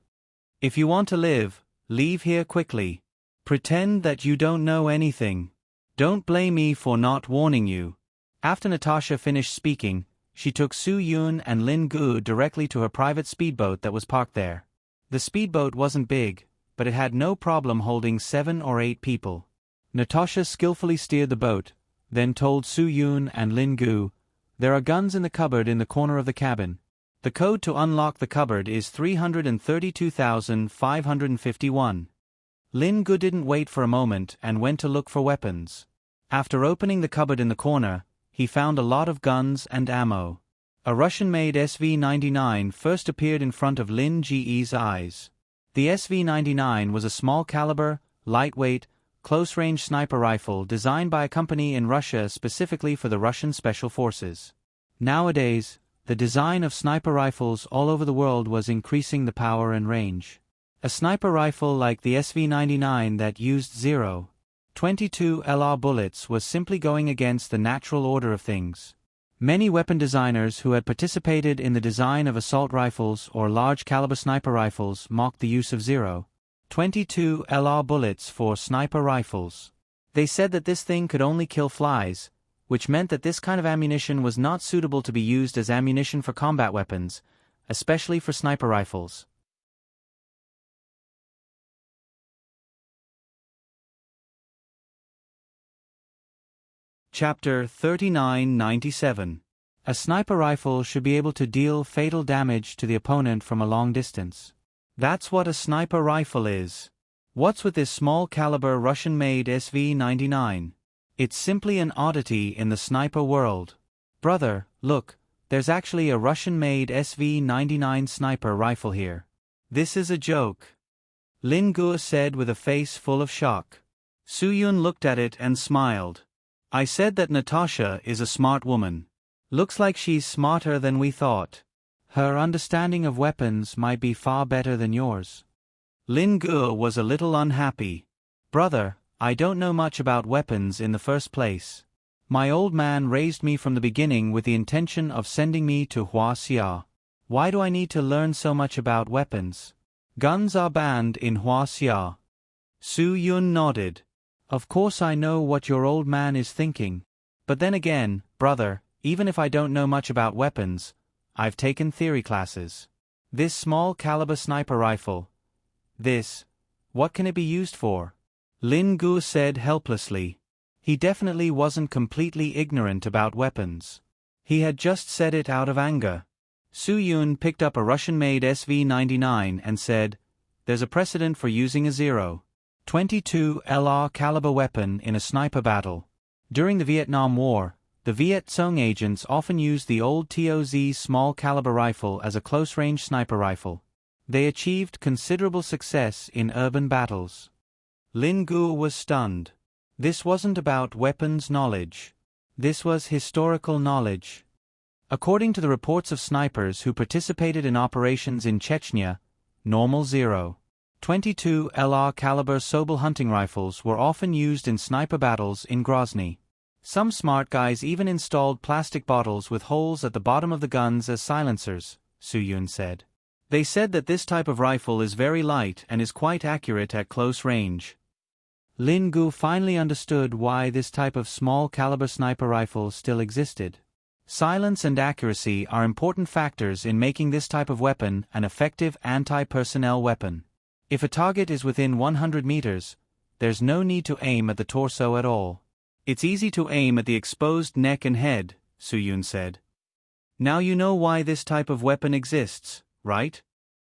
"If you want to live, Leave here quickly. Pretend that you don't know anything. Don't blame me for not warning you. After Natasha finished speaking, she took Su Yun and Lin Gu directly to her private speedboat that was parked there. The speedboat wasn't big, but it had no problem holding 7 or 8 people. Natasha skillfully steered the boat, then told Su Yun and Lin Gu, "There are guns in the cupboard in the corner of the cabin. The code to unlock the cupboard is 332,551. Lin Gu didn't wait for a moment and went to look for weapons. After opening the cupboard in the corner, he found a lot of guns and ammo. A Russian-made SV-99 first appeared in front of Lin Ge's eyes. The SV-99 was a small-caliber, lightweight, close-range sniper rifle designed by a company in Russia specifically for the Russian Special Forces. Nowadays, the design of sniper rifles all over the world was increasing the power and range. A sniper rifle like the SV-99 that used .22 LR bullets was simply going against the natural order of things. Many weapon designers who had participated in the design of assault rifles or large-caliber sniper rifles mocked the use of .22 LR bullets for sniper rifles. They said that this thing could only kill flies, which meant that this kind of ammunition was not suitable to be used as ammunition for combat weapons, especially for sniper rifles. Chapter 3997. A sniper rifle should be able to deal fatal damage to the opponent from a long distance. That's what a sniper rifle is. What's with this small-caliber Russian-made SV-99? It's simply an oddity in the sniper world. Brother, look, there's actually a Russian-made SV-99 sniper rifle here. This is a joke. Lin Gu said with a face full of shock. Su Yun looked at it and smiled. I said that Natasha is a smart woman. Looks like she's smarter than we thought. Her understanding of weapons might be far better than yours. Lin Gu was a little unhappy. Brother, I don't know much about weapons in the first place. My old man raised me from the beginning with the intention of sending me to Huaxia. Why do I need to learn so much about weapons? Guns are banned in Huaxia. Su Yun nodded. Of course I know what your old man is thinking. But then again, brother, even if I don't know much about weapons, I've taken theory classes. This small-caliber sniper rifle. What can it be used for? Lin Gu said helplessly. He definitely wasn't completely ignorant about weapons. He had just said it out of anger. Su Yun picked up a Russian-made SV-99 and said, "There's a precedent for using a .22 LR caliber weapon in a sniper battle. During the Vietnam War, the Viet Cong agents often used the old TOZ small-caliber rifle as a close-range sniper rifle. They achieved considerable success in urban battles." Lin Gu was stunned. This wasn't about weapons knowledge. This was historical knowledge. According to the reports of snipers who participated in operations in Chechnya, normal .22 LR caliber Sobel hunting rifles were often used in sniper battles in Grozny. Some smart guys even installed plastic bottles with holes at the bottom of the guns as silencers, Su Yun said. They said that this type of rifle is very light and is quite accurate at close range. Lin Gu finally understood why this type of small-caliber sniper rifle still existed. Silence and accuracy are important factors in making this type of weapon an effective anti-personnel weapon. If a target is within 100 meters, there's no need to aim at the torso at all. It's easy to aim at the exposed neck and head, Su Yun said. Now you know why this type of weapon exists, right?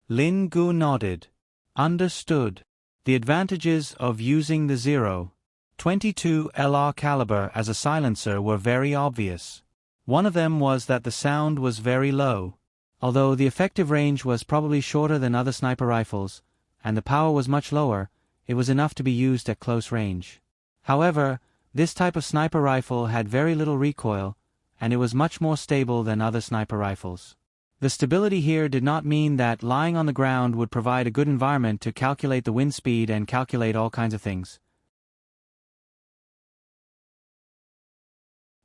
Lin Gu nodded. Understood. The advantages of using the .22 LR caliber as a silencer were very obvious. One of them was that the sound was very low. Although the effective range was probably shorter than other sniper rifles, and the power was much lower, it was enough to be used at close range. However, this type of sniper rifle had very little recoil, and it was much more stable than other sniper rifles. The stability here did not mean that lying on the ground would provide a good environment to calculate the wind speed and calculate all kinds of things.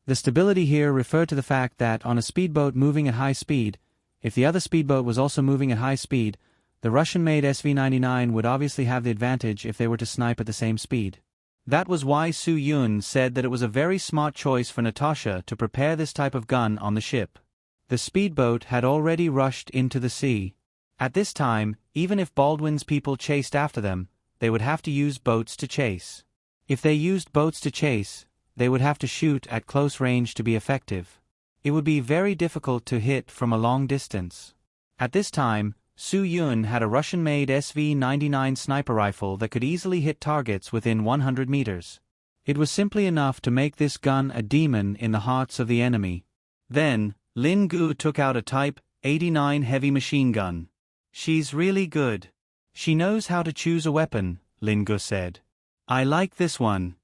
The stability here referred to the fact that on a speedboat moving at high speed, if the other speedboat was also moving at high speed, The Russian-made SV-99 would obviously have the advantage if they were to snipe at the same speed. That was why Su Yun said that it was a very smart choice for Natasha to prepare this type of gun on the ship. The speedboat had already rushed into the sea. At this time, even if Baldwin's people chased after them, they would have to use boats to chase. If they used boats to chase, they would have to shoot at close range to be effective. It would be very difficult to hit from a long distance. At this time, Su Yun had a Russian-made SV-99 sniper rifle that could easily hit targets within 100 meters. It was simply enough to make this gun a demon in the hearts of the enemy. Then, Lin Gu took out a Type 89 heavy machine gun. She's really good. She knows how to choose a weapon, Lin Gu said. I like this one.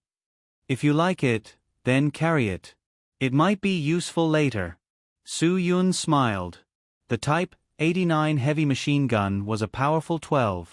If you like it, then carry it. It might be useful later. Su Yun smiled. The Type 89 heavy machine gun was a powerful 12.7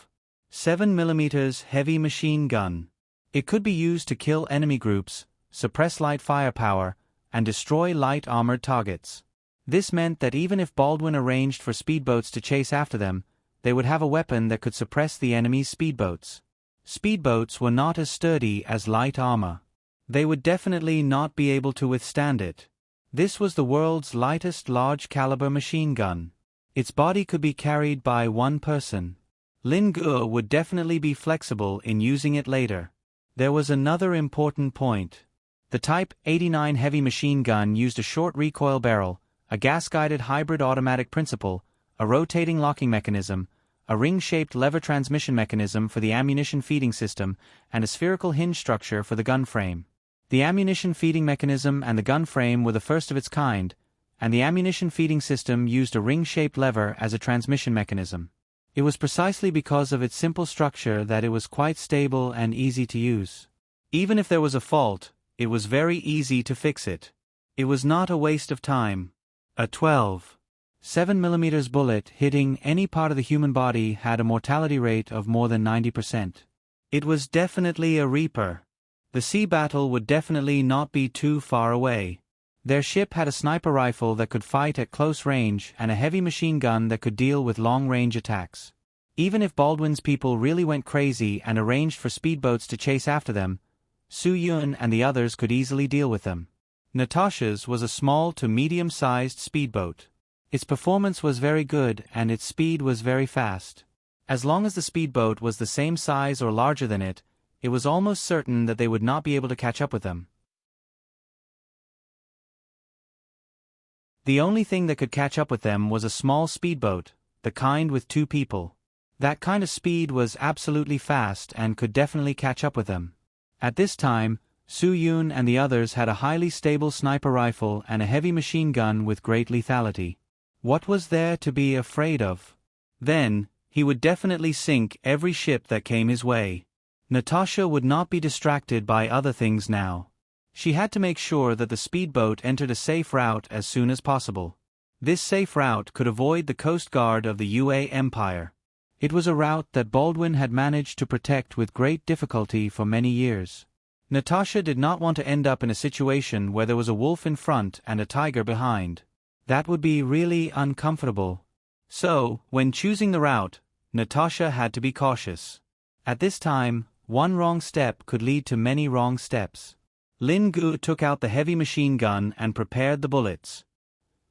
mm heavy machine gun. It could be used to kill enemy groups, suppress light firepower, and destroy light armored targets. This meant that even if Baldwin arranged for speedboats to chase after them, they would have a weapon that could suppress the enemy's speedboats. Speedboats were not as sturdy as light armor. They would definitely not be able to withstand it. This was the world's lightest large-caliber machine gun. Its body could be carried by one person. Lin Gu would definitely be flexible in using it later. There was another important point. The Type 89 heavy machine gun used a short recoil barrel, a gas-guided hybrid automatic principle, a rotating locking mechanism, a ring-shaped lever transmission mechanism for the ammunition feeding system, and a spherical hinge structure for the gun frame. The ammunition feeding mechanism and the gun frame were the first of its kind, and the ammunition feeding system used a ring-shaped lever as a transmission mechanism. It was precisely because of its simple structure that it was quite stable and easy to use. Even if there was a fault, it was very easy to fix it. It was not a waste of time. A 12.7 mm bullet hitting any part of the human body had a mortality rate of more than 90%. It was definitely a Reaper. The sea battle would definitely not be too far away. Their ship had a sniper rifle that could fight at close range and a heavy machine gun that could deal with long-range attacks. Even if Baldwin's people really went crazy and arranged for speedboats to chase after them, Su Yun and the others could easily deal with them. Natasha's was a small to medium-sized speedboat. Its performance was very good and its speed was very fast. As long as the speedboat was the same size or larger than it, it was almost certain that they would not be able to catch up with them. The only thing that could catch up with them was a small speedboat, the kind with 2 people. That kind of speed was absolutely fast and could definitely catch up with them. At this time, Su Yun and the others had a highly stable sniper rifle and a heavy machine gun with great lethality. What was there to be afraid of? Then, he would definitely sink every ship that came his way. Natasha would not be distracted by other things now. She had to make sure that the speedboat entered a safe route as soon as possible. This safe route could avoid the coast guard of the UA Empire. It was a route that Baldwin had managed to protect with great difficulty for many years. Natasha did not want to end up in a situation where there was a wolf in front and a tiger behind. That would be really uncomfortable. So, when choosing the route, Natasha had to be cautious. At this time, one wrong step could lead to many wrong steps. Lin Gu took out the heavy machine gun and prepared the bullets.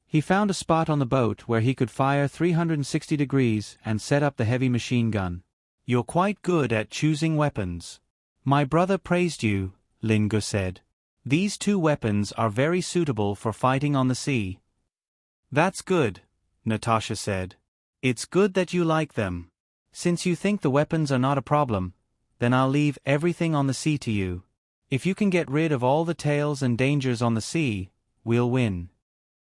He found a spot on the boat where he could fire 360 degrees and set up the heavy machine gun. You're quite good at choosing weapons. My brother praised you, Lin Gu said. These 2 weapons are very suitable for fighting on the sea. That's good, Natasha said. It's good that you like them. Since you think the weapons are not a problem, then I'll leave everything on the sea to you. If you can get rid of all the tails and dangers on the sea, we'll win.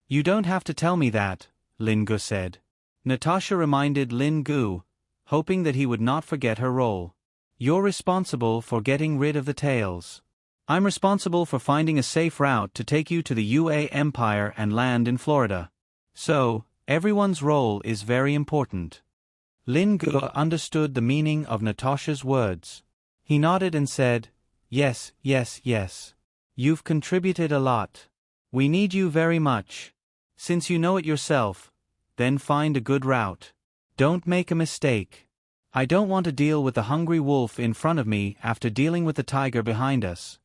You don't have to tell me that, Lin Gu said. Natasha reminded Lin Gu, hoping that he would not forget her role. You're responsible for getting rid of the tails. I'm responsible for finding a safe route to take you to the UA Empire and land in Florida. So, everyone's role is very important. Lin Gu understood the meaning of Natasha's words. He nodded and said, Yes, yes, yes. You've contributed a lot. We need you very much. Since you know it yourself, then find a good route. Don't make a mistake. I don't want to deal with the hungry wolf in front of me after dealing with the tiger behind us.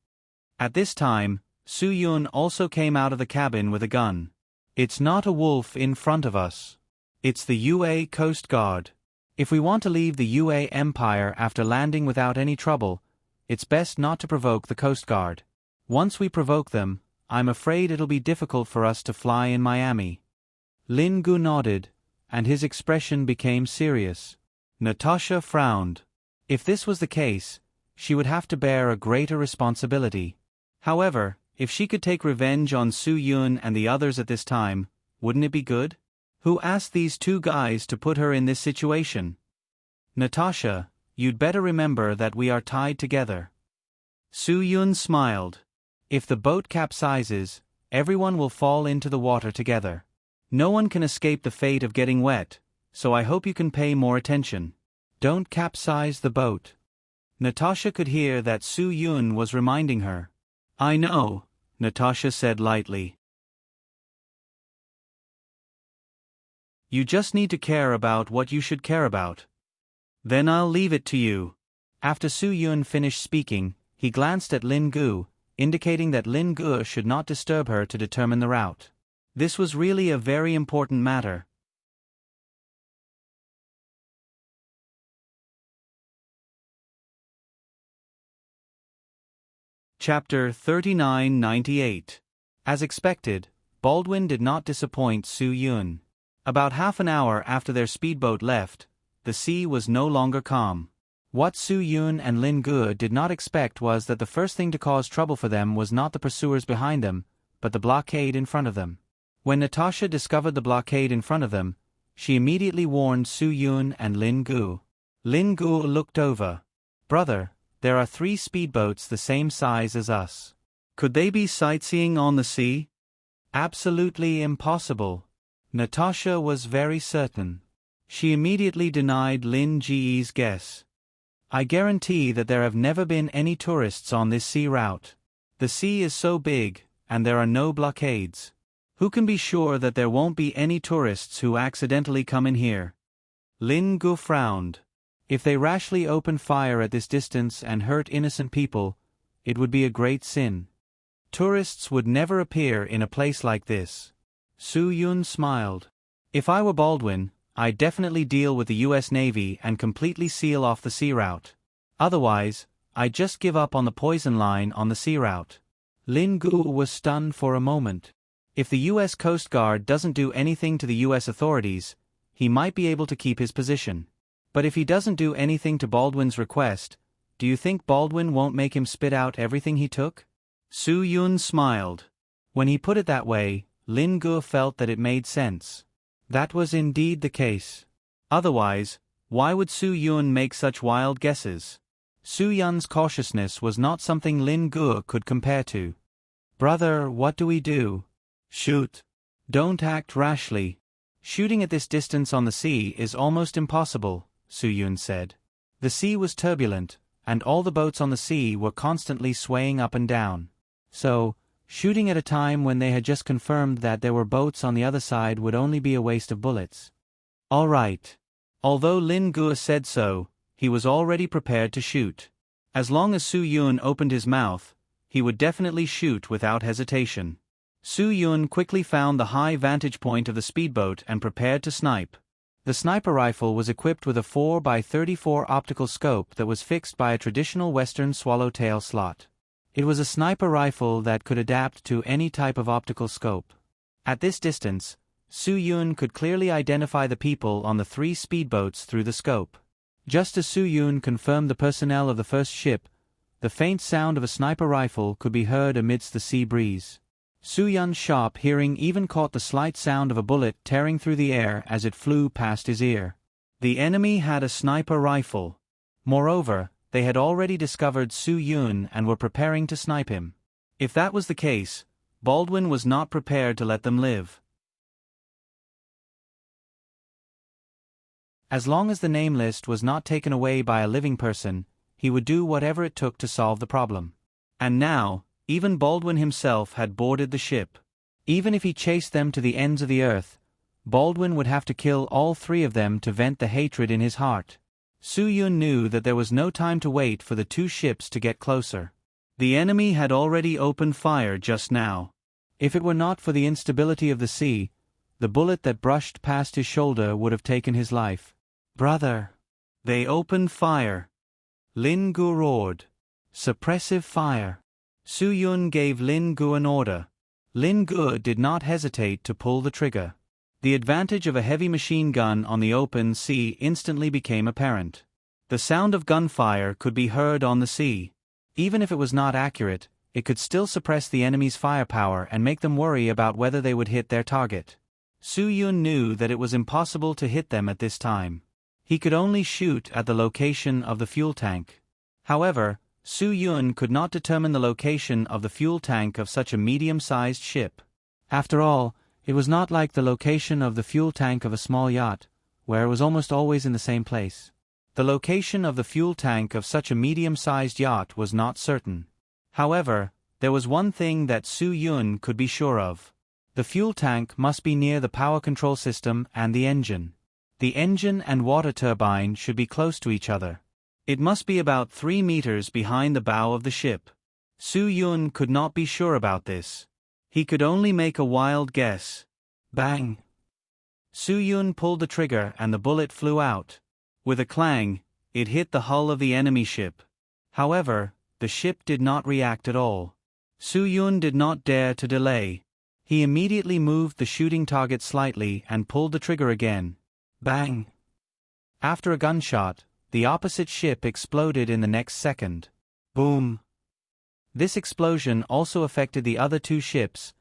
At this time, Su Yun also came out of the cabin with a gun. It's not a wolf in front of us. It's the UA Coast Guard. If we want to leave the UA Empire after landing without any trouble, it's best not to provoke the Coast Guard. Once we provoke them, I'm afraid it'll be difficult for us to fly in Miami. Lin Gu nodded, and his expression became serious. Natasha frowned. If this was the case, she would have to bear a greater responsibility. However, if she could take revenge on Su Yun and the others at this time, wouldn't it be good? Who asked these two guys to put her in this situation? Natasha, you'd better remember that we are tied together. Su Yun smiled. If the boat capsizes, everyone will fall into the water together. No one can escape the fate of getting wet, so I hope you can pay more attention. Don't capsize the boat. Natasha could hear that Su Yun was reminding her. I know, Natasha said lightly. You just need to care about what you should care about. Then I'll leave it to you. After Su Yun finished speaking, he glanced at Lin Gu, indicating that Lin Gu should not disturb her to determine the route. This was really a very important matter. Chapter 3998. As expected, Baldwin did not disappoint Su Yun. About half an hour after their speedboat left, the sea was no longer calm. What Su Yun and Lin Gu did not expect was that the first thing to cause trouble for them was not the pursuers behind them, but the blockade in front of them. When Natasha discovered the blockade in front of them, she immediately warned Su Yun and Lin Gu. Lin Gu looked over. Brother, there are 3 speedboats the same size as us. Could they be sightseeing on the sea? Absolutely impossible. Natasha was very certain. She immediately denied Lin Ji's guess. I guarantee that there have never been any tourists on this sea route. The sea is so big, and there are no blockades. Who can be sure that there won't be any tourists who accidentally come in here? Lin Gu frowned. If they rashly open fire at this distance and hurt innocent people, it would be a great sin. Tourists would never appear in a place like this. Su Yun smiled. If I were Baldwin, I'd definitely deal with the US Navy and completely seal off the sea route. Otherwise, I'd just give up on the poison line on the sea route. Lin Gu was stunned for a moment. If the US Coast Guard doesn't do anything to the US authorities, he might be able to keep his position. But if he doesn't do anything to Baldwin's request, do you think Baldwin won't make him spit out everything he took? Su Yun smiled. When he put it that way, Lin Gu felt that it made sense. That was indeed the case. Otherwise, why would Su Yun make such wild guesses? Su Yun's cautiousness was not something Lin Gu could compare to. Brother, what do we do? Shoot. Don't act rashly. Shooting at this distance on the sea is almost impossible, Su Yun said. The sea was turbulent, and all the boats on the sea were constantly swaying up and down. So, shooting at a time when they had just confirmed that there were boats on the other side would only be a waste of bullets. All right. Although Lin Gu said so, he was already prepared to shoot. As long as Su Yun opened his mouth, he would definitely shoot without hesitation. Su Yun quickly found the high vantage point of the speedboat and prepared to snipe. The sniper rifle was equipped with a 4x34 optical scope that was fixed by a traditional Western swallowtail slot. It was a sniper rifle that could adapt to any type of optical scope. At this distance, Su Yun could clearly identify the people on the 3 speedboats through the scope. Just as Su Yun confirmed the personnel of the first ship, the faint sound of a sniper rifle could be heard amidst the sea breeze. Su Yun's sharp hearing even caught the slight sound of a bullet tearing through the air as it flew past his ear. The enemy had a sniper rifle. Moreover, they had already discovered Su Yun and were preparing to snipe him. If that was the case, Baldwin was not prepared to let them live. As long as the name list was not taken away by a living person, he would do whatever it took to solve the problem. And now, even Baldwin himself had boarded the ship. Even if he chased them to the ends of the earth, Baldwin would have to kill all three of them to vent the hatred in his heart. Su Yun knew that there was no time to wait for the two ships to get closer. The enemy had already opened fire just now. If it were not for the instability of the sea, the bullet that brushed past his shoulder would have taken his life. "Brother!" They opened fire. Lin Gu roared. "Suppressive fire." Su Yun gave Lin Gu an order. Lin Gu did not hesitate to pull the trigger. The advantage of a heavy machine gun on the open sea instantly became apparent. The sound of gunfire could be heard on the sea. Even if it was not accurate, it could still suppress the enemy's firepower and make them worry about whether they would hit their target. Su Yun knew that it was impossible to hit them at this time. He could only shoot at the location of the fuel tank. However, Su Yun could not determine the location of the fuel tank of such a medium-sized ship. After all, it was not like the location of the fuel tank of a small yacht, where it was almost always in the same place. The location of the fuel tank of such a medium-sized yacht was not certain. However, there was one thing that Su Yun could be sure of. The fuel tank must be near the power control system and the engine. The engine and water turbine should be close to each other. It must be about 3 meters behind the bow of the ship. Su Yun could not be sure about this. He could only make a wild guess. Bang! Su Yun pulled the trigger and the bullet flew out. With a clang, it hit the hull of the enemy ship. However, the ship did not react at all. Su Yun did not dare to delay. He immediately moved the shooting target slightly and pulled the trigger again. Bang! After a gunshot, the opposite ship exploded in the next second. Boom! This explosion also affected the other two ships,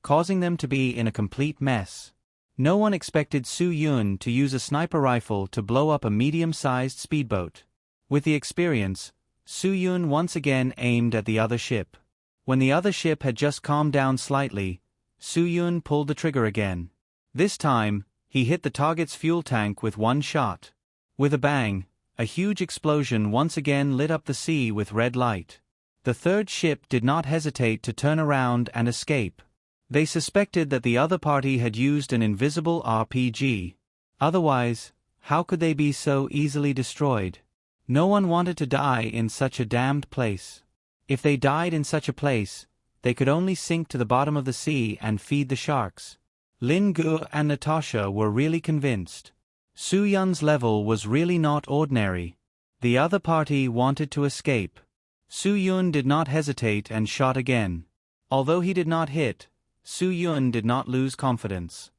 causing them to be in a complete mess. No one expected Su Yun to use a sniper rifle to blow up a medium-sized speedboat. With the experience, Su Yun once again aimed at the other ship. When the other ship had just calmed down slightly, Su Yun pulled the trigger again. This time, he hit the target's fuel tank with one shot. With a bang, a huge explosion once again lit up the sea with red light. The third ship did not hesitate to turn around and escape. They suspected that the other party had used an invisible RPG. Otherwise, how could they be so easily destroyed? No one wanted to die in such a damned place. If they died in such a place, they could only sink to the bottom of the sea and feed the sharks. Lin Gu and Natasha were really convinced. Su Yun's level was really not ordinary. The other party wanted to escape. Su Yun did not hesitate and shot again. Although he did not hit, Su Yun did not lose confidence.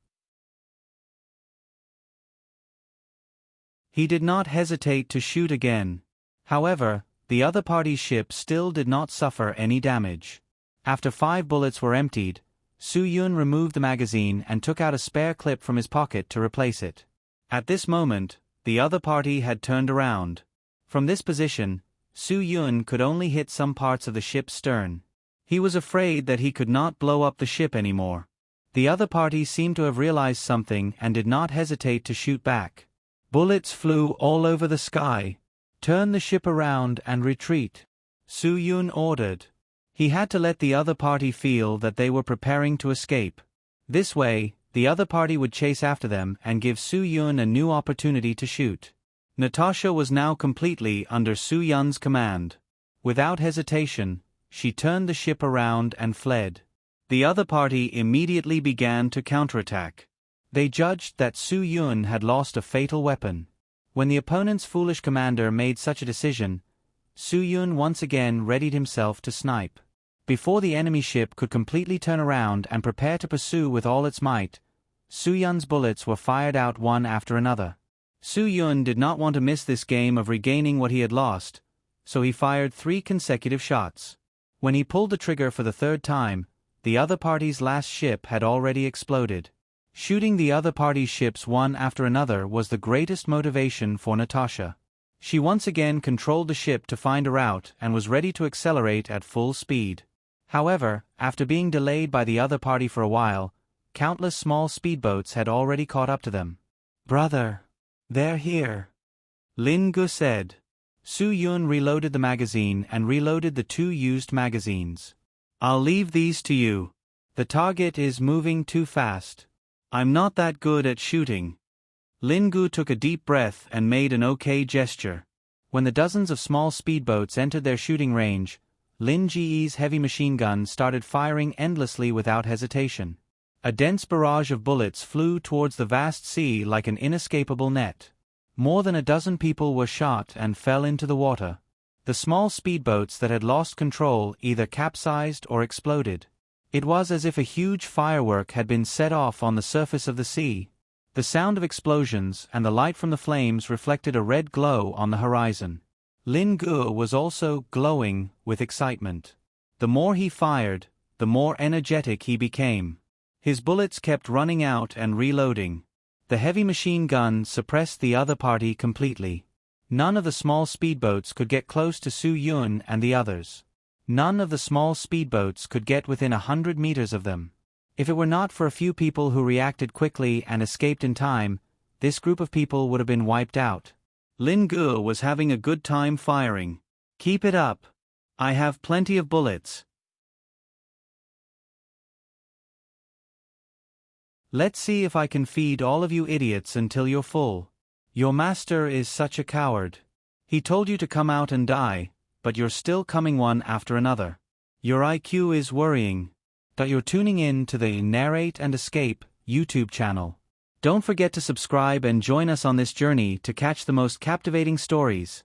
He did not hesitate to shoot again. However, the other party's ship still did not suffer any damage. After 5 bullets were emptied, Su Yun removed the magazine and took out a spare clip from his pocket to replace it. At this moment, the other party had turned around. From this position, Su Yun could only hit some parts of the ship's stern. He was afraid that he could not blow up the ship anymore. The other party seemed to have realized something and did not hesitate to shoot back. Bullets flew all over the sky. "Turn the ship around and retreat," Su Yun ordered. He had to let the other party feel that they were preparing to escape. This way, the other party would chase after them and give Su Yun a new opportunity to shoot. Natasha was now completely under Su Yun's command. Without hesitation, she turned the ship around and fled. The other party immediately began to counterattack. They judged that Su Yun had lost a fatal weapon. When the opponent's foolish commander made such a decision, Su Yun once again readied himself to snipe. Before the enemy ship could completely turn around and prepare to pursue with all its might, Su Yun's bullets were fired out one after another. Su Yun did not want to miss this game of regaining what he had lost, so he fired 3 consecutive shots. When he pulled the trigger for the 3rd time, the other party's last ship had already exploded. Shooting the other party's ships one after another was the greatest motivation for Natasha. She once again controlled the ship to find a route and was ready to accelerate at full speed. However, after being delayed by the other party for a while, countless small speedboats had already caught up to them. "Brother, they're here," Lin Gu said. Su Yun reloaded the magazine and reloaded the 2 used magazines. "I'll leave these to you. The target is moving too fast." I'm not that good at shooting. Lin Gu took a deep breath and made an okay gesture. When the dozens of small speedboats entered their shooting range, Lin Ji's heavy machine gun started firing endlessly without hesitation. A dense barrage of bullets flew towards the vast sea like an inescapable net. More than a dozen people were shot and fell into the water. The small speedboats that had lost control either capsized or exploded. It was as if a huge firework had been set off on the surface of the sea. The sound of explosions and the light from the flames reflected a red glow on the horizon. Lin Gu was also glowing with excitement. The more he fired, the more energetic he became. His bullets kept running out and reloading. The heavy machine gun suppressed the other party completely. None of the small speedboats could get close to Su Yun and the others. None of the small speedboats could get within 100 meters of them. If it were not for a few people who reacted quickly and escaped in time, this group of people would have been wiped out. Lin Gu was having a good time firing. Keep it up. I have plenty of bullets. Let's see if I can feed all of you idiots until you're full. Your master is such a coward. He told you to come out and die, but you're still coming one after another. Your IQ is worrying. That you're tuning in to the Narrate and Escape YouTube channel. Don't forget to subscribe and join us on this journey to catch the most captivating stories.